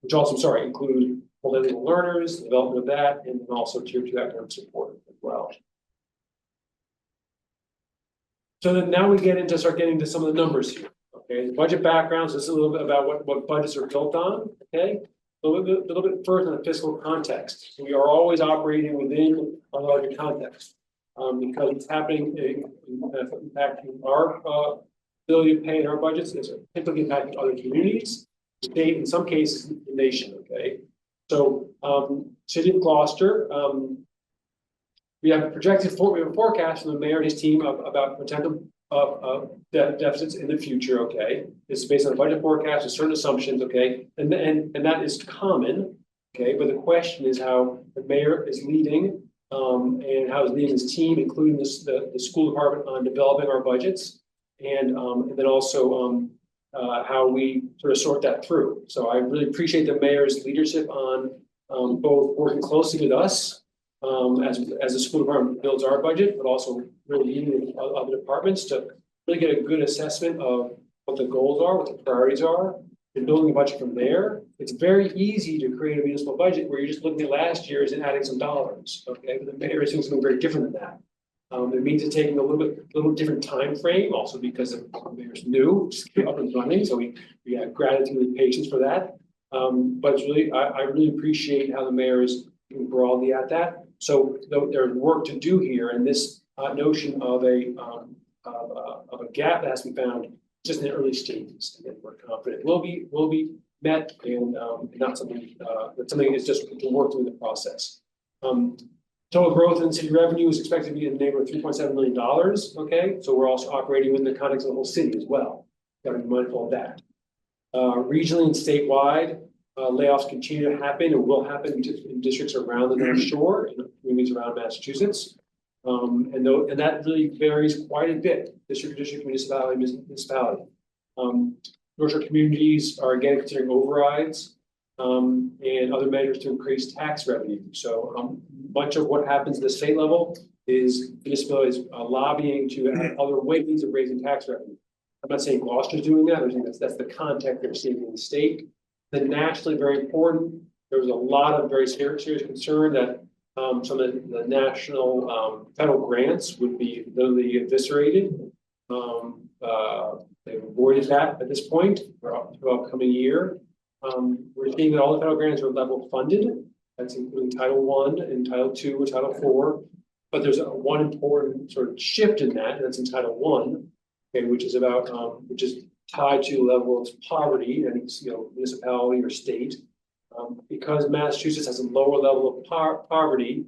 which also, include multilingual learners, the development of that, and then also tier 2 academic support as well. So then now we start getting to some of the numbers here. Okay, the budget background. So this is a little bit about what budgets are built on. Okay, a little bit first in the fiscal context. So we are always operating within a larger context because it's happening impacting our ability to pay in our budgets. It's typically impacting other communities, state, in some cases, the nation. Okay, so City of Gloucester. We have a forecast from the mayor and his team of about potential deficits in the future. Okay, this is based on a budget forecast with certain assumptions. Okay, and that is common. Okay, but the question is how the mayor is leading and how he's leading his team, including the school department on developing our budgets. And then also, how we sort of sort that through. So I really appreciate the mayor's leadership on, both working closely with us, as the school department builds our budget, but also really leading with other departments to really get a good assessment of what the goals are, what the priorities are, and building a budget from there. It's very easy to create a municipal budget where you're just looking at last year's and adding some dollars, okay? But the mayor is doing something very different than that. It means it's taking a little different time frame, also because the mayor's new, just up and running, so we have gratitude and patience for that. But it's really, I really appreciate how the mayor is looking broadly at that. So there's work to do here, and this notion of a gap that has to be found just in the early stages, and then we're confident will be met, and not something that's something that's just to work through the process. Total growth in city revenue is expected to be in the neighborhood of $3.7 million. Okay, so we're also operating within the context of the whole city as well. Got to be mindful of that. Regionally and statewide, layoffs continue to happen and will happen in districts around the North Shore and communities around Massachusetts. And that really varies quite a bit, district to district, municipality. North Shore communities are again considering overrides and other measures to increase tax revenue. So much of what happens at the state level is municipalities lobbying to have other ways of raising tax revenue. I'm not saying Gloucester's doing that. I'm saying that's the context they're seeing in the state. Then nationally, very important. There was a lot of very serious concern that some of the national federal grants would be literally eviscerated. They've avoided that at this point for the upcoming year. We're seeing that all the federal grants are level funded. That's including Title I and Title II or Title IV. But there's one important sort of shift in that, and that's in Title I, okay, which is about which is tied to the level of poverty and municipality or state. Because Massachusetts has a lower level of poverty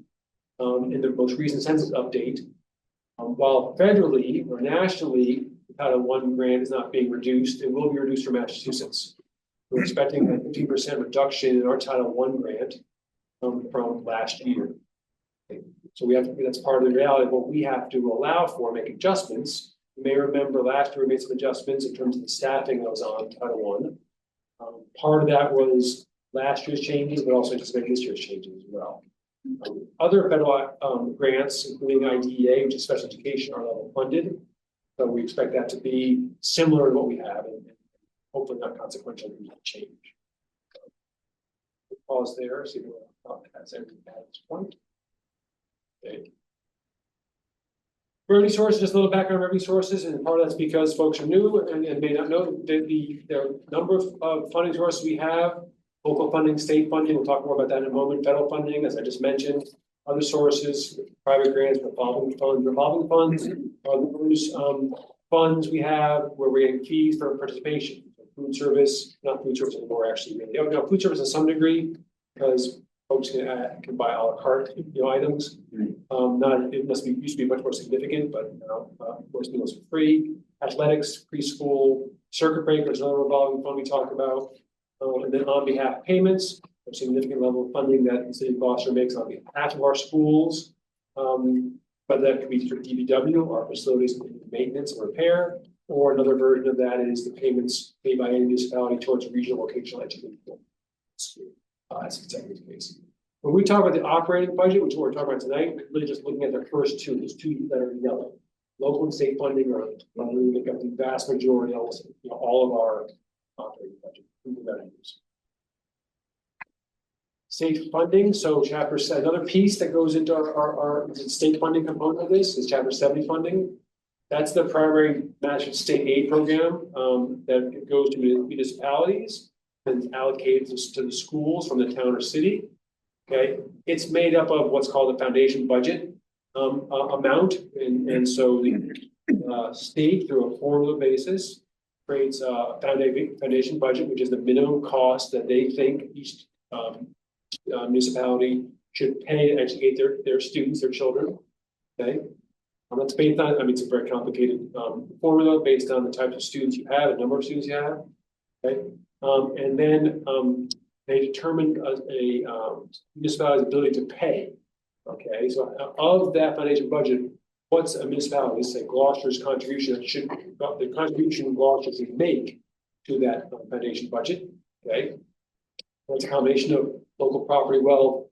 in the most recent census update, while federally or nationally the Title I grant is not being reduced, it will be reduced for Massachusetts. We're expecting a 15% reduction in our Title I grant from last year. Okay. So that's part of the reality of what we have to allow for, make adjustments. You may remember last year we made some adjustments in terms of the staffing that was on Title I. Part of that was last year's changes, but also anticipating this year's changes as well. Other federal grants, including IDEA, which is special education, are level funded. So we expect that to be similar to what we have and hopefully not consequential to change. Pause there, see what that's everything at this point. Okay. Revenue sources, just a little background on revenue sources, and part of that's because folks are new and may not know that there are a number of funding sources we have. Local funding, state funding, we'll talk more about that in a moment. Federal funding, as I just mentioned, other sources, private grants, revolving funds. Revolving funds are those funds we have where we're getting fees for participation. Food service, not food service anymore, actually. Food service to some degree, because folks can buy a la carte, items. It used to be much more significant, but most meals are free. Athletics, preschool, circuit breakers, another revolving fund we talk about. And then on behalf payments, a significant level of funding that the city of Gloucester makes on behalf of our schools. But that could be through DBW, our facilities maintenance and repair, or another version of that is the payments paid by any municipality towards regional vocational education. That's exactly the case. When we talk about the operating budget, which is what we're talking about tonight, we're really just looking at the first two, those two that are yellow. Local and state funding are really make up the vast majority, almost all of our operating budget. State funding, so chapter 7, another piece that goes into our state funding component of this is chapter 70 funding. That's the primary Massachusetts state aid program that goes to municipalities and allocated to the schools from the town or city. Okay, it's made up of what's called the foundation budget amount, and so the state, through a formula basis, creates a foundation budget, which is the minimum cost that they think each municipality should pay to educate their students, their children. Okay, that's based on, it's a very complicated formula based on the types of students you have, the number of students you have. Okay, and then they determine a municipality's ability to pay. Okay, so of that foundation budget, what's a municipality, say Gloucester's contribution, that should, the contribution Gloucester should make to that foundation budget, okay? That's a combination of local property wealth,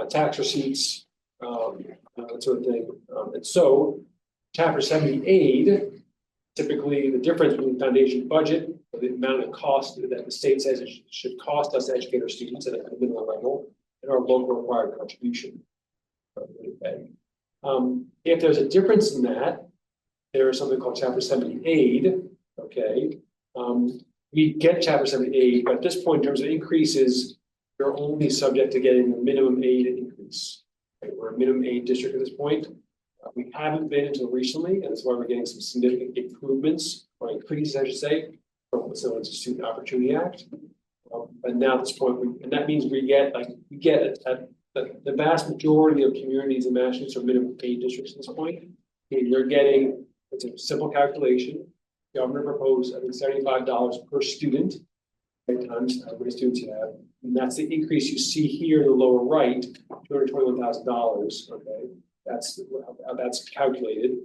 tax receipts, that sort of thing. And so chapter 70 aid, typically the difference between the foundation budget, or the amount of cost that the state says it should cost us to educate our students at a minimum level, and our local required contribution. Okay. If there's a difference in that, there is something called chapter 70 aid, okay? We get chapter 70 aid, but at this point, in terms of increases, you're only subject to getting the minimum aid increase. Okay? We're a minimum aid district at this point. We haven't been until recently, and that's why we're getting some significant improvements, or increases, I should say, from the Student Opportunity Act. But now at this point, and that means we get the vast majority of communities in Massachusetts are minimum aid districts at this point. And you're getting, it's a simple calculation. The governor proposed, I think, $75 per student, right, times how many students you have. And that's the increase you see here in the lower right, $221,000. Okay, that's how that's calculated.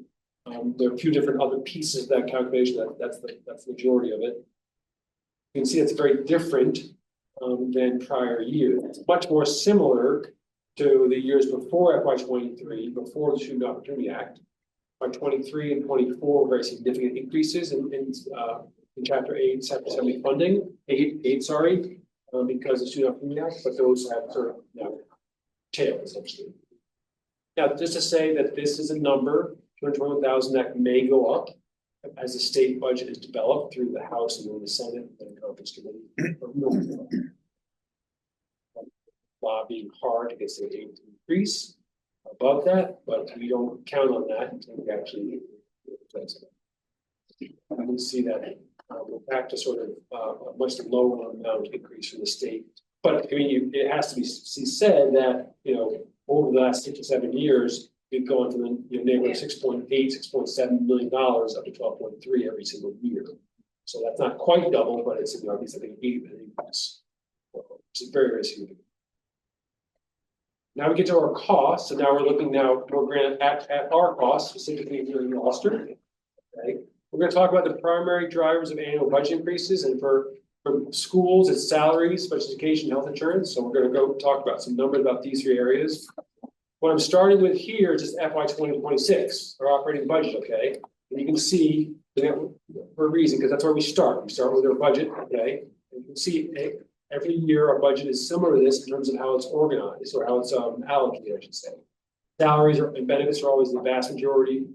There are a few different other pieces of that calculation. That's the majority of it. You can see it's very different than prior years. It's much more similar to the years before FY23, before the Student Opportunity Act. By 23 and 24, very significant increases in Chapter 8, Chapter 70 funding, because of the Student Opportunity Act, but those have sort of tailed essentially. Now, just to say that this is a number, 221,000, that may go up as the state budget is developed through the House and then the Senate and the Conference Committee. Lobbying hard to get state aid to increase above that, but we don't count on that until we actually replace it. And we see that we're back to sort of a much lower amount of increase from the state. But I mean, it has to be said that, you know, over the last 6 or 7 years, we've gone from the neighborhood of $6.8, $6.7 million up to 12.3 every single year. So that's not quite double, but it's, at least I think 8 increase, which is very, very significant. Now we get to our costs, so now we're looking now more at our costs, specifically here in Gloucester. Okay, we're going to talk about the primary drivers of annual budget increases, and for schools, it's salaries, special education, health insurance. So we're going to go talk about some numbers about these 3 areas. What I'm starting with here is just FY 2026, our operating budget. Okay, and you can see for a reason, because that's where we start. We start with our budget. Okay, and you can see every year our budget is similar to this in terms of how it's organized, or how it's allocated, I should say. Salaries and benefits are always the vast majority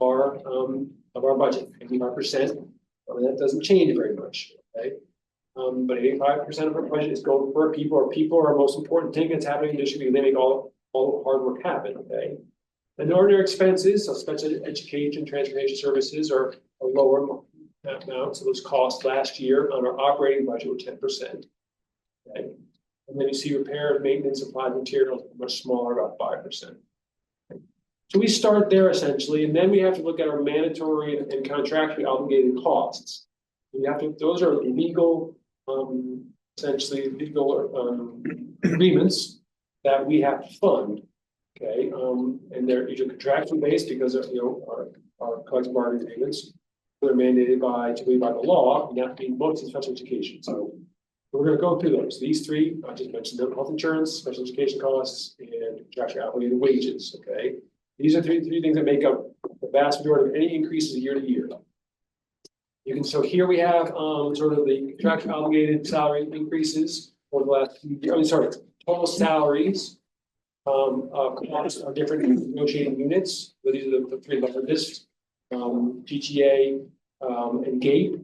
of our budget, 85%. That doesn't change very much. Okay, but 85% of our budget is going for people. Our people are our most important thing that's happening in the district. They make all the hard work happen. Okay, and ordinary expenses, so special education, transportation services, are a lower amount. So those costs last year on our operating budget were 10%. Okay. And then you see repair, maintenance, applied materials, much smaller, about 5%. Okay. So we start there essentially, and then we have to look at our mandatory and contractually obligated costs. We have to; those are legal, essentially legal agreements that we have to fund. Okay, and they're usually contractually based because of our collective bargaining agreements. They're mandated typically by the law, and that being most of special education. So we're going to go through those. These 3, I just mentioned them: health insurance, special education costs, and contractually obligated wages. Okay, these are three things that make up the vast majority of any increases year to year. So here we have sort of the contractually obligated salary increases for the last few years. Total salaries are different negotiating units. But these are the 3 largest: GTA and GATE.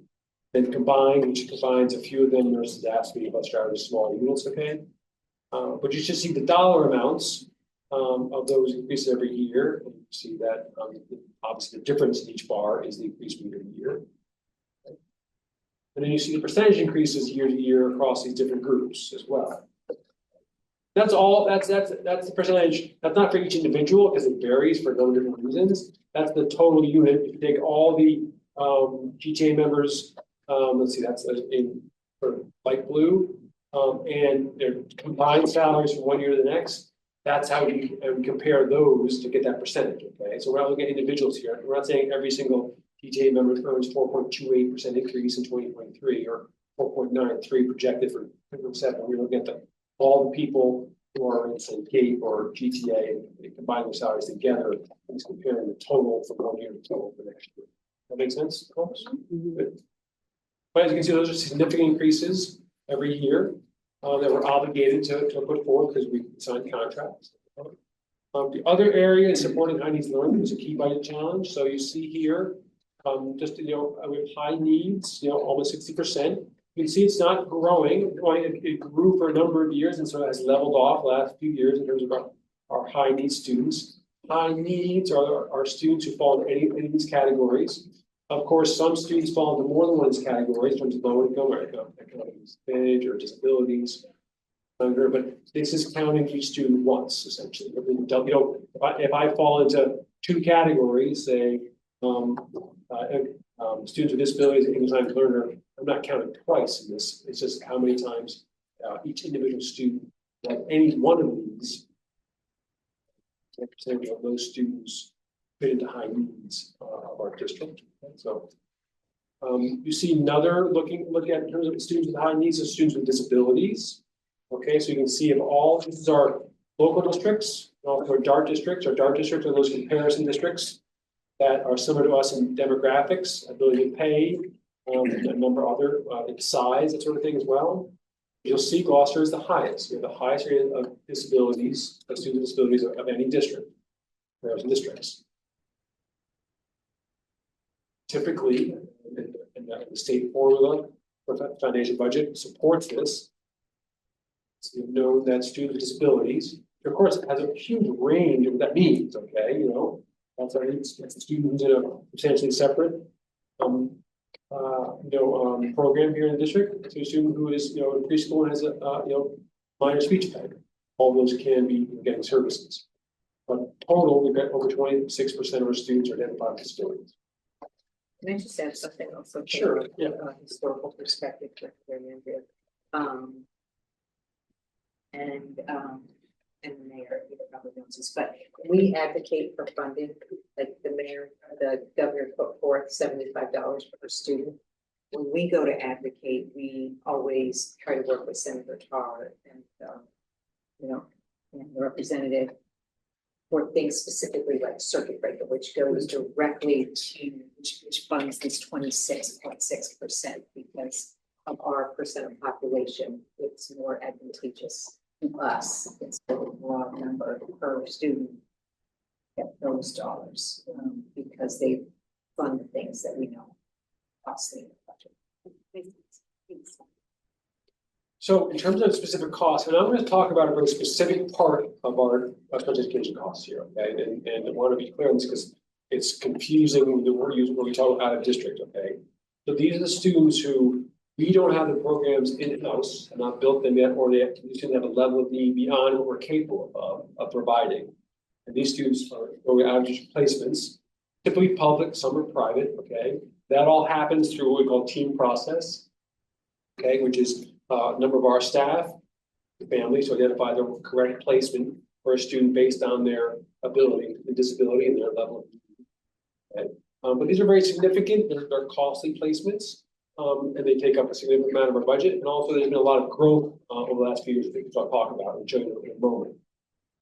Then combined, which combines a few of them, nurses, apps, media bus drivers, small units. Okay, but you should see the dollar amounts of those increases every year. And you see that obviously the difference in each bar is the increase from year to year. Okay. And then you see the percentage increases year to year across these different groups as well. That's all. That's the percentage. That's not for each individual because it varies for a number of different reasons. That's the total unit. If you take all the GTA members. Let's see, that's in light blue, and their combined salaries from one year to the next. that's how we compare those to get that percentage, okay? So we're not looking at individuals here. We're not saying every single PTA member earns 4.28% increase in 2023 or 4.93 projected for 2027. We're looking at all the people who are in, say, GATE or GTA and combine their salaries together and comparing the total from 1 year to total for next year. That makes sense, folks? Good. But as you can see, those are significant increases every year that we're obligated to put forward because we signed contracts. The other area is supporting high needs learning is a key budget challenge. So you see here, just we have high needs, almost 60%. You can see it's not growing. It grew for a number of years and so it has leveled off the last few years in terms of our high needs students. High needs are students who fall in any of these categories. Of course, some students fall into more than one of these categories in terms of low income or economic disadvantage or disabilities. But this is counting each student once, essentially. If I fall into two categories, say students with disabilities and English language learner, I'm not counting twice in this. It's just how many times each individual student, like any one of these, percentage of those students fit into high needs of our district. So you see another looking at in terms of students with high needs of students with disabilities. Okay, so you can see if all this is our local districts, also our DART districts. Our DART districts are those comparison districts that are similar to us in demographics, ability to pay, a number of other in size, that sort of thing as well. You'll see Gloucester is the highest. We have the highest rate of disabilities, of student disabilities of any district. There's districts. Typically, the state formula for foundation budget supports this. So you know that students with disabilities, of course, has a huge range of what that means. Okay, that's a student who's in a substantially separate program here in the district to a student who is in preschool and has a minor speech impediment. All those can be getting services. But total, we've got over 26% of our students are identified with disabilities. Can I just add something also? Sure. Yeah. Historical perspective, and the mayor probably knows this, but we advocate for funding, like the mayor, the governor put forth $75 per student. When we go to advocate, we always try to work with Senator Tar and and the representative for things specifically like circuit breaker, which goes directly to which funds this 26.6% because of our percent of population. It's more advantageous to us instead of a broad number per student get those dollars because they fund the things that we know costly in the budget. So in terms of specific costs, and I'm going to talk about a very specific part of our special education costs here, okay? And I want to be clear on this because it's confusing when we talk out of district, okay? So these are the students who we don't have the programs in-house and not built them yet, or they have a level of need beyond what we're capable of providing. And these students are going out of district placements, typically public, some are private, okay? That all happens through what we call team process, okay, which is a number of our staff, the families to identify the correct placement for a student based on their ability and disability and their level of need. Okay? But these are very significant, they're costly placements, and they take up a significant amount of our budget. And also there's been a lot of growth over the last few years, which I'll talk about and show you in a moment.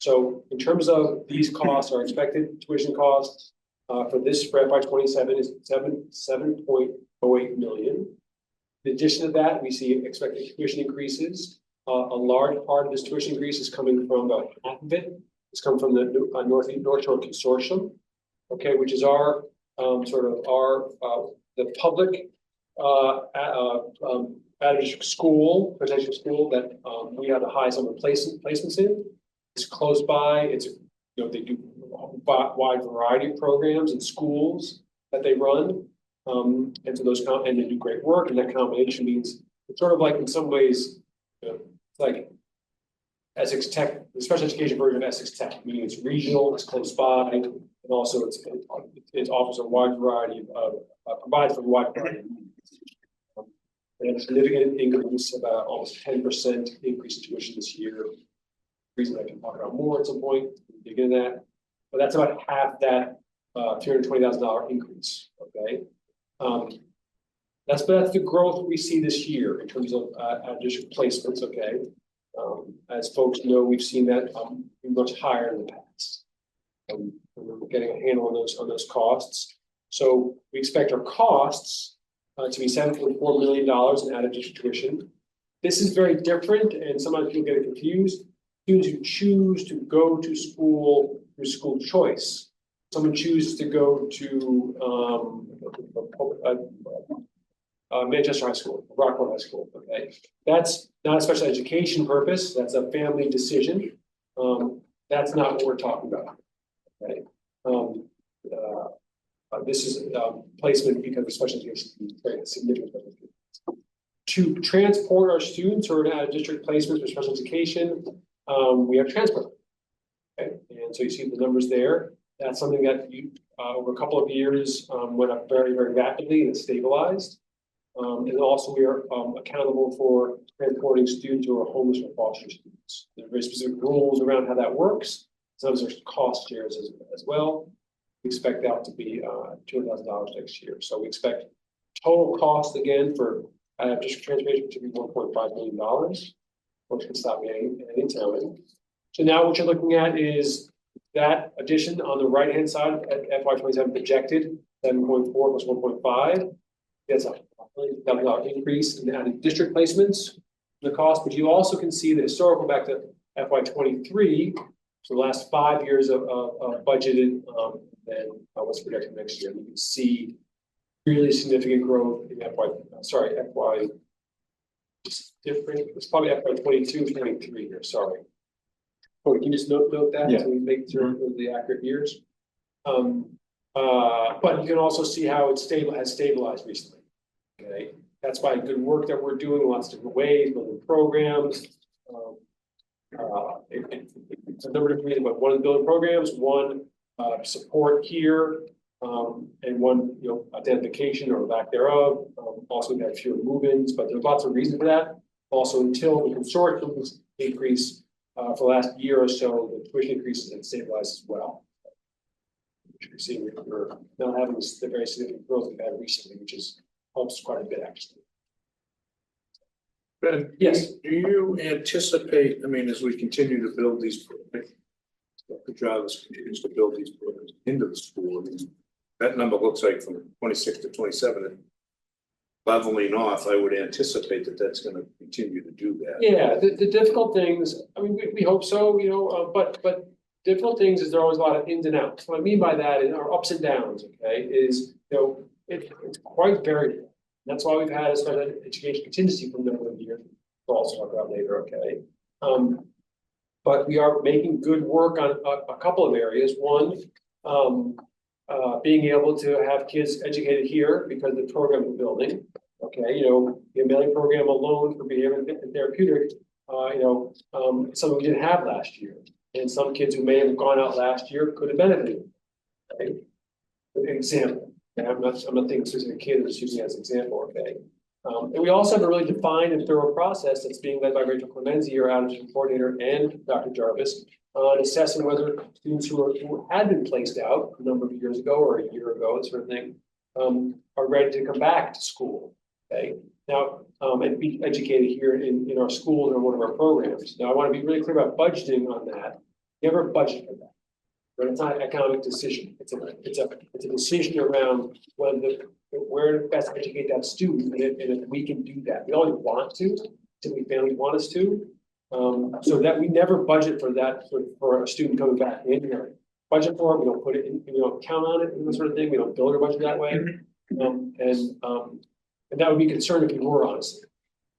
So in terms of these costs, our expected tuition costs for this for FY27 is $7.08 million. In addition to that, we see expected tuition increases. A large part of this tuition increase is coming from about half of it. It's come from the North Shore Consortium, okay, which is our the public out-of-district school, potential school that we have the highest number of placements in. It's close by. It's they do a wide variety of programs and schools that they run. And so and they do great work, and that combination means it's sort of like in some ways, it's like Essex Tech, the special education version of Essex Tech, meaning it's regional, it's close by, and also it offers a wide variety of provides for a wide variety of needs. They had a significant increase, about almost 10% increase in tuition this year. reason I can talk about more at some point, dig into that. But that's about half that $320,000 increase, okay? That's the growth we see this year in terms of district placements, okay? As folks know, we've seen that be much higher in the past. We're getting a handle on those costs. So we expect our costs to be $7.4 million in out of district tuition. This is very different, and sometimes people get confused. Students who choose to go to school through school choice. Someone chooses to go to Manchester High School, Rockport High School. Okay, that's not a special education purpose. That's a family decision. That's not what we're talking about. Okay, this is placement because of special education is very significant. To transport our students who are out of district placements for special education, we have transport. Okay, and so you see the numbers there. That's something that over a couple of years went up very, very rapidly and stabilized. And also we are accountable for transporting students who are homeless or foster students. There are very specific rules around how that works. Sometimes there's cost shares as well. We expect that to be $200,000 next year. So we expect total cost again for district transportation to be $1.5 million, which can stop me any time. So now what you're looking at is that addition on the right-hand side at FY27 projected 7.4 plus 1.5. That's a $100,000 increase in added district placements, the cost, but you also can see the historical back to FY23, so the last 5 years of budgeted, and what's projected next year. You can see really significant growth in FY, just different, it's probably FY22, 23 here, sorry. Oh, can you just note that so we make sure the accurate years? But you can also see how it's has stabilized recently. Okay, that's by good work that we're doing lots of different ways, building programs. It's a number of different reasons, but one of the building programs, one support here, and one identification or lack thereof. Also, we've had fewer move-ins, but there's lots of reasons for that. Also, until the consortiums increase for the last year or so, the tuition increases have stabilized as well. Which you're seeing, we're not having the very significant growth we've had recently, which helps quite a bit actually. Ben, yes. Do you anticipate, I mean, as we continue to build these programs, Dr. Jarvis continues to build these programs into the school, I mean, that number looks like from 26 to 27 and leveling off, I would anticipate that that's going to continue to do that. Yeah, the difficult things, I mean, we hope so, but difficult things is there are always a lot of ins and outs. What I mean by that is our ups and downs, okay, is, it's quite variable. That's why we've had a special education contingency for a number of years. We'll also talk about later, okay? But we are making good work on a couple of areas. One, being able to have kids educated here because the program we're building. Okay, the mailing program alone for behavior and therapeutic, something we didn't have last year. And some kids who may have gone out last year could have benefited. Okay? An example. Okay? I'm not thinking specific kids, I'm just using it as an example, okay? And we also have a really defined and thorough process that's being led by Rachel Clemenzi, our out-of-district coordinator, and Dr. Jarvis, on assessing whether students who had been placed out a number of years ago or a year ago, this sort of thing, are ready to come back to school. Okay, now and be educated here in our schools or one of our programs. Now I want to be really clear about budgeting on that. Never budget for that. But it's not an economic decision. It's a decision around where to best educate that student, and if we can do that. We only want to, typically families want us to. So that we never budget for that for a student coming back in here. Budget for it, we don't put it in, we don't count on it and that sort of thing. We don't build our budget that way. And that would be a concern if you were, honestly.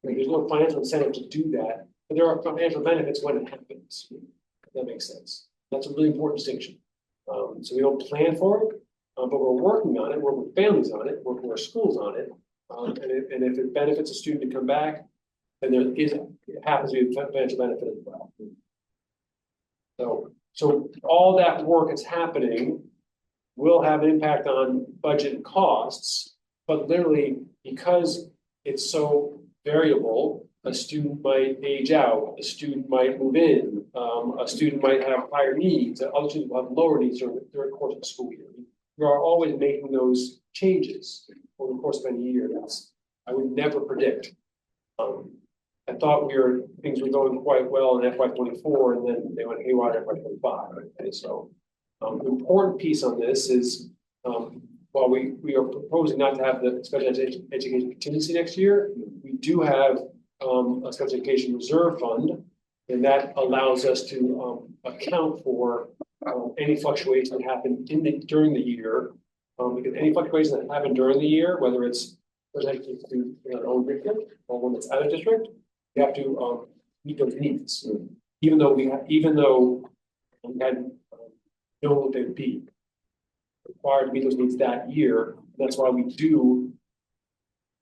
I mean, there's no financial incentive to do that, but there are financial benefits when it happens. If that makes sense. That's a really important distinction. So we don't plan for it, but we're working on it, working with families on it, working with our schools on it. And if it benefits a student to come back, then it happens to be a financial benefit as well. So all that work is happening will have an impact on budget and costs, but literally because it's so variable, A student might age out, a student might move in, a student might have higher needs, other students will have lower needs during the course of the school year. We are always making those changes over the course of any year. I would never predict. I thought things were going quite well in FY '24, and then they went haywire in FY '25. Okay, so the important piece on this is while we are proposing not to have the special education contingency next year, we do have a special education reserve fund, and that allows us to account for any fluctuation that happen during the year. Because any fluctuation that happen during the year, whether it's presented to our own district or one that's out of district, we have to meet those needs. Even though we hadn't known what they'd be required to meet those needs that year. That's why we do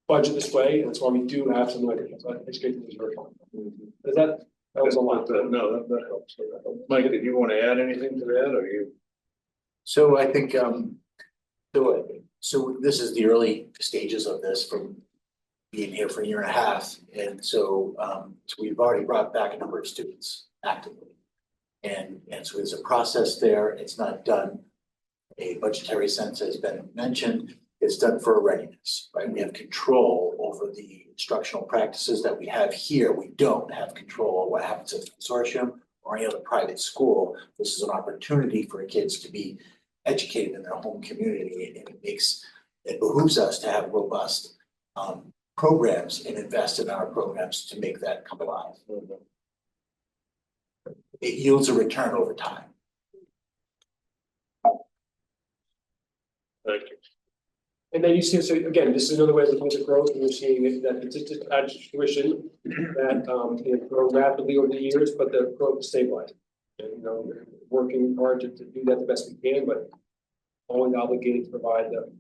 budget this way, and that's why we do have something like education reserve fund. That was a lot. No, that helps. Mike, did you want to add anything to that, or you? So I think, so this is the early stages of this from being here for a year and a half. And so we've already brought back a number of students actively. And so there's a process there. It's not done. A budgetary sense has been mentioned. It's done for a readiness, right? We have control over the instructional practices that we have here. We don't have control over what happens at the consortium or any other private school. This is an opportunity for kids to be educated in their home community, and it behooves us to have robust programs and invest in our programs to make that come alive. It yields a return over time. Thank you. And then you see, so again, this is another way of looking at the growth, and you're seeing it, that it's just added tuition that grow rapidly over the years, but the growth is stabilizing. And we're working hard to do that the best we can, but always obligated to provide the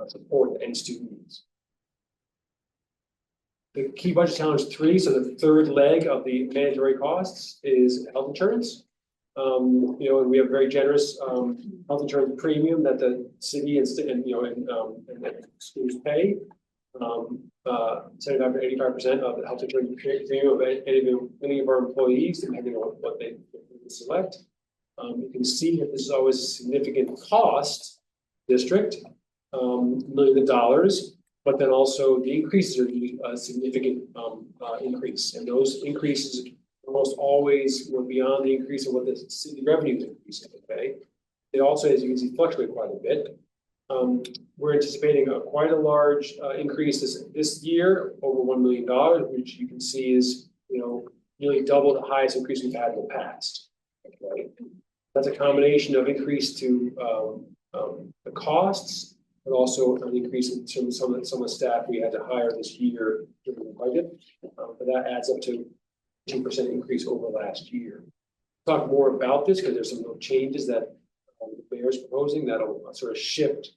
support that any student needs. The key budget challenge 3, so the third leg of the mandatory costs, is health insurance. And we have very generous health insurance premium that the city and schools pay. 75% to 85% of the health insurance premium of any of our employees, depending on what they select. You can see that this is always a significant cost district, millions of dollars, but then also the increases are a significant increase, and those increases almost always were beyond the increase of what the city revenues increase. Okay, they also, as you can see, fluctuate quite a bit. We're anticipating quite a large increase this year, over $1 million, which you can see is nearly double the highest increase we've had in the past. Okay, that's a combination of increase to the costs, but also an increase in terms of some of the staff we had to hire this year during the budget. But that adds up to 2% increase over last year. Talk more about this because there's some little changes that the mayor is proposing that'll sort of shift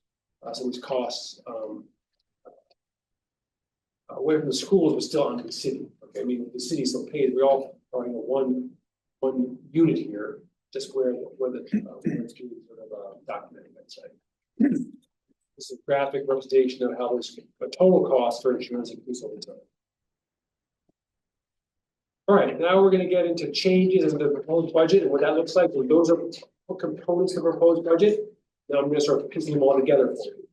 some of these costs away from the schools, but still onto the city. Okay, I mean the city still pays. We all are one unit here, just where the students sort of documenting that site. This is a graphic representation of how this total cost for insurance increase over time. All right, now we're going to get into changes in the proposed budget and what that looks like. And those are components of the proposed budget. Now I'm going to start piecing them all together for you.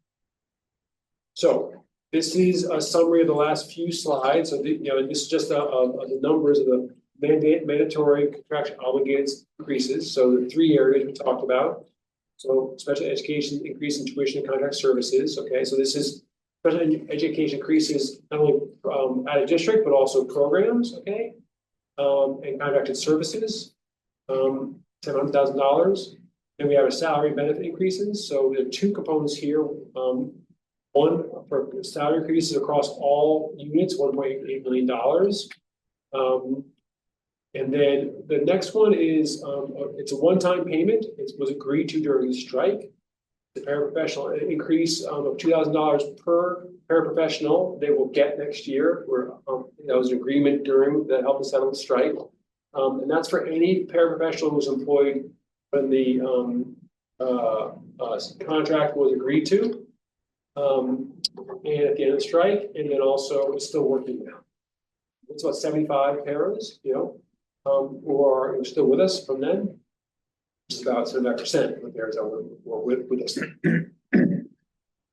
So this is a summary of the last few slides. So this is just the numbers of the mandatory contractual obligated increases. So the 3 areas we talked about. So special education increase in tuition and contract services. Okay, so this is special education increases not only out of district but also programs. Okay. And contracted services, $700,000. Then we have a salary benefit increases. So there are 2 components here. One for salary increases across all units, $1.8 million. And then the next one is it's a one-time payment. It was agreed to during the strike. The paraprofessional increase of $2,000 per paraprofessional they will get next year. That was an agreement during the health and settlement strike, and that's for any paraprofessional who's employed when the contract was agreed to. And at the end of the strike, and then also it's still working now. It's about 75 paras, who are still with us from then. Which is about 75% of paras that were with us.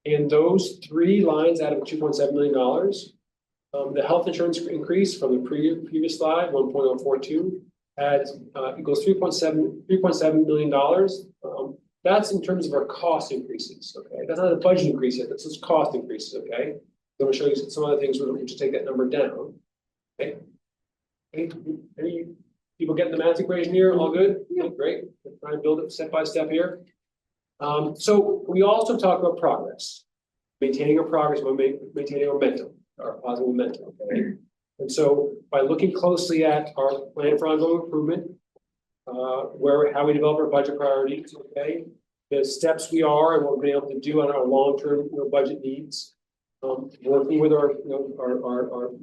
And those three lines out of $2.7 million, the health insurance increase from the previous slide, 1.042, equals $3.7 million. That's in terms of our cost increases, okay? That's not a budget increase yet, that's just cost increases, okay? I'm gonna show you some other things which take that number down, okay? Any people getting the math equation here, all good? Yeah. Great, trying to build it step by step here. So we also talk about progress, maintaining our progress, maintaining our momentum, our positive momentum, okay? And so by looking closely at our plan for ongoing improvement, how we develop our budget priorities, okay? The steps we are and what we've been able to do on our long-term budget needs, working with our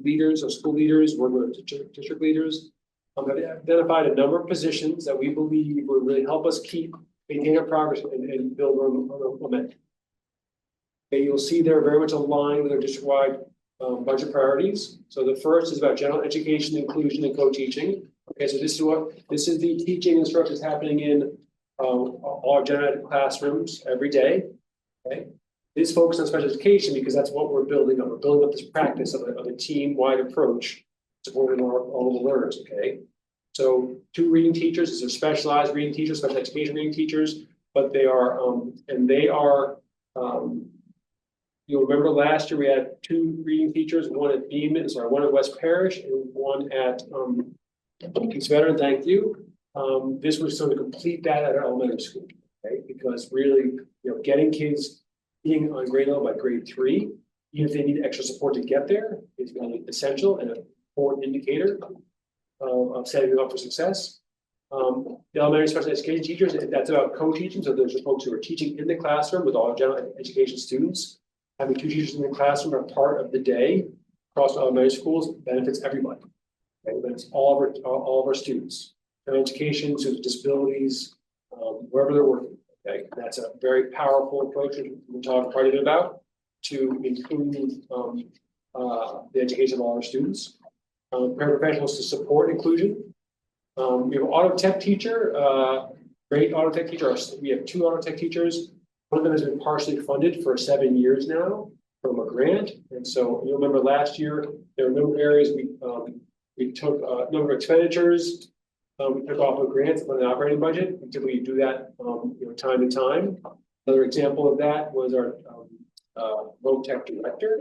leaders, our school leaders, working with our district leaders, have identified a number of positions that we believe will really help us maintain our progress and build our momentum. Okay, you'll see they're very much aligned with our district-wide budget priorities. So the first is about general education, inclusion, and co-teaching. Okay, so this is the teaching instruction that's happening in all our general ed classrooms every day. Okay, this focus on special education because that's what we're building up. We're building up this practice of a team-wide approach supporting all the learners. Okay, so 2 reading teachers. These are specialized reading teachers, special education reading teachers, but they are you'll remember last year we had 2 reading teachers, one at West Parish and one at Peace Veteran, thank you. This was sort of complete that at our elementary school, okay? Because really, getting kids being on grade level by grade 3, even if they need extra support to get there, is really essential and an important indicator of setting them up for success. The elementary special education teachers, that's about co-teaching. So those are folks who are teaching in the classroom with all general education students. Having 2 teachers in the classroom are part of the day across elementary schools benefits everybody. Okay, benefits all of our students. Their education, students with disabilities, wherever they're working. Okay, that's a very powerful approach we talk quite a bit about to improve the education of all our students. Paraprofessionals to support inclusion. We have an auto tech teacher, great auto tech teacher. We have 2 auto tech teachers. One of them has been partially funded for 7 years now from a grant. And so you'll remember last year, there were no areas we took a number of expenditures, we took off of grants on the operating budget. We typically do that time to time. Another example of that was our road tech director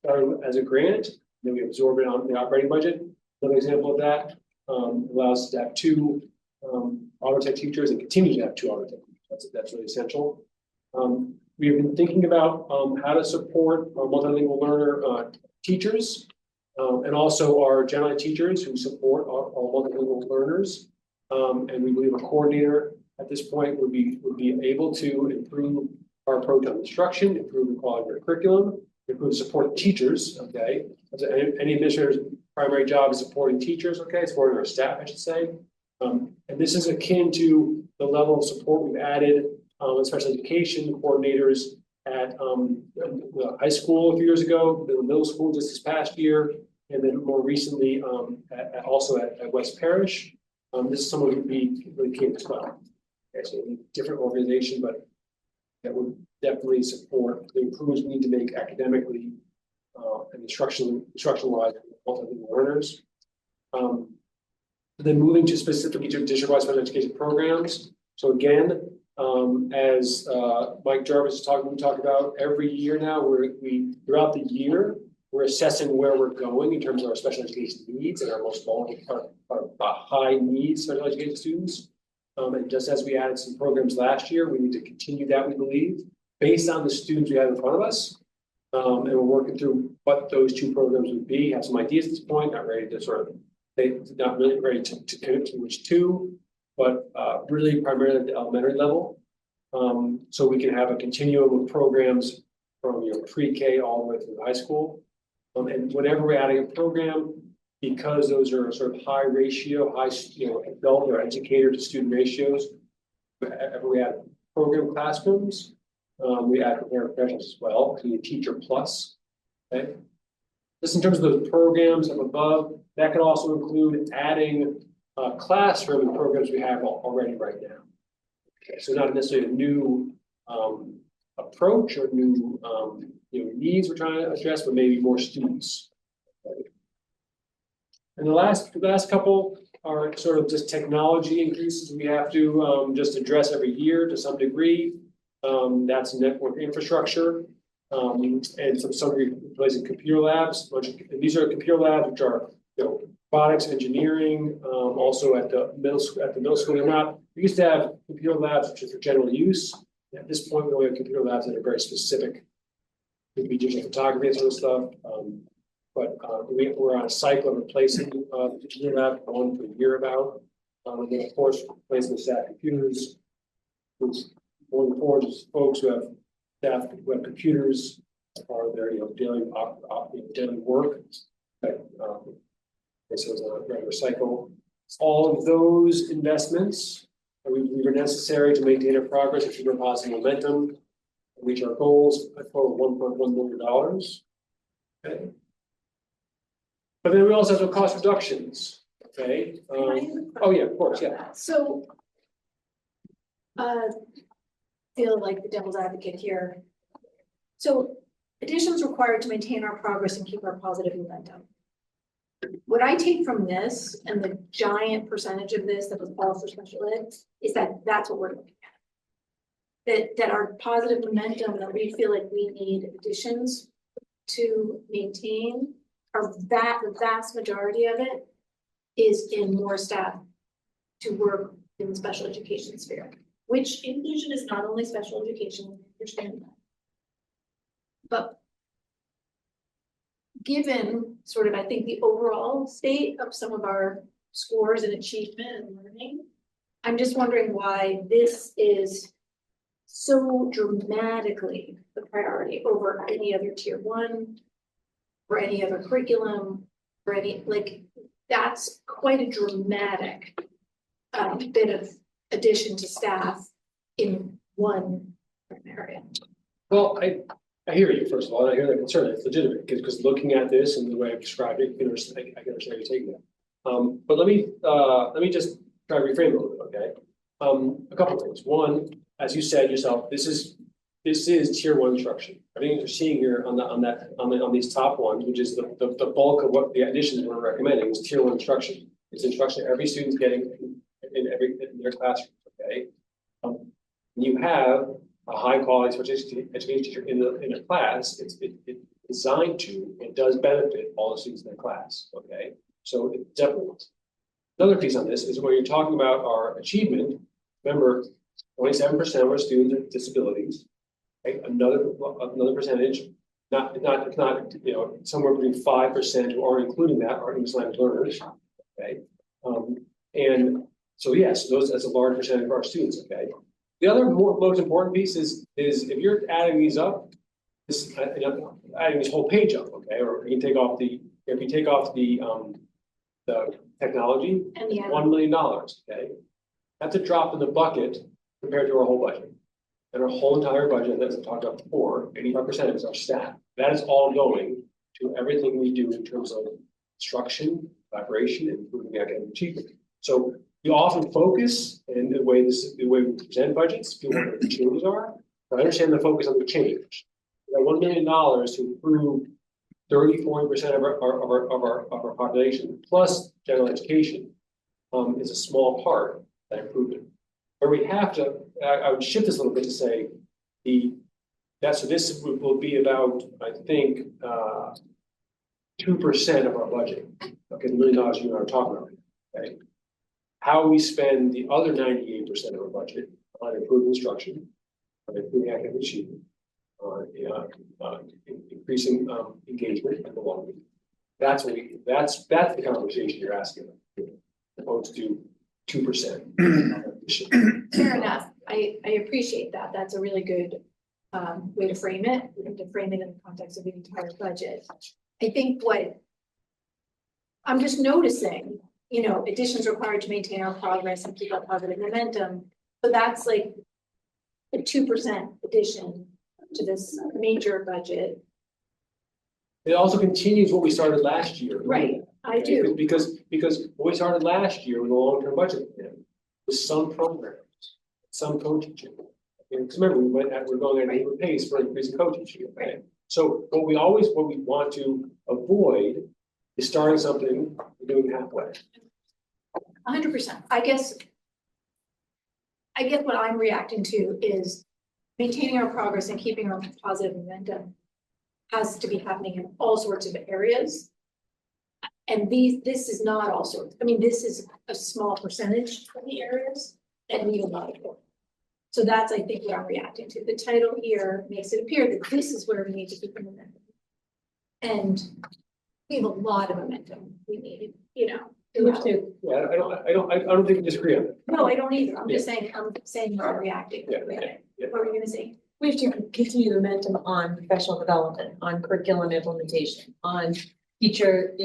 started as a grant, then we absorb it on the operating budget. Another example of that allows us to have 2 auto tech teachers and continue to have 2 auto tech teachers. That's really essential. We've been thinking about how to support our multilingual learner teachers and also our general ed teachers who support our multilingual learners. And we believe a coordinator at this point would be able to improve our approach on instruction, improve the quality of our curriculum, improve support teachers. Okay, any administrator's primary job is supporting teachers. Okay, supporting our staff, I should say. And this is akin to the level of support we've added in special education coordinators at high school a few years ago, the middle school just this past year, and then more recently also at West Parish. This is someone who would be really keen as well. Okay, so a different organization, but that would definitely support the improvements we need to make academically and instruction-wise multilingual learners. Then moving to specifically to district-wide special education programs. So again, as Mike Jarvis is we talk about every year now, we throughout the year, we're assessing where we're going in terms of our special education needs and our most vulnerable, our high needs special education students. And just as we added some programs last year, we need to continue that, we believe, based on the students we have in front of us. And we're working through what those 2 programs would be, have some ideas at this point, not ready to not really ready to commit to which 2, but really primarily at the elementary level. So we can have a continuum of programs from pre-K all the way through high school. And whenever we're adding a program, because those are sort of high ratio, adult or educator to student ratios, whenever we add program classrooms, We add paraprofessionals as well, to the Teacher Plus. Okay. Just in terms of those programs up above, that could also include adding classroom and programs we have already right now. Okay, so not necessarily a new approach or new needs we're trying to address, but maybe more students. Okay. And the last couple are sort of just technology increases we have to just address every year to some degree. That's network infrastructure, and some replacing computer labs. And these are computer labs which are robotics, engineering, also at the middle school. We used to have computer labs which are for general use. At this point, we only have computer labs that are very specific. Could be digital photography and sort of stuff. But we're on a cycle of replacing the computer lab, one per year about. And then of course replacing the staff computers. More than four folks who have staff who have computers are their daily work. So it's a regular cycle. All of those investments we were necessary to maintain our progress, achieve our positive momentum, and reach our goals at total $1.1 million. Okay. But then we also have some cost reductions. Okay. Oh yeah, of course, yeah. So, feel like the devil's advocate here. So, additions required to maintain our progress and keep our positive momentum. What I take from this, and the giant percentage of this that was all for special ed, is that that's what we're looking at. That our positive momentum, that we feel like we need additions to maintain, or that the vast majority of it is in more staff to work in the special education sphere, which inclusion is not only special education, understand that. But given sort of, I think, the overall state of some of our scores and achievement and learning, I'm just wondering why this is so dramatically the priority over any other tier one or any other curriculum or any, like, that's quite a dramatic bit of addition to staff in one area. Well, I hear you, first of all, and I hear the concern. It's legitimate because looking at this and the way I've described it, I can understand you're taking that. But let me just try to reframe it a little bit, okay? A couple of things. One, as you said yourself, this is tier one instruction. Everything you're seeing here on these top ones, which is the bulk of what the additions we're recommending, is tier one instruction. It's instruction every student's getting in their classroom, okay? You have a high quality education teacher in a class. It's designed to, it does benefit all the students in the class, okay? So it definitely works. Another piece on this is when you're talking about our achievement, remember 27% of our students have disabilities, right? Another percentage, not somewhere between 5% who aren't including that are English language learners, okay? And so yes, that's a large percentage of our students, okay? The other most important piece is if you're adding these up, adding this whole page up, okay? Or you can take off the technology, and $1 million, okay? That's a drop in the bucket compared to our whole budget. And our whole entire budget, as I talked about before, 85% is our staff. That is all going to everything we do in terms of instruction, collaboration, and improving academic achievement. So we often focus in the way we present budgets, feel what the changes are, but I understand the focus on the change. We have $1 million to improve 30–40% of our population, plus general education, is a small part of that improvement. Where we have to, I would shift this a little bit to say so this will be about, I think, 2% of our budget. Okay, the $1 million you and I are talking about. Okay, how we spend the other 98% of our budget on improving instruction, on improving academic achievement, increasing engagement and belonging. That's the conversation you're asking, opposed to 2%. Fair enough. I appreciate that. That's a really good way to frame it. We have to frame it in the context of the entire budget. I think what I'm just noticing, additions required to maintain our progress and keep up positive momentum. But that's like a 2% addition to this major budget. It also continues what we started last year. Right, I Okay, do. Because what we started last year with a long-term budget plan was some programs, some co-teaching. Because remember, we're going at an even pace for increasing co-teaching, okay? So what we want to avoid is starting something and doing halfway. 100%. I guess what I'm reacting to is maintaining our progress and keeping our positive momentum has to be happening in all sorts of areas. And this is not all sorts. I mean, this is a small percentage of the areas that need a lot of work. So that's, I think, what I'm reacting to. The title here makes it appear that this is where we need to keep the momentum. And we have a lot of momentum we need, you know. throughout. Yeah, I don't think we disagree on that. No, I don't either. I'm just saying how I'm reacting to it. What were you gonna say? We have to continue the momentum on professional development, on curriculum implementation, on teacher,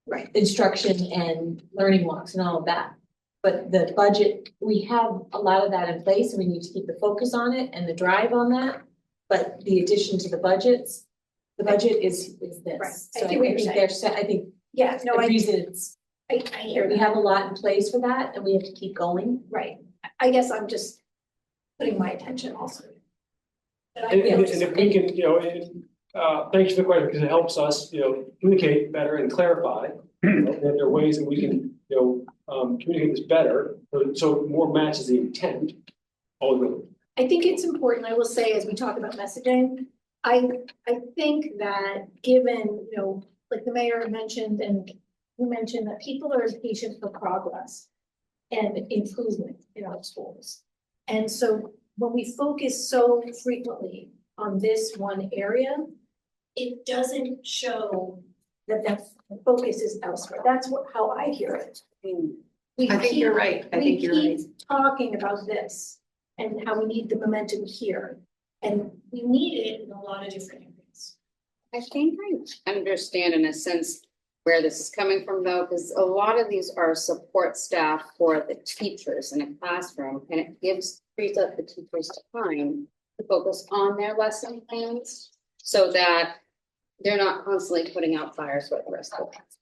Right. instruction and learning walks and all of that. But the budget, we have a lot of that in place and we need to keep the focus on it and the drive on that. But the addition to the budget is this. Right. So I see what you're saying. I think Yeah, no, the I reason it's, hear we that. have a lot in place for that and we have to keep going. Right. I guess I'm just putting my attention also. But I And feel if we can, thanks for the question, because it helps us, communicate better and clarify. That there are ways that we can, communicate this better, so it more matches the intent. I think it's important, I will say, as we talk about messaging, I think that given, like the mayor mentioned and you mentioned that people are impatient for progress and improvement in our schools. And so when we focus so frequently on this one area, it doesn't show that the focus is elsewhere. That's how I hear it. I think you're right. I think you're right. We keep talking about this and how we need the momentum here. And we need it in a lot of different areas. I think I understand in a sense where this is coming from though, because a lot of these are support staff for the teachers in a classroom, and it frees up the teachers time to focus on their lesson plans so that they're not constantly putting out fires with the rest of the class.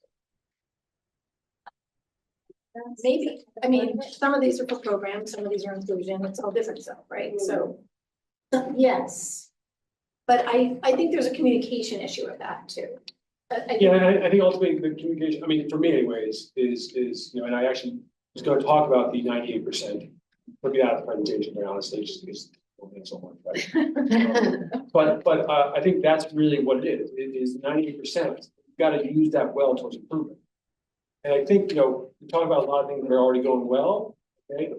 Maybe, I mean, some of these are for programs, some of these are inclusion, it's all different stuff, right? So, yes. But I think there's a communication issue with that too. I think ultimately the communication, I mean, for me anyways, is, and I actually was going to talk about the 98%. Put me out of the presentation, very honestly, just because so much, right? but I think that's really what it is. It is 98%. You've got to use that well towards improvement. And I think, we talk about a lot of things that are already going well, okay?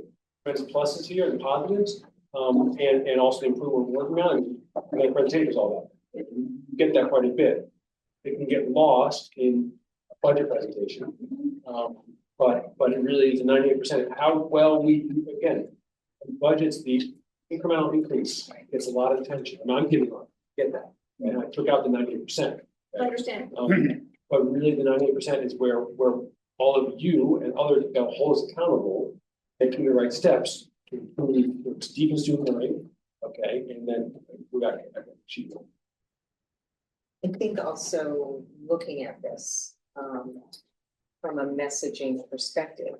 There's pluses here and positives, and also the improvement we're working on. And the presentation is all that. You get that quite a bit. It can get lost in a budget presentation. But it really is 98%. How well we do, again, budgets, the incremental increase gets a lot of attention. I'm giving up, get that. And I took out the 98%. I understand. But really the 98% is where all of you and others that hold us accountable, taking the right steps to improve, to deepen student learning, okay, and then we got to achieve them. I think also looking at this from a messaging perspective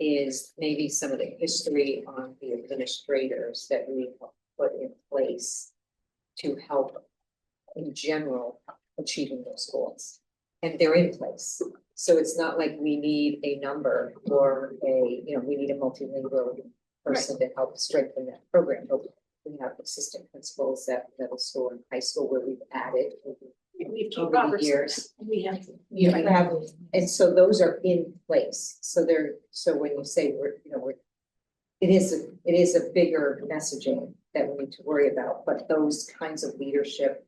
is maybe some of the history on the administrators that we have put in place to help in general achieving those goals. And they're in place. So it's not like we need a number or we need a multilingual person to help strengthen that program. But we have assistant principals at middle school and high school where we've added over the years. And so those are in place. So when you say it is a bigger messaging that we need to worry about, but those kinds of leadership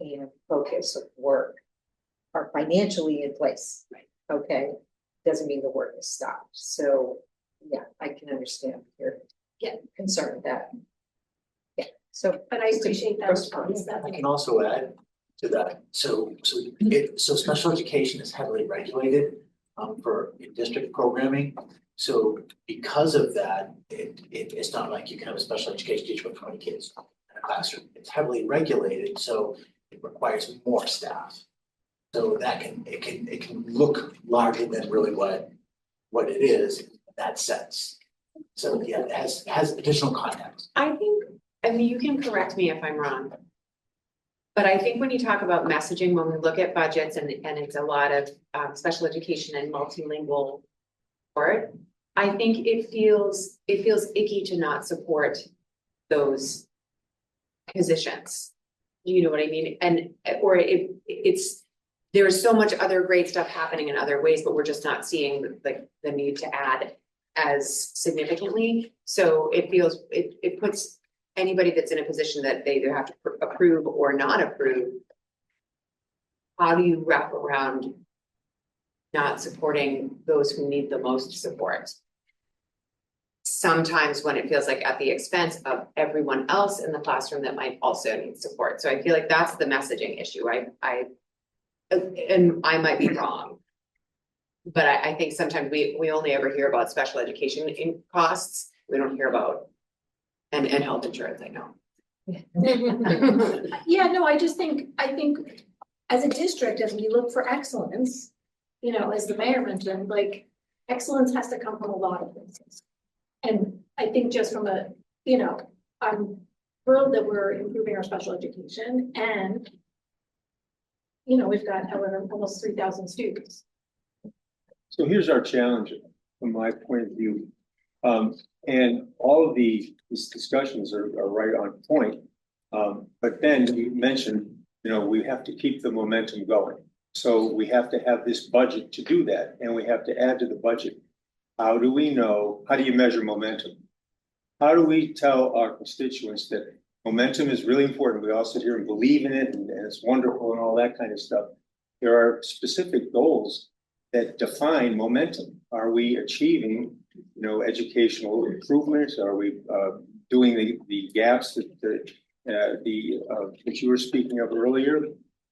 and focus of work are financially in place. Okay, doesn't mean the work is stopped. So yeah, I can understand your concern with that. Yeah, so but I appreciate that response. I can also add to that. So special education is heavily regulated for district programming. So because of that, it's not like you can have a special education teacher with 20 kids in a classroom. It's heavily regulated, so it requires more staff. So that it can look larger than really what it is in that sense. So yeah, it has additional context. I mean, you can correct me if I'm wrong. But I think when you talk about messaging, when we look at budgets and it's a lot of special education and multilingual support, I think it feels icky to not support those positions. You know what I mean? And or it's there's so much other great stuff happening in other ways, but we're just not seeing the need to add as significantly. So it feels it puts anybody that's in a position that they either have to approve or not approve. How do you wrap around not supporting those who need the most support? Sometimes when it feels like at the expense of everyone else in the classroom that might also need support. So I feel like that's the messaging issue. And I might be wrong. But I think sometimes we only ever hear about special education in costs. We don't hear about and health insurance, I know. Yeah, no, I think as a district, as we look for excellence, you know, as the mayor mentioned, like excellence has to come from a lot of places. And I think just from a, you know, I'm thrilled that we're improving our special education and, you know, we've got however almost 3,000 students. So here's our challenge from my point of view. And all of these discussions are right on point. But then you mentioned, you know, we have to keep the momentum going. So we have to have this budget to do that, and we have to add to the budget. How do we know, how do you measure momentum? How do we tell our constituents that momentum is really important? We all sit here and believe in it and it's wonderful and all that kind of stuff. There are specific goals that define momentum. Are we achieving, you know, educational improvements? Are we doing the gaps that you were speaking of earlier?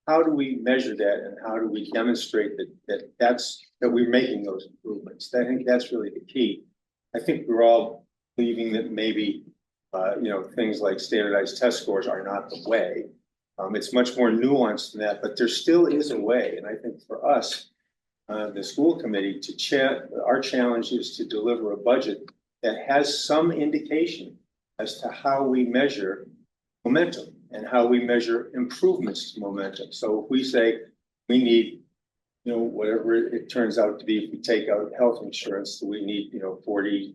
How do we measure that, and how do we demonstrate that we're making those improvements? I think that's really the key. I think we're all believing that maybe you know, things like standardized test scores are not the way. It's much more nuanced than that, but there still is a way. And I think for us, the school committee, our challenge is to deliver a budget that has some indication as to how we measure momentum and how we measure improvements to momentum. So if we say we need, you know, whatever it turns out to be, if we take out health insurance, we need, you know, $46,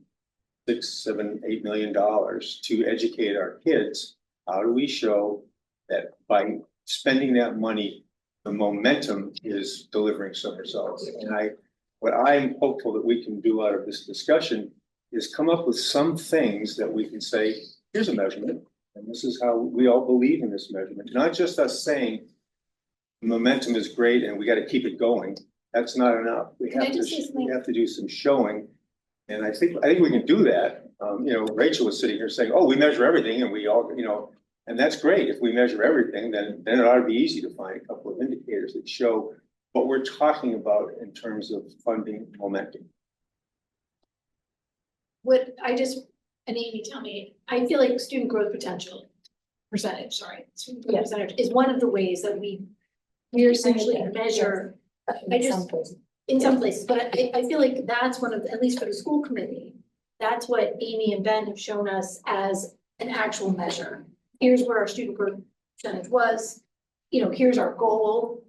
$7, $8 million to educate our kids. How do we show that by spending that money, the momentum is delivering some results? And what I'm hopeful that we can do out of this discussion is come up with some things that we can say, here's a measurement, and this is how we all believe in this measurement. Not just us saying momentum is great and we got to keep it going. That's not enough. We have to do some showing. And I think we can do that. You know, Rachel was sitting here saying, oh, we measure everything, and we all, you know, and that's great. If we measure everything, then it ought to be easy to find a couple of indicators that show what we're talking about in terms of funding momentum. And Amy, tell me, I feel like student growth percentage is one of the ways that we essentially measure. In some places, but I feel like that's one of, at least for the school committee, that's what Amy and Ben have shown us as an actual measure. Here's where our student growth percentage was, you know, here's our goal,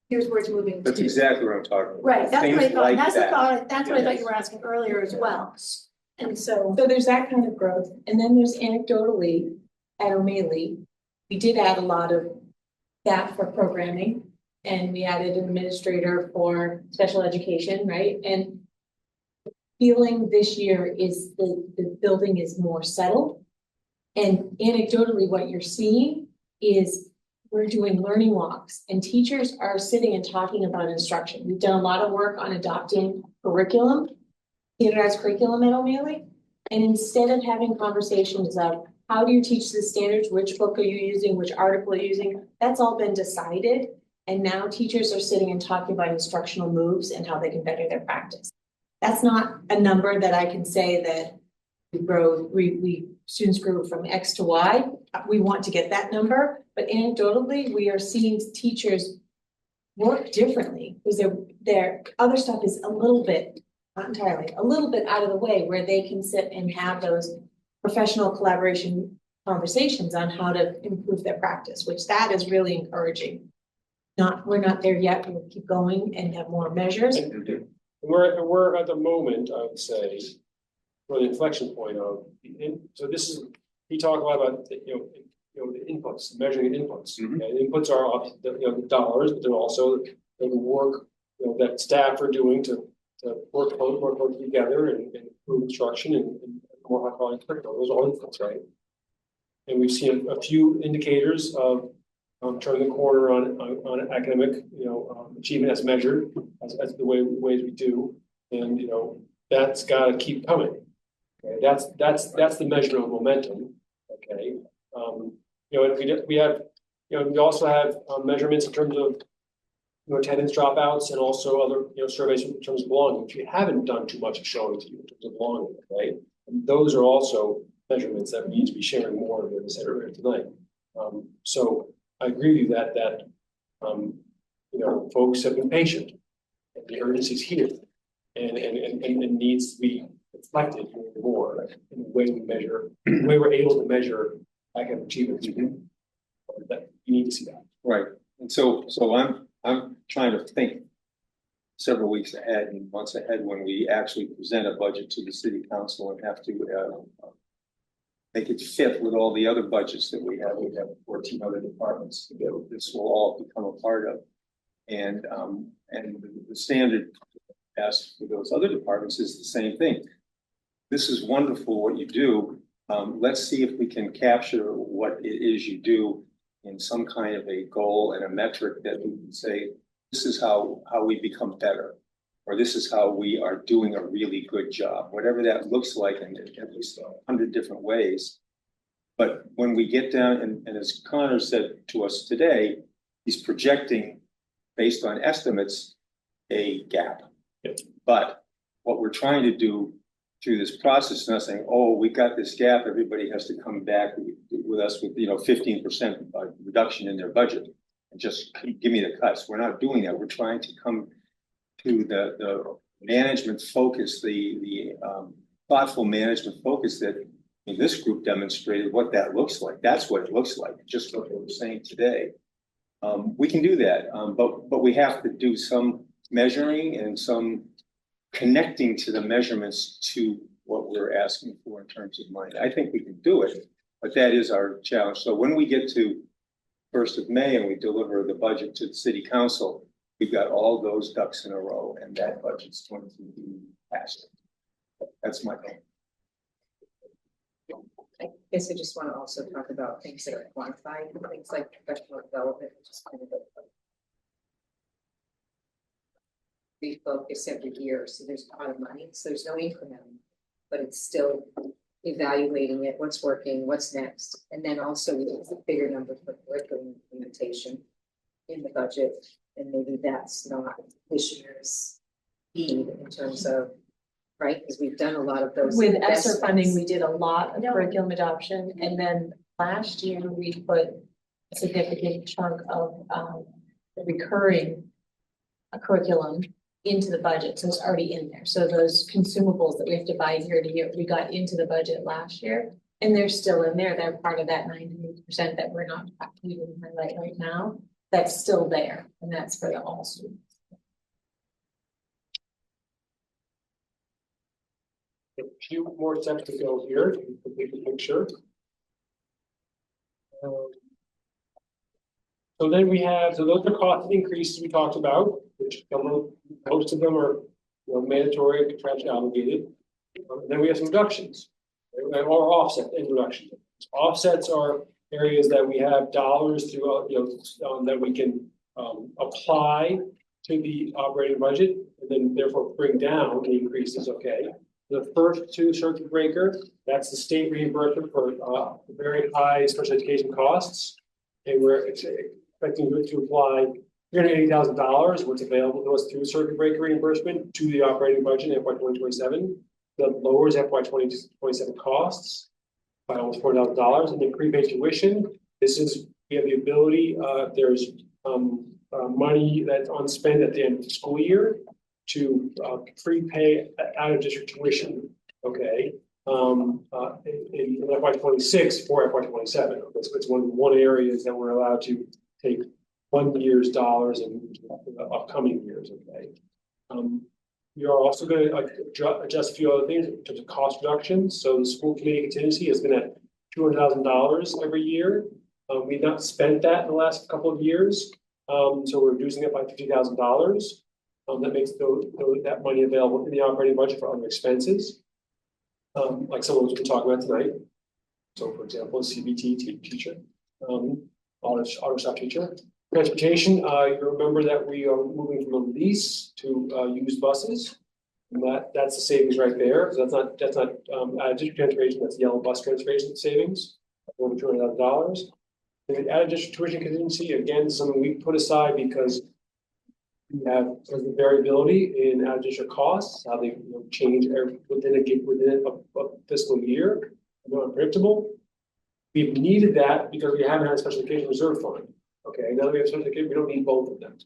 here's where it's moving to. That's exactly what I'm talking about. Right, that's what I thought, Like that's that. what I thought you were asking earlier as well. And so there's that kind of growth, and then there's anecdotally at O'Malley, we did add a lot of staff for programming, and we added an administrator for special education, right? And feeling this year is the building is more settled. And anecdotally, what you're seeing is we're doing learning walks, and teachers are sitting and talking about instruction. We've done a lot of work on adopting curriculum, standardized curriculum at O'Malley. And instead of having conversations of how do you teach the standards, which book are you using, which article are you using, that's all been decided. And now teachers are sitting and talking about instructional moves and how they can better their practice. That's not a number that I can say that we students grew from X to Y. We want to get that number, but anecdotally, we are seeing teachers work differently because their other stuff is a little bit, not entirely, a little bit out of the way where they can sit and have those professional collaboration conversations on how to improve their practice, which that is really encouraging. We're not there yet. We'll keep going and have more measures. We're at the moment, I would say, for the inflection point of, so this is, we talk a lot about, the inputs, measuring the inputs. Okay? The inputs are the dollars, but they're also the work, that staff are doing to work together and improve instruction and more high quality curriculum. Those are all inputs, right? And we've seen a few indicators of turning the corner on academic, achievement as measured, as the ways we do, and that's got to keep coming. Okay, that's the measurement of momentum. Okay, and we have, we also have measurements in terms of attendance dropouts and also other surveys in terms of belonging, which we haven't done too much of showing to you in terms of belonging. Okay, and those are also measurements that we need to be sharing more of in this area tonight. So I agree with you that folks have been patient, and the urgency is here, and needs to be reflected more in the way we measure, the way we're able to measure academic achievement. That you need to see that. Right, and so I'm trying to think several weeks ahead and months ahead when we actually present a budget to the city council and have to make it fit with all the other budgets that we have. We have 14 other departments together. This will all become a part of, and the standard asked for those other departments is the same thing. This is wonderful what you do. Let's see if we can capture what it is you do in some kind of a goal and a metric that we can say, this is how we become better, or this is how we are doing a really good job, whatever that looks like in at least 100 different ways. But when we get down, and as Connor said to us today, he's projecting based on estimates a gap. Yep. But what we're trying to do through this process is not saying, oh, we got this gap, everybody has to come back with us with 15% reduction in their budget and just give me the cuts. We're not doing that. We're trying to come to the management focus, the thoughtful management focus that this group demonstrated what that looks like. That's what it looks like, just what they were saying today. We can do that, but we have to do some measuring and some connecting to the measurements to what we're asking for in terms of money. I think we can do it, but that is our challenge. So when we get to 1st of May and we deliver the budget to the city council, we've got all those ducks in a row and that budget's going to be passed. That's my goal. I guess I just want to also talk about things that are quantified, things like professional development, which is kind of a refocus every year. So there's a lot of money, so there's no increment, but it's still evaluating it, what's working, what's next. And then also there's a bigger number for curriculum implementation in the budget. And maybe that's not this year's need in terms of, right? Because we've done a lot of those. With ESSER funding, we did a lot of curriculum adoption, and then last year we put a significant chunk of the recurring curriculum into the budget, so it's already in there. So those consumables that we have to buy year to year, we got into the budget last year, and they're still in there. They're part of that 98% that we're not even highlight right now. That's still there, and that's for the all students. A few more steps to go here to complete the picture. So then we have, so those are cost increases we talked about, which most of them are mandatory and contractually obligated. Then we have some reductions, or offset and reductions. Offsets are areas that we have dollars to that we can apply to the operating budget, and then therefore bring down the increases. Okay. The first two circuit breaker, that's the state reimbursement for very high special education costs, and we're expecting it to apply $380,000, what's available to us through circuit breaker reimbursement to the operating budget in FY 2027. That lowers FY 2027 costs by almost $4,000. And then prepaid tuition, we have the ability, there's money that's unspent at the end of the school year to prepay out of district tuition, okay? In FY 26 for FY 27. It's one areas that we're allowed to take 1 year's dollars in the upcoming years, okay? We are also going to adjust a few other things in terms of cost reductions. So the school committee contingency has been at $200,000 every year. We've not spent that in the last couple of years. So we're reducing it by $50,000. That makes that money available in the operating budget for other expenses. Like some of which we're talking about tonight. So for example, a CBT teacher, auto shop teacher. Transportation, you remember that we are moving from a lease to used buses. And that's the savings right there. So that's not district transportation, that's yellow bus transportation savings, over $200,000. And added district tuition contingency, again, something we put aside because we have some variability in out of district costs, how they change within a fiscal year, more unpredictable. We've needed that because we haven't had a special education reserve fund. Okay, now that we have special education, we don't need both of them.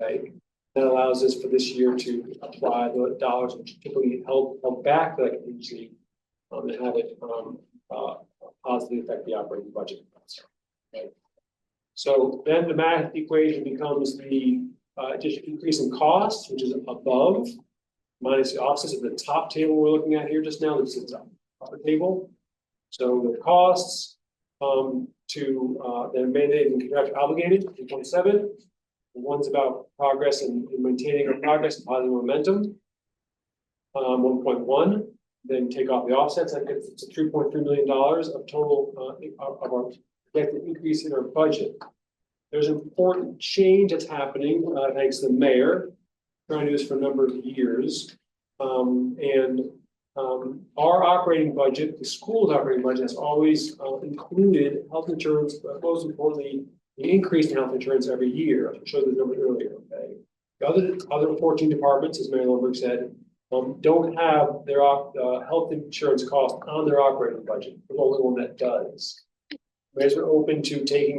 Okay, that allows us for this year to apply the dollars which typically held back that contingency and have it positively affect the operating budget. Okay. So then the math equation becomes the district increase in cost, which is above, minus the offsets at the top table we're looking at here just now. This is the upper table. So the costs they're mandated and contractually obligated, 3.7. One's about progress and maintaining our progress and positive momentum. 1.1. Then take off the offsets. That gets to $3.3 million of total of our projected increase in our budget. There's an important change that's happening, thanks to the mayor, trying to do this for a number of years. Our operating budget, the school's operating budget, has always included health insurance, but most importantly, the increase in health insurance every year. I showed the number earlier. Okay, the other 14 departments, as Mary Lundberg said, don't have their health insurance cost on their operating budget. The only one that does. Mayor's been open to taking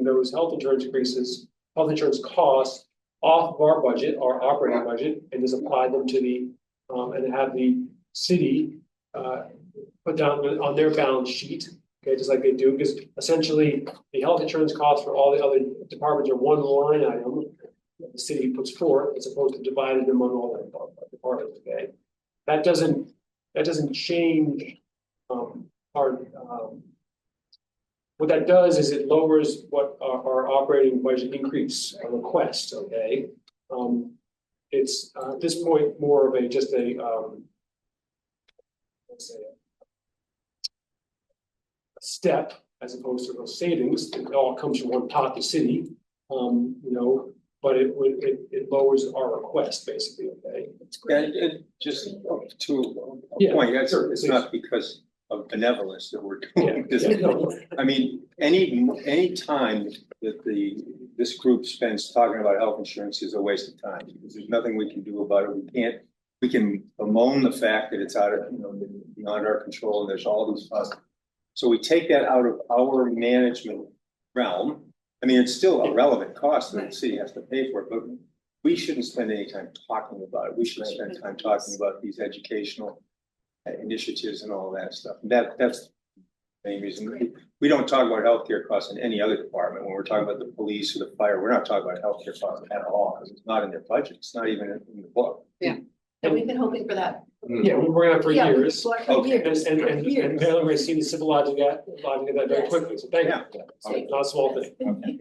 those health insurance costs off of our budget, our operating budget, and just apply them to the and have the city put down on their balance sheet, okay, just like they do, because essentially the health insurance costs for all the other departments are one line item that the city puts forth as opposed to dividing them among all the departments. Okay, that doesn't change our. What that does is it lowers what our operating budget increase request. Okay, it's at this point more of just a let's say a step as opposed to those savings. It all comes from one pot, the city, but it lowers our request basically. Okay, And just to a point, it's not because of benevolence that we're doing this. I mean, any time that this group spends talking about health insurance is a waste of time because there's nothing we can do about it. We can bemoan the fact that it's out of beyond our control and there's all these costs. So we take that out of our management realm. I mean, it's still a relevant cost that the city has to pay for it, but we shouldn't spend any time talking about it. We should spend time talking about these educational initiatives and all that stuff. That's the main reason. We don't talk about healthcare costs in any other department. When we're talking about the police or the fire, we're not talking about healthcare costs at all because it's not in their budget. It's not even in the book. Yeah. And we've been hoping for that. Yeah, we've been working on it for years. And Maryland has seen the civil logic of that very quickly. So thank you. It's not a small thing. Okay.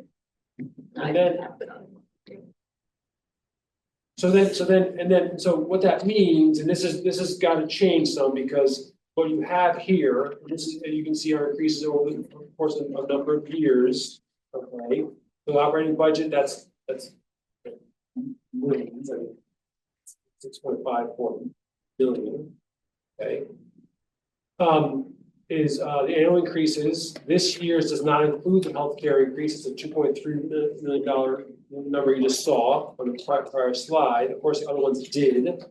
And then, so what that means, and this has got to change some because what you have here, you can see our increases over the course of a number of years. Okay, so the operating budget that's millions, 6.54 billion. Okay, is, the annual increases. This year's does not include the healthcare increase. It's a $2.3 million number you just saw on the prior slide. Of course, the other ones did.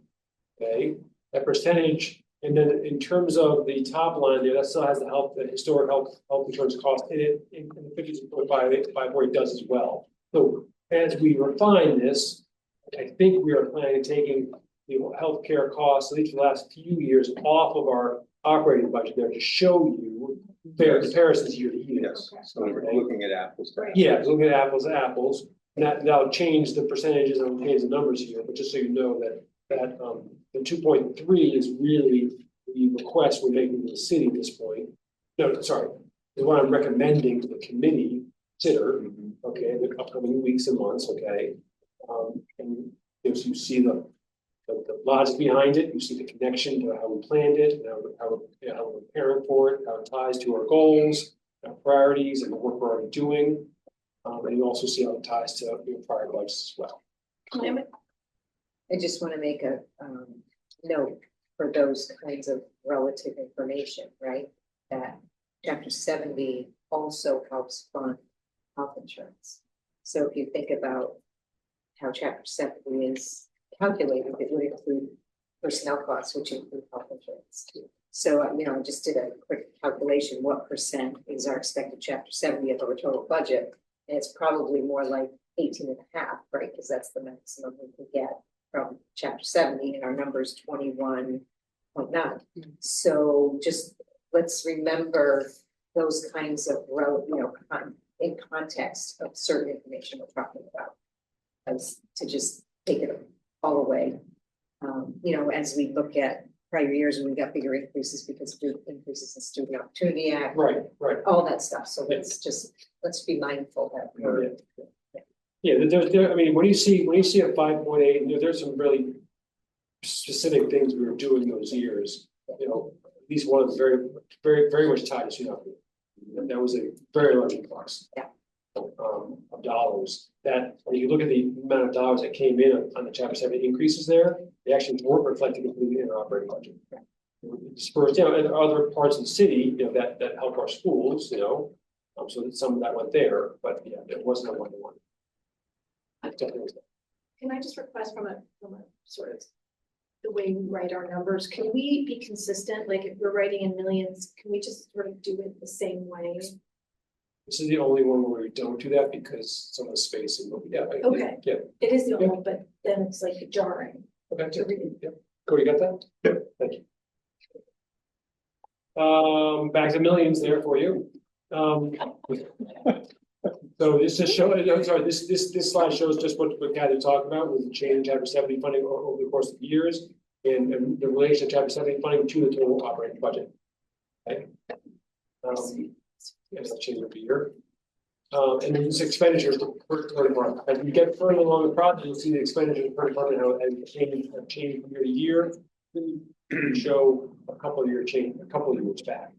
Okay, that percentage, and then in terms of the top line there, that still has the historic health insurance cost in it, in the 52.5 where it does as well. So as we refine this, I think we are planning on taking the healthcare costs, at least for the last few years, off of our operating budget there to show you fair comparisons year to year. Yes, so we're looking at apples. Yeah, looking at apples to apples, and that'll change the percentages and change the numbers here, but just so you know that the 2.3 is really the request we're making to the city at this point. No, sorry, is what I'm recommending to the committee consider, okay, in the upcoming weeks and months, okay? And if you see the logic behind it, you see the connection to how we planned it, how we're preparing for it, how it ties to our goals, our priorities, and the work we're already doing. And you also see how it ties to your prior budgets as well. I just want to make a note for those kinds of relative information, right? That Chapter 70 also helps fund health insurance. So if you think about how Chapter 70 is calculated, it would include personnel costs, which include health insurance too. So, I just did a quick calculation. What percent is our expected Chapter 70 of our total budget? And it's probably more like 18.5, right? Because that's the maximum we can get from Chapter 70, and our number is 21.9. So just let's remember those kinds of in context of certain information we're talking about, as to just take it all away. As we look at prior years when we got bigger increases because of the increases in Student Opportunity Act, right, all that stuff. So let's be mindful that we're. Yeah, I mean, when you see a 5.8, there's some really specific things we were doing those years. At least one of them very much tied to student opportunity. That was a very large influx. Yeah. Of dollars. That when you look at the amount of dollars that came in on the Chapter 70 increases there, they actually weren't reflected completely in our operating budget. Dispersed, in other parts of the city, that help our schools, so that some of that went there, but yeah, it wasn't a one-to-one. Can I just request from a sort of the way we write our numbers, can we be consistent? Like if we're writing in millions, can we just sort of do it the same way? This is the only one where we don't do that because some of the spacing. Okay. Yeah. It is the only one, but then it's like jarring. Okay. Yeah. Cool, you got that? Yeah. Thank you. Back to millions there for you. So this just this slide shows just what Kathy talked about with the change in Chapter 70 funding over the course of years and the relation of Chapter 70 funding to the total operating budget. Okay. Yes, that change every year. And then this expenditures per department. As we get further along the process, you'll see the expenditures per department how it has changed from year to year. Show a couple of years back.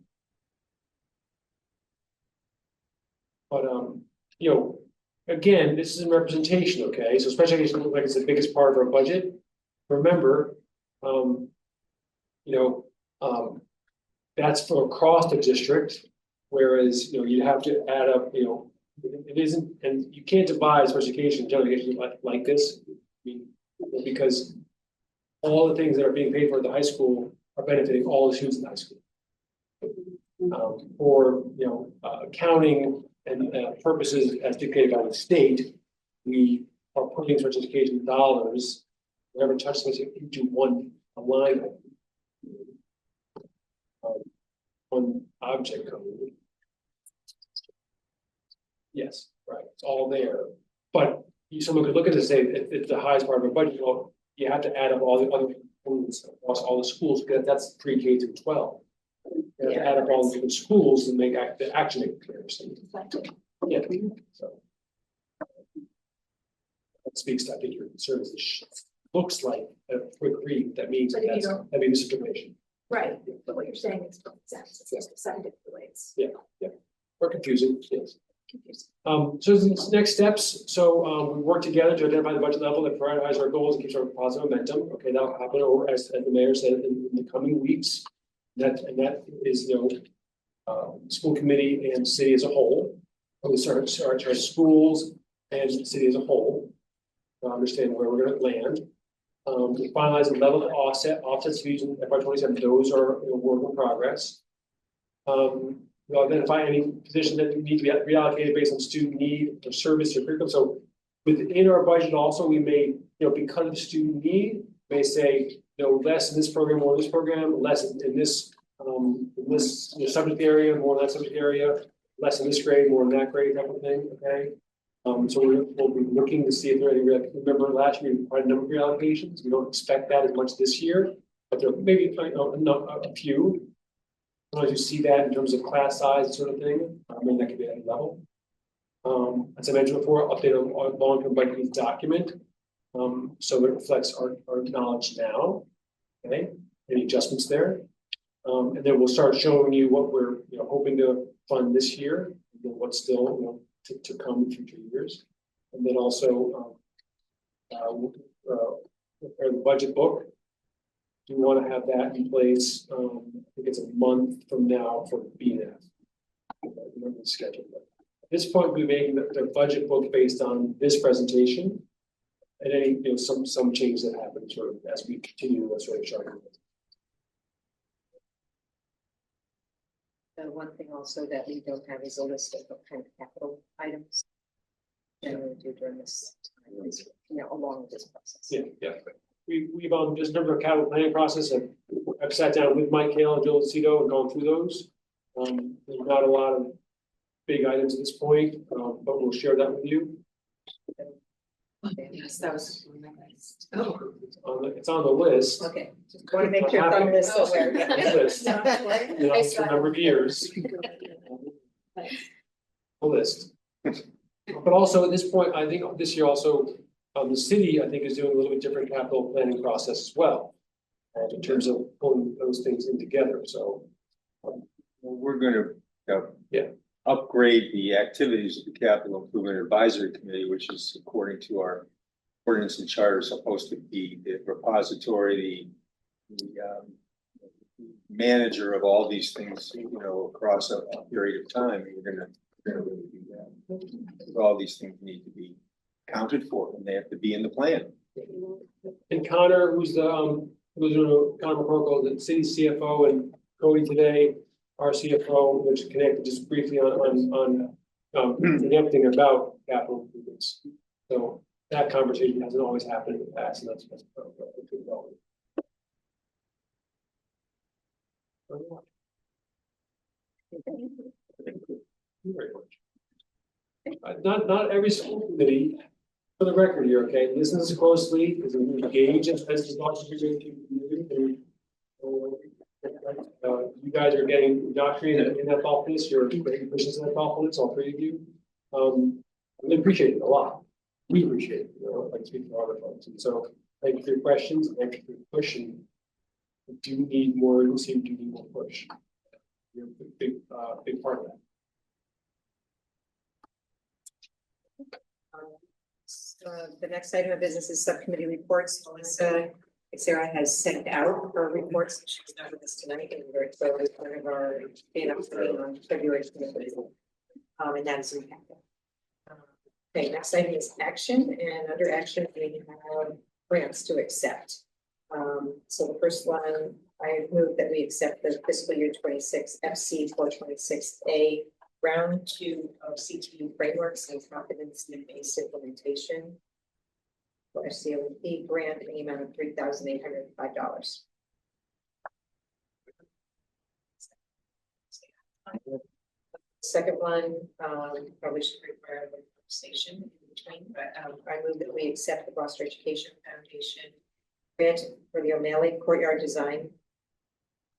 But again, this is a representation, okay? So special education looks like it's the biggest part of our budget. Remember, that's for across the district, whereas you have to add up, it isn't, and you can't divide special education, general education like this, because all the things that are being paid for at the high school are benefiting all the students in the high school. For accounting and purposes as dictated by the state, we are putting special education dollars, whatever touches into one line one object code. Yes, right, it's all there. But someone could look at this and say it's the highest part of our budget. Well, you have to add up all the other components across all the schools because that's pre-K through 12. You have to add up all the different schools and make the action comparison. Yeah. So that speaks to, I think, your concern is this looks like a quick read. That means that'd be misinformation. Right, but what you're saying is sense. It's just decided the way it's. Yeah. Or confusing, yes. So the next steps. So we work together to identify the budget level that prioritize our goals and keeps our positive momentum. Okay, that'll happen over as the mayor said in the coming weeks. That is school committee and city as a whole. We start our schools and the city as a whole. To understand where we're gonna land. To finalize the level of offsets used in FY 27, those are a work in progress. We'll identify any positions that need to be reallocated based on student need or service or curriculum. So within our budget also, we may, because of the student need, may say, less in this program, more in this program, less in this subject area, more in that subject area, less in this grade, more in that grade, type of thing, okay? So we'll be looking to see if there are any, remember last year we had a number of reallocations. We don't expect that as much this year, but there may be a few. As you see that in terms of class size sort of thing, and that could be at any level. As I mentioned before, update our long-term budget document. So it reflects our knowledge now, okay? Any adjustments there? And then we'll start showing you what we're hoping to fund this year, and then what's still to come in future years. And then also prepare the budget book. Do we want to have that in place? I think it's a month from now for BNF. I remember the schedule. But at this point, we're making the budget book based on this presentation and any some changes that happen sort of as we continue to sort of chart. The one thing also that we don't have is a list of what kind of capital items generally do during this time, along with this process. Yeah. We've just in terms of our capital planning process, I've sat down with Mike Hale and Joel Cito and gone through those. There's not a lot of big items at this point, but we'll share that with you. Yes, that was on my list. It's on the list. Okay, just want to make sure it's on the list somewhere. It's for a number of years. The list. But also at this point, I think this year also, the city, I think, is doing a little bit different capital planning process as well, in terms of pulling those things in together. So we're going to upgrade the activities of the Capital Improvement Advisory Committee, which is according to our ordinance and charter supposed to be the repository, the manager of all these things, across a period of time. We're going to really do that. All these things need to be accounted for, and they have to be in the plan. And Connor, who's Connor McCorkle, the city CFO, and Cody today, our CFO, which connected just briefly on connecting about capital improvements. So that conversation hasn't always happened in the past, and that's good development. Very much. Not every school committee, for the record here, okay, listen to this closely, because we engage as much as you're going to. You guys are getting indoctrinated in that thoughtfulness. You're great Christians in that thoughtfulness, all three of you. We appreciate it a lot. We appreciate it, like speaking to other folks. And so thank you for your questions, thank you for your push. And we do need more urgency, we do need more push. You're a big part of that. The next item of business is subcommittee reports. Melissa Sarah has sent out her reports. She's not with us tonight, and we're very excited part of our data on February 25th. And that is impacted. Okay, next item is action, and under action we have grants to accept. So the first one, I move that we accept the fiscal year 26 FC 426A round 2 of CTU frameworks and competency-based implementation for SCLP grant in the amount of $3,805. Second one, probably should require a conversation in between, but I move that we accept the Gloucester Education Foundation grant for the O'Malley Courtyard Design.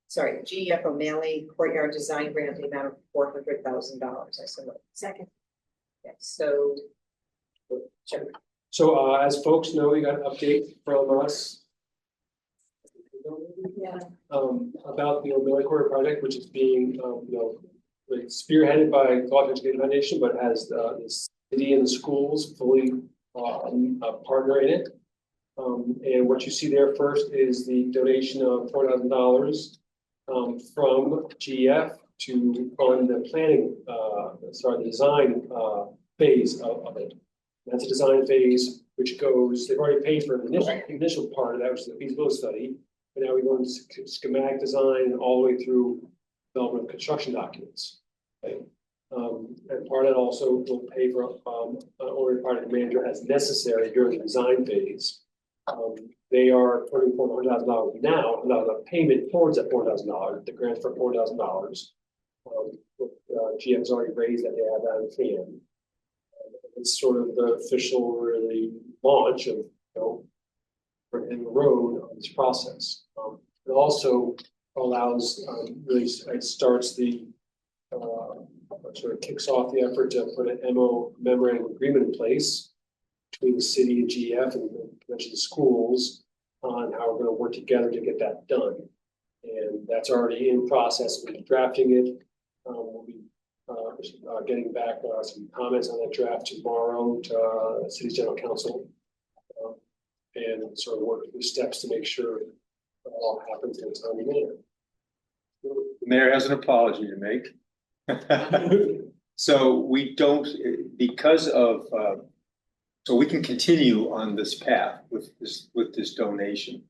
Sorry, GEF O'Malley Courtyard Design grant in the amount of $400,000. I so moved. Second. Okay, so. So as folks know, we got an update from us. About the O'Malley Courtyard project, which is being spearheaded by Gloucester Education Foundation, but has the city and the schools fully a partner in it. And what you see there first is the donation of $4,000 from GF to fund the planning, the design phase of it. That's a design phase which goes, they've already paid for the initial part of that, which is the feasibility study. But now we go into schematic design and all the way through development of construction documents. Okay? And part of that also will pay for owner project manager as necessary during the design phase. They are putting forward $100,000 now, $100,000 payment towards that $4,000, the grant for $4,000. GM's already raised that, they have that in hand. It's sort of the official really launch of, in the road on this process. It also allows, really, it starts the, sort of kicks off the effort to put an memorandum of agreement in place between the city and GF and potentially the schools on how we're going to work together to get that done. And that's already in process. We're drafting it. We'll be getting back some comments on that draft tomorrow to City's General Counsel, and sort of work through steps to make sure it all happens in a timely manner. The mayor has an apology to make. So we don't, because of, so we can continue on this path with this donation.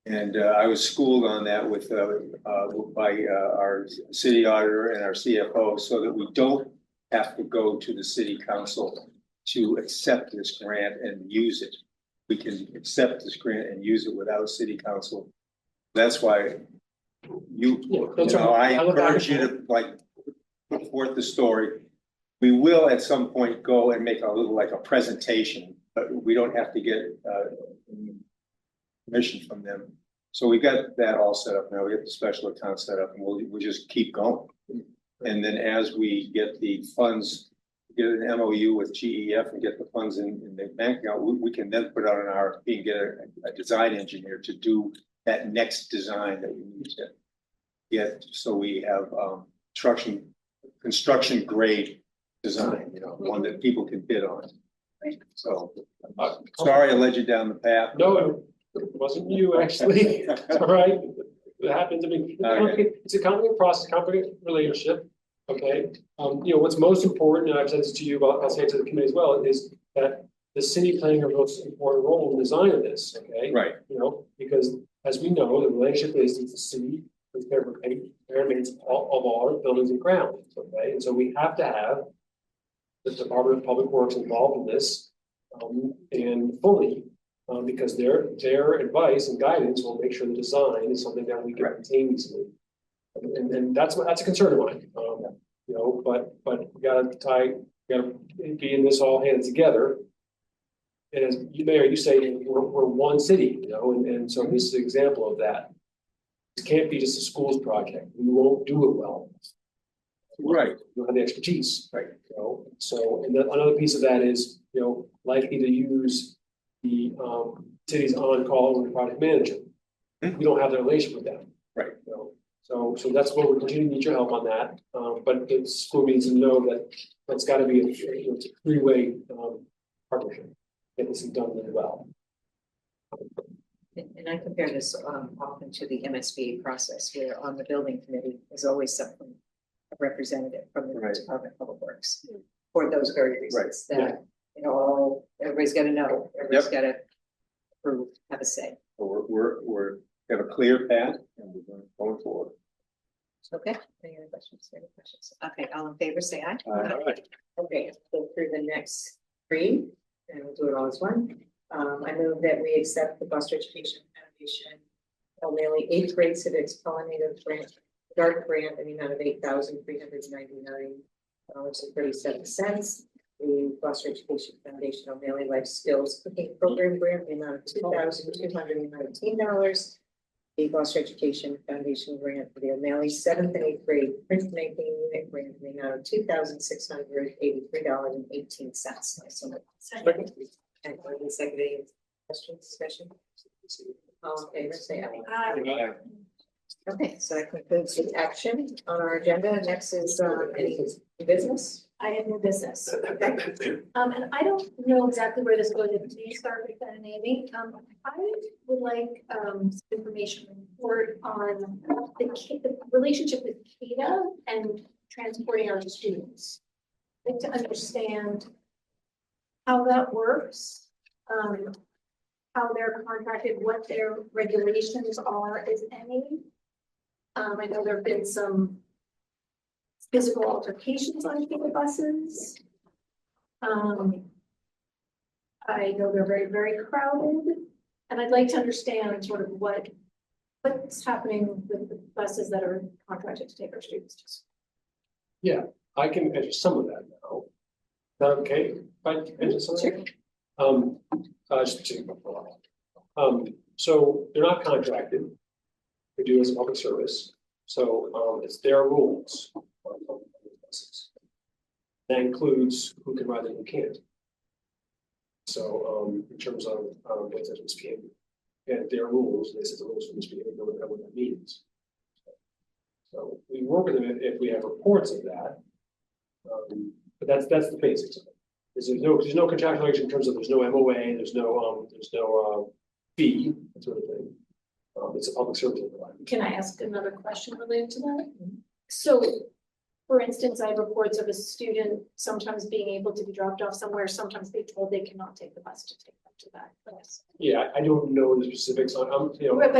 And I was schooled on that with by our city auditor and our CFO, so that we don't have to go to the city council to accept this grant and use it. We can accept this grant and use it without city council. That's why I encourage you to put forth the story. We will at some point go and make a little like a presentation, but we don't have to get permission from them. So we got that all set up now. We have the special account set up, and we'll just keep going. And then as we get the funds, get an MOU with GEF and get the funds in the bank account, we can then put out an RFP and get a design engineer to do that next design that we need to get. So we have construction grade design, one that people can bid on. So sorry I led you down the path. No, it wasn't you, actually. All right. It happens. I mean, it's a complicated process, complicated relationship. Okay. What's most important, and I've said this to you, but I'll say it to the committee as well, is that the city playing a most important role in the design of this. Okay. Right. Because as we know, the relationship is the city is care for maintenance of all our buildings and grounds. Okay. And so we have to have the Department of Public Works involved in this and fully. Because their advice and guidance will make sure the design is something that we can maintain easily, and that's a concern of mine. But we gotta be in this all hands together. And as Mayor, you say we're one city, and so this is an example of that. This can't be just a schools project. We won't do it well. Right. We don't have the expertise. Right. So and another piece of that is likely to use the city's on-call and project manager. We don't have the relationship with them. Right. So that's where we continue to need your help on that. But the school needs to know that that's got to be a three-way partnership. Get this done really well. And I compare this often to the MSBA process, where on the building committee is always someone, a representative from the Department of Public Works, for those very reasons that. Everybody's got to know. Everybody's got to approve, have a say. So we're got a clear path, and we're going forward. Okay. Any other questions? Okay. All in favor, say aye. Aye. Okay. Go through the next three, and we'll do it all as one. I move that we accept the Gloucester Education Foundation O'Malley 8th grade civics pollinator grant, dark grant, in the amount of $8,399.37. The Gloucester Education Foundation O'Malley Life Skills Cooking Program grant, the amount of $2,219. The Gloucester Education Foundation grant for the O'Malley 7th and 8th grade printmaking unit grant, in the amount of $2,683.18. So second. And seconding questions, discussion. All in favor, say aye. Aye. Okay, so that concludes the action on our agenda. Next is any business. I have new business. And I don't know exactly where this is going to be, start with that, Amy. I would like, some information report on the relationship with CADA and transporting our students. I'd like to understand how that works, how they're contracted, what their regulations are, if any. I know there have been some physical altercations on people buses. I know they're very, very crowded, and I'd like to understand sort of what's happening with the buses that are contracted to take our students to school. Yeah, I can answer some of that now. Is that okay? If I answer some of that? Just so they're not contracted. They do as a public service. So, it's their rules. On public buses. That includes who can ride and who can't. So, in terms of, what's misbehavior. And their rules, they set the rules for misbehavior, what that means. So we work with them if we have reports of that. But that's the basics of it. There's no contractual relation in terms of there's no MOA, there's no fee, that sort of thing. It's a public service provider. Can I ask another question related to that? So, for instance, I have reports of a student sometimes being able to be dropped off somewhere, sometimes they're told they cannot take the bus to take them to that place. Yeah, I don't know the specifics on, you know. Right,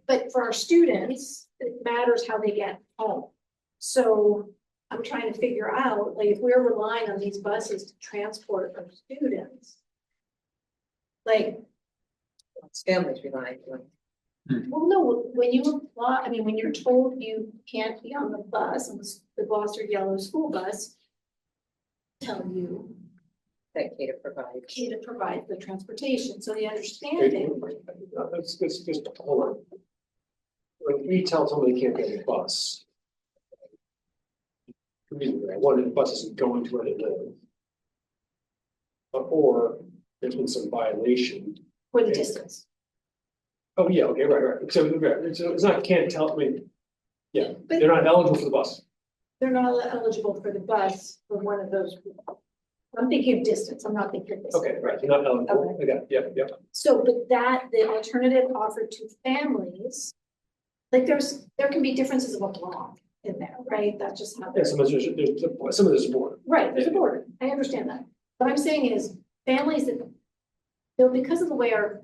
but for our students, it matters how they get home. So I'm trying to figure out, like, if we're relying on these buses to transport our students, like, Families relying on. well, no, when you apply, I mean, when you're told you can't be on the bus, on the Gloucester yellow school bus, tell you That CADA provides. CADA provides the transportation, so the understanding. Let's just hold on. When we tell somebody they can't get a bus, the reason for that, one, the bus isn't going to where they live. Or there's been some violation. For the distance. Oh, yeah, okay, right. So it's not, can't tell, I mean, yeah, they're not eligible for the bus. They're not eligible for the bus for one of those. I'm thinking of distance, I'm not thinking of distance. Okay, right, they're not eligible, okay, yeah. So, but the alternative offered to families, like there can be differences of a block in there, right? That's just how. Yeah, some of there's border. Right, there's a border, I understand that. What I'm saying is, families that, because of the way our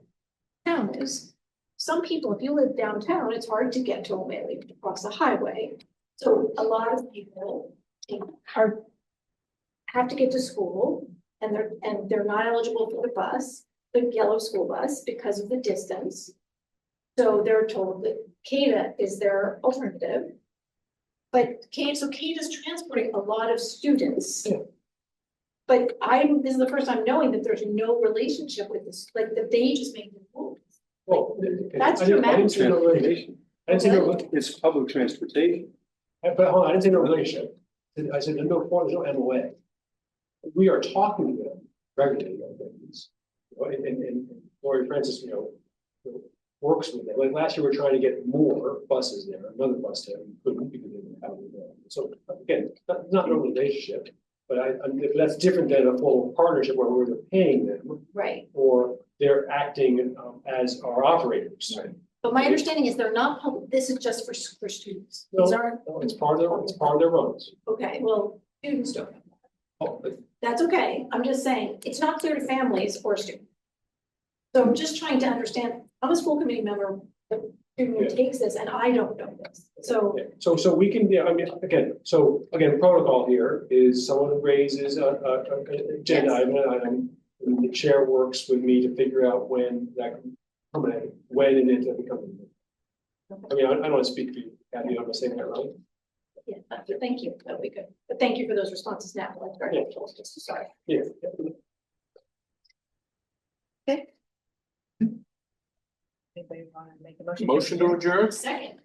town is, some people, if you live downtown, it's hard to get to O'Malley across the highway. So a lot of people have to get to school and they're not eligible for the bus, the yellow school bus, because of the distance. So they're told that CADA is their alternative. But CADA's transporting a lot of students. Yeah. But this is the first time knowing that there's no relationship with this, like that they just make the rules. Well, That's I didn't say no dramatic. relation. I didn't say no, It's public transportation. but hold on, I didn't say no relationship. I said there's no MOA. We are talking to them regularly about things. You know, and Lori Francis, works with them. Like last year, we we're trying to get more buses there, another bus there, we couldn't because they didn't have it there. So again, not no relationship, but that's different than a full partnership where we're paying them. Right. Or they're acting as our operators. Right. But my understanding is they're not public, this is just for students. These aren't, No, it's part of their runs. okay, well, students don't know. Oh, That's okay, I'm just saying, it's not clear to families or students. So I'm just trying to understand, I'm a school committee member, the student who takes this, and I don't know this, so. yeah. So we can, again, protocol here is someone raises a agenda item, and the chair works with me to figure out when that can come in, when and if that becomes. I mean, I don't want to speak for you, Kathy, I'm not saying that right. Yeah, thank you, that'll be good, but thank you for those responses now, that's very helpful, just sorry. Yeah. Okay. Anybody want to make a motion? Motion to adjourn? Second.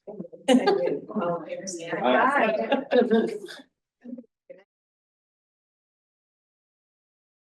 All in favor, say aye. Aye.